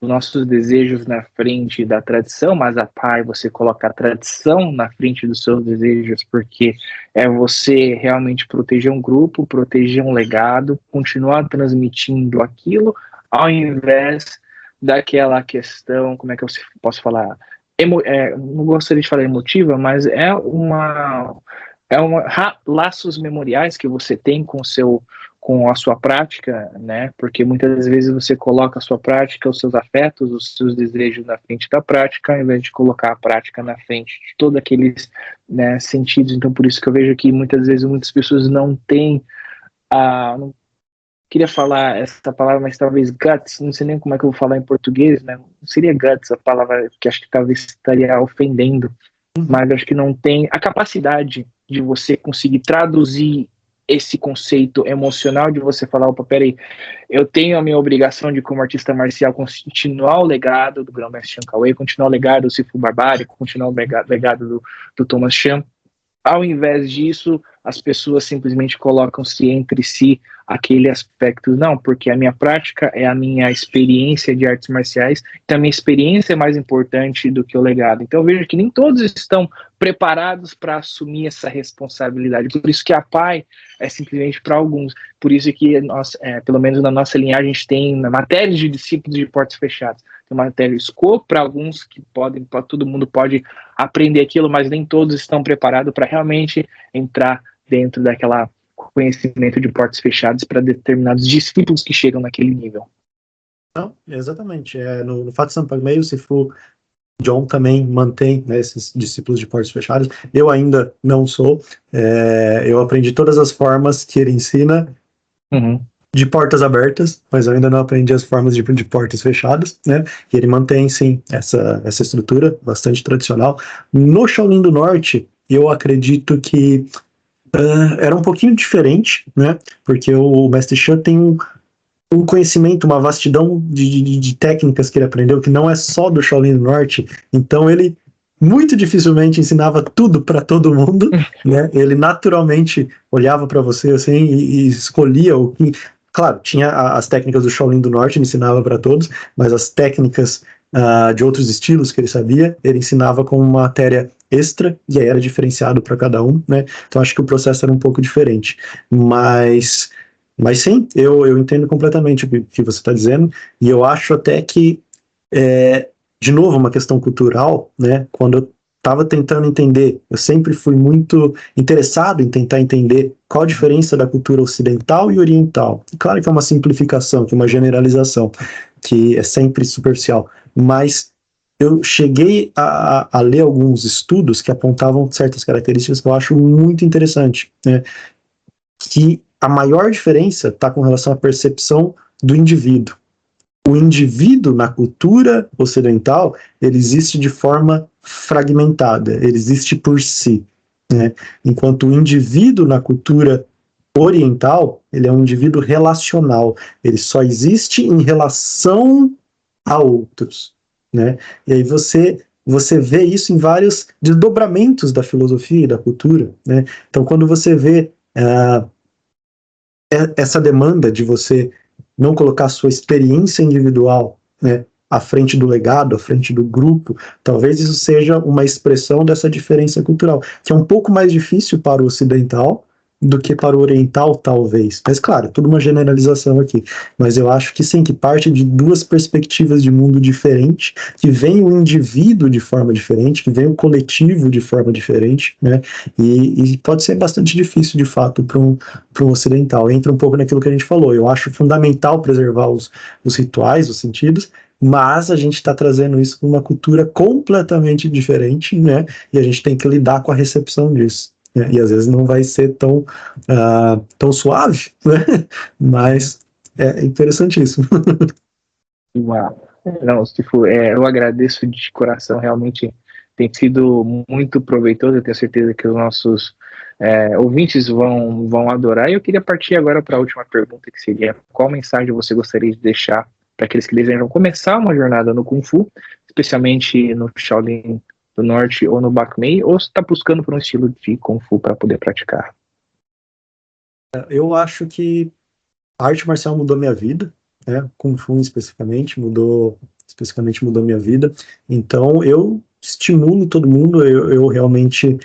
os nossos desejos na frente da tradição, mas a pai, você coloca a tradição na frente dos seus desejos, porque é você realmente proteger um grupo, proteger um legado, continuar transmitindo aquilo, ao invés daquela questão, como é que eu posso falar, não gostaria de falar emotiva, mas laços memoriais que você tem com a sua prática, né? Porque muitas vezes você coloca a sua prática, os seus afetos, os seus desejos na frente da prática, ao invés de colocar a prática na frente de todos aqueles, né, sentidos. Então, por isso que eu vejo que muitas vezes muitas pessoas não têm não queria falar essa palavra, mas talvez guts, não sei nem como é que eu vou falar em português, né? Não seria guts a palavra, que acho que talvez estaria ofendendo, mas acho que não tem a capacidade de você conseguir traduzir esse conceito emocional de você falar, opa, peraí, eu tenho a minha obrigação de, como artista marcial, continuar o legado do Grão-Mestre Chan Kaowei, continuar o legado do Sifu Barbárie, continuar o legado do Thomas Chan. Ao invés disso, as pessoas simplesmente colocam-se entre si aquele aspecto, não, porque a minha prática é a minha experiência de artes marciais, então a minha experiência é mais importante do que o legado. Então eu vejo que nem todos estão preparados para assumir essa responsabilidade, por isso que a PAI é simplesmente para alguns, por isso que nós, pelo menos na nossa linhagem, a gente tem matérias de discípulos de portas fechadas, tem uma matéria scope para alguns que podem, todo mundo pode aprender aquilo, mas nem todos estão preparados para realmente entrar dentro daquela conhecimento de portas fechadas para determinados discípulos que chegam naquele nível. Não, exatamente. No Fato Sampagmei, o Sifu John também mantém, né, esses discípulos de portas fechadas. Eu ainda não sou. Eu aprendi todas as formas que ele ensina de portas abertas, mas eu ainda não aprendi as formas de portas fechadas, né? E ele mantém, sim, essa estrutura bastante tradicional. No Shaolin do Norte, eu acredito que era um pouquinho diferente, né? Porque o Mestre Shan tem um conhecimento, uma vastidão de técnicas que ele aprendeu, que não é só do Shaolin do Norte. Então ele muito dificilmente ensinava tudo para todo mundo, né? Ele naturalmente olhava para você assim e escolhia o que. Claro, tinha as técnicas do Shaolin do Norte, ele ensinava para todos, mas as técnicas de outros estilos que ele sabia, ele ensinava como matéria extra, e aí era diferenciado para cada um, né? Então acho que o processo era um pouco diferente. Mas sim, eu entendo completamente o que você está dizendo, e eu acho até que, de novo, uma questão cultural, né? Quando eu estava tentando entender, eu sempre fui muito interessado em tentar entender qual a diferença da cultura ocidental e oriental. Claro que é uma simplificação, que é uma generalização, que é sempre superficial, mas eu cheguei a ler alguns estudos que apontavam certas características que eu acho muito interessante, né? Que a maior diferença está com relação à percepção do indivíduo. O indivíduo na cultura ocidental, ele existe de forma fragmentada, ele existe por si, né? Enquanto o indivíduo na cultura oriental, ele é um indivíduo relacional, ele só existe em relação a outros, né? E aí você vê isso em vários desdobramentos da filosofia e da cultura, né? Então, quando você vê essa demanda de você não colocar a sua experiência individual, né, à frente do legado, à frente do grupo, talvez isso seja uma expressão dessa diferença cultural, que é um pouco mais difícil para o ocidental do que para o oriental, talvez. Mas, claro, tudo uma generalização aqui. Mas eu acho que sim, que parte de duas perspectivas de mundo diferentes, que vem o indivíduo de forma diferente, que vem o coletivo de forma diferente, né? E pode ser bastante difícil, de fato, para um ocidental. Entra um pouco naquilo que a gente falou. Eu acho fundamental preservar os rituais, os sentidos, mas a gente está trazendo isso para uma cultura completamente diferente, né? E a gente tem que lidar com a recepção disso. E às vezes não vai ser tão suave, né? Mas é interessantíssimo. Uau. Não, tipo, eu agradeço de coração, realmente tem sido muito proveitoso, eu tenho certeza que os nossos ouvintes vão adorar. E eu queria partir agora para a última pergunta, que seria: qual mensagem você gostaria de deixar para aqueles que desejam começar uma jornada no Kung Fu, especialmente no Shaolin do Norte ou no Bak Mei, ou está buscando por um estilo de Kung Fu para poder praticar? Eu acho que a arte marcial mudou minha vida, né? Kung Fu especificamente mudou minha vida. Então eu estimulo todo mundo, eu realmente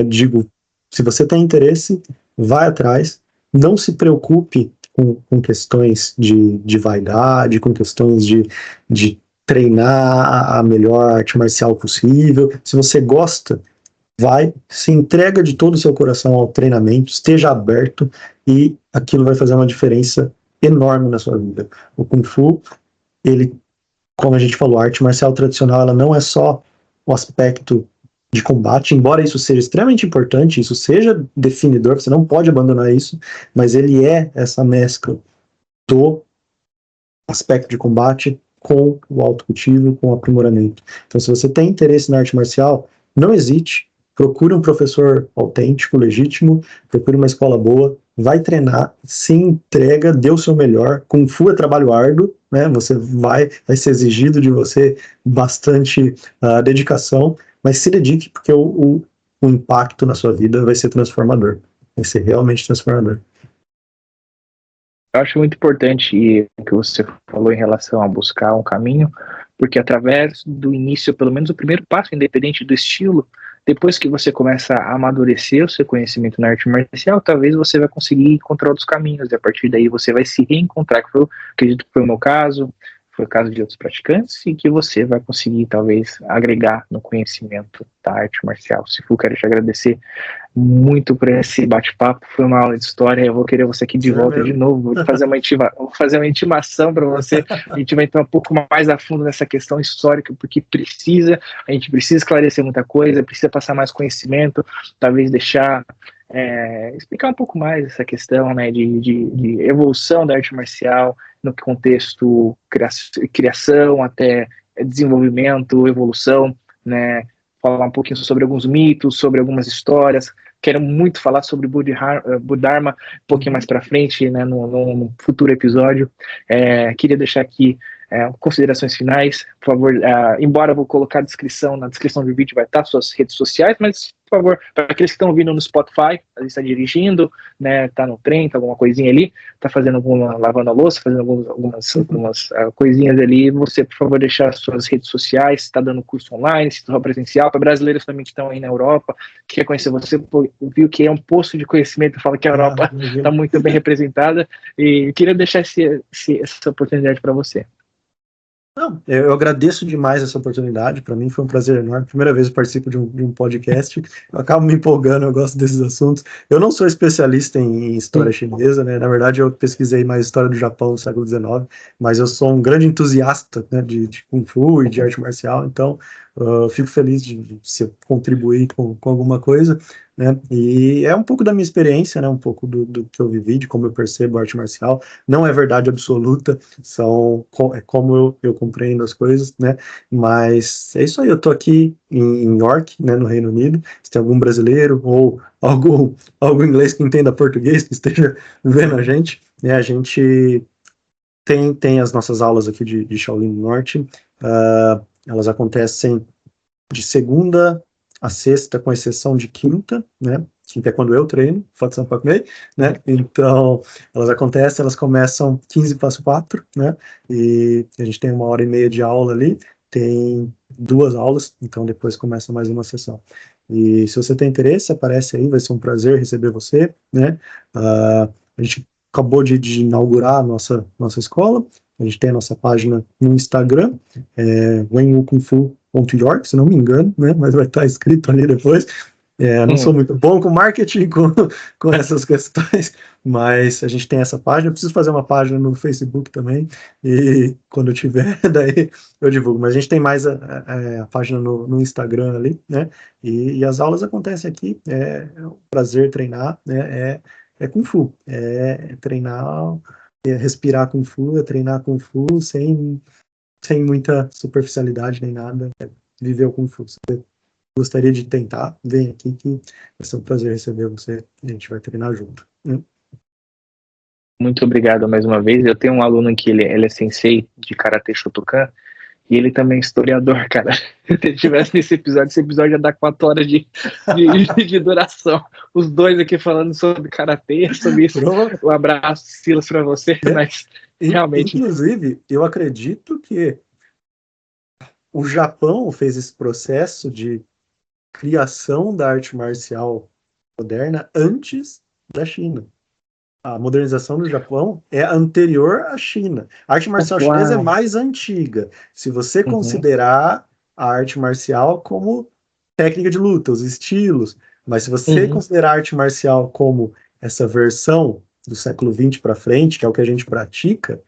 digo, se você tem interesse, vai atrás, não se preocupe com questões de vaidade, com questões de treinar a melhor arte marcial possível. Se você gosta, vai, se entrega de todo o seu coração ao treinamento, esteja aberto, e aquilo vai fazer uma diferença enorme na sua vida. O Kung Fu, ele, como a gente falou, a arte marcial tradicional, ela não é só o aspecto de combate, embora isso seja extremamente importante, isso seja definidor, você não pode abandonar isso, mas ele é essa mescla do aspecto de combate com o autocultivo, com o aprimoramento. Então, se você tem interesse na arte marcial, não hesite, procure um professor autêntico, legítimo, procure uma escola boa, vai treinar, se entrega, dê o seu melhor. Kung Fu é trabalho árduo, né? Você vai ser exigido de você bastante dedicação, mas se dedique, porque o impacto na sua vida vai ser transformador, vai ser realmente transformador. Eu acho muito importante o que você falou em relação a buscar um caminho, porque através do início, pelo menos o primeiro passo, independente do estilo, depois que você começa a amadurecer o seu conhecimento na arte marcial, talvez você vai conseguir encontrar outros caminhos, e a partir daí você vai se reencontrar, que acredito que foi o meu caso, foi o caso de outros praticantes, e que você vai conseguir, talvez, agregar no conhecimento da arte marcial. Sifu, quero te agradecer muito por esse bate-papo, foi uma aula de história, eu vou querer você aqui de volta de novo, vou fazer uma intimação para você, a gente vai entrar um pouco mais a fundo nessa questão histórica, porque a gente precisa esclarecer muita coisa, precisa passar mais conhecimento, talvez deixar explicar um pouco mais essa questão, né, de evolução da arte marcial no contexto criação até desenvolvimento, evolução, né, falar um pouquinho sobre alguns mitos, sobre algumas histórias. Quero muito falar sobre Budharma um pouquinho mais para frente, né, no futuro episódio. Queria deixar aqui considerações finais, por favor, embora eu vou colocar na descrição do vídeo vai estar suas redes sociais, mas, por favor, para aqueles que estão ouvindo no Spotify, está dirigindo, né, tá no trem, tá alguma coisinha ali, tá fazendo lavando a louça, fazendo algumas coisinhas ali, você, por favor, deixar as suas redes sociais, se está dando curso online, se está presencial, para brasileiros também que estão aí na Europa, que quer conhecer você, viu que é um poço de conhecimento, fala que a Europa está muito bem representada, e queria deixar essa oportunidade para você. Não, eu agradeço demais essa oportunidade, para mim foi um prazer enorme, primeira vez eu participo de um podcast, eu acabo me empolgando, eu gosto desses assuntos, eu não sou especialista em história chinesa, né, na verdade eu pesquisei mais história do Japão no século XIX, mas eu sou um grande entusiasta, né, de Kung Fu e de arte marcial, então fico feliz de se eu contribuir com alguma coisa, né, e é um pouco da minha experiência, né, um pouco do que eu vivi, de como eu percebo a arte marcial, não é verdade absoluta, é como eu compreendo as coisas, né, mas é isso aí, eu tô aqui em York, né, no Reino Unido, se tem algum brasileiro ou algum inglês que entenda português, que esteja vendo a gente, né, a gente tem as nossas aulas aqui de Shaolin do Norte, elas acontecem de segunda a sexta, com exceção de quinta, né? Quinta é quando eu treino, Fatsan Pakmei, né? Então, elas começam 15 para as 4, né? E a gente tem 1h30 de aula ali, tem 2 aulas, então depois começa mais uma sessão. E se você tem interesse, aparece aí, vai ser um prazer receber você, né? A gente acabou de inaugurar a nossa escola, a gente tem a nossa página no Instagram, Wenwu Kung Fu .york, se não me engano, né, mas vai estar escrito ali depois. Não sou muito bom com marketing, com essas questões, mas a gente tem essa página, eu preciso fazer uma página no Facebook também, e quando eu tiver, daí eu divulgo, mas a gente tem mais a página no Instagram ali, né, e as aulas acontecem aqui, é um prazer treinar, né, é Kung Fu, treinar, respirar Kung Fu, treinar Kung Fu sem muita superficialidade nem nada, viver o Kung Fu. Se você gostaria de tentar, vem aqui que vai ser um prazer receber você, a gente vai treinar junto. Muito obrigado mais uma vez. Eu tenho um aluno que ele é sensei de Karatê Shotokan, e ele também é historiador, cara. Se ele tivesse nesse episódio, esse episódio ia dar 4 horas de duração. Os dois aqui falando sobre Karatê, sobre isso. Um abraço, Silas, para você, mas realmente... Inclusive, eu acredito que o Japão fez esse processo de criação da arte marcial moderna antes da China. A modernização do Japão é anterior à China. A arte marcial chinesa é mais antiga. Se você considerar a arte marcial como técnica de luta, os estilos, mas se você considerar a arte marcial como essa versão do século XX para frente, que é o que a gente pratica,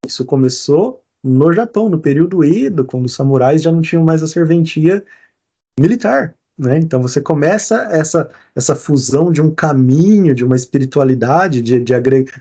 isso começou no Japão, no período Edo, quando os samurais já não tinham mais a serventia militar. Né? Então você começa essa fusão de um caminho, de uma espiritualidade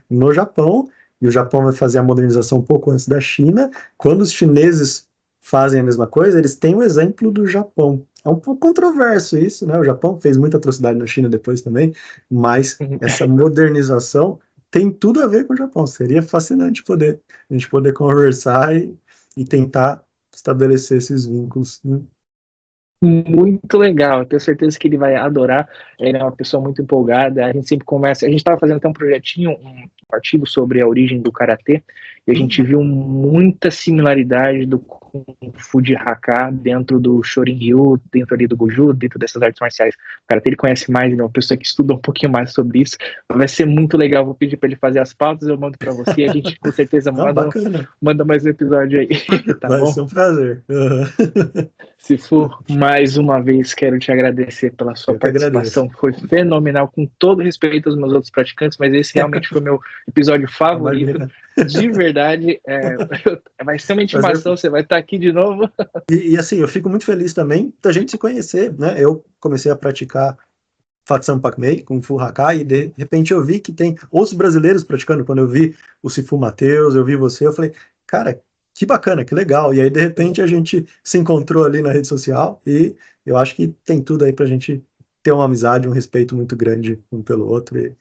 no Japão, e o Japão vai fazer a modernização um pouco antes da China. Quando os chineses fazem a mesma coisa, eles têm o exemplo do Japão. É um pouco controverso isso, né? O Japão fez muita atrocidade na China depois também, mas essa modernização tem tudo a ver com o Japão. Seria fascinante a gente poder conversar e tentar estabelecer esses vínculos, né? Muito legal, eu tenho certeza que ele vai adorar. Ele é uma pessoa muito empolgada. A gente sempre conversa. A gente estava fazendo até um projetinho, um artigo sobre a origem do karatê, e a gente viu muita similaridade do Kung Fu de Haka dentro do Shorin-ryu, dentro ali do Goju, dentro dessas artes marciais. O karatê ele conhece mais, ele é uma pessoa que estuda um pouquinho mais sobre isso. Vai ser muito legal. Vou pedir para ele fazer as pautas, eu mando para você. A gente com certeza manda mais um episódio aí. Tá vai bom? ser um prazer. Se for, mais uma vez, quero te agradecer pela sua participação. Foi fenomenal, com todo respeito aos meus outros praticantes, mas esse realmente foi meu episódio favorito. De verdade, vai ser uma intimação, você vai estar aqui de novo. E assim, eu fico muito feliz também da gente se conhecer, né? Eu comecei a praticar Fatsan Pakmei, Kung Fu Hakai, e de repente eu vi que tem outros brasileiros praticando. Quando eu vi o Sifu Matheus, eu vi você, eu falei, cara, que bacana, que legal. E aí, de repente, a gente se encontrou ali na rede social e eu acho que tem tudo aí pra gente ter uma amizade, um respeito muito grande um pelo outro. E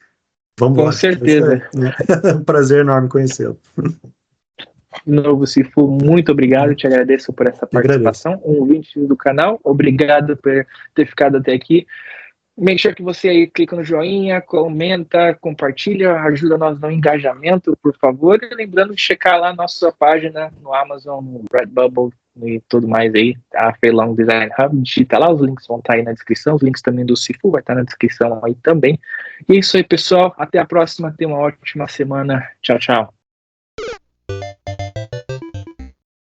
vamos Com lá. certeza. É um prazer enorme conhecê-lo. De novo, Sifu, muito obrigado, te agradeço por essa participação. Um ouvinte do canal, obrigado por ter ficado até aqui. Make sure que você aí clica no joinha, comenta, compartilha, ajuda nós no engajamento, por favor. E lembrando de checar lá a nossa página no Amazon, no Redbubble e tudo mais aí, a Feilong Design Hub. Digita lá, os links vão estar aí na descrição, os links também do Sifu vai estar na descrição aí também. E é isso aí, pessoal. Até a próxima, tenha uma ótima semana. Tchau, tchau.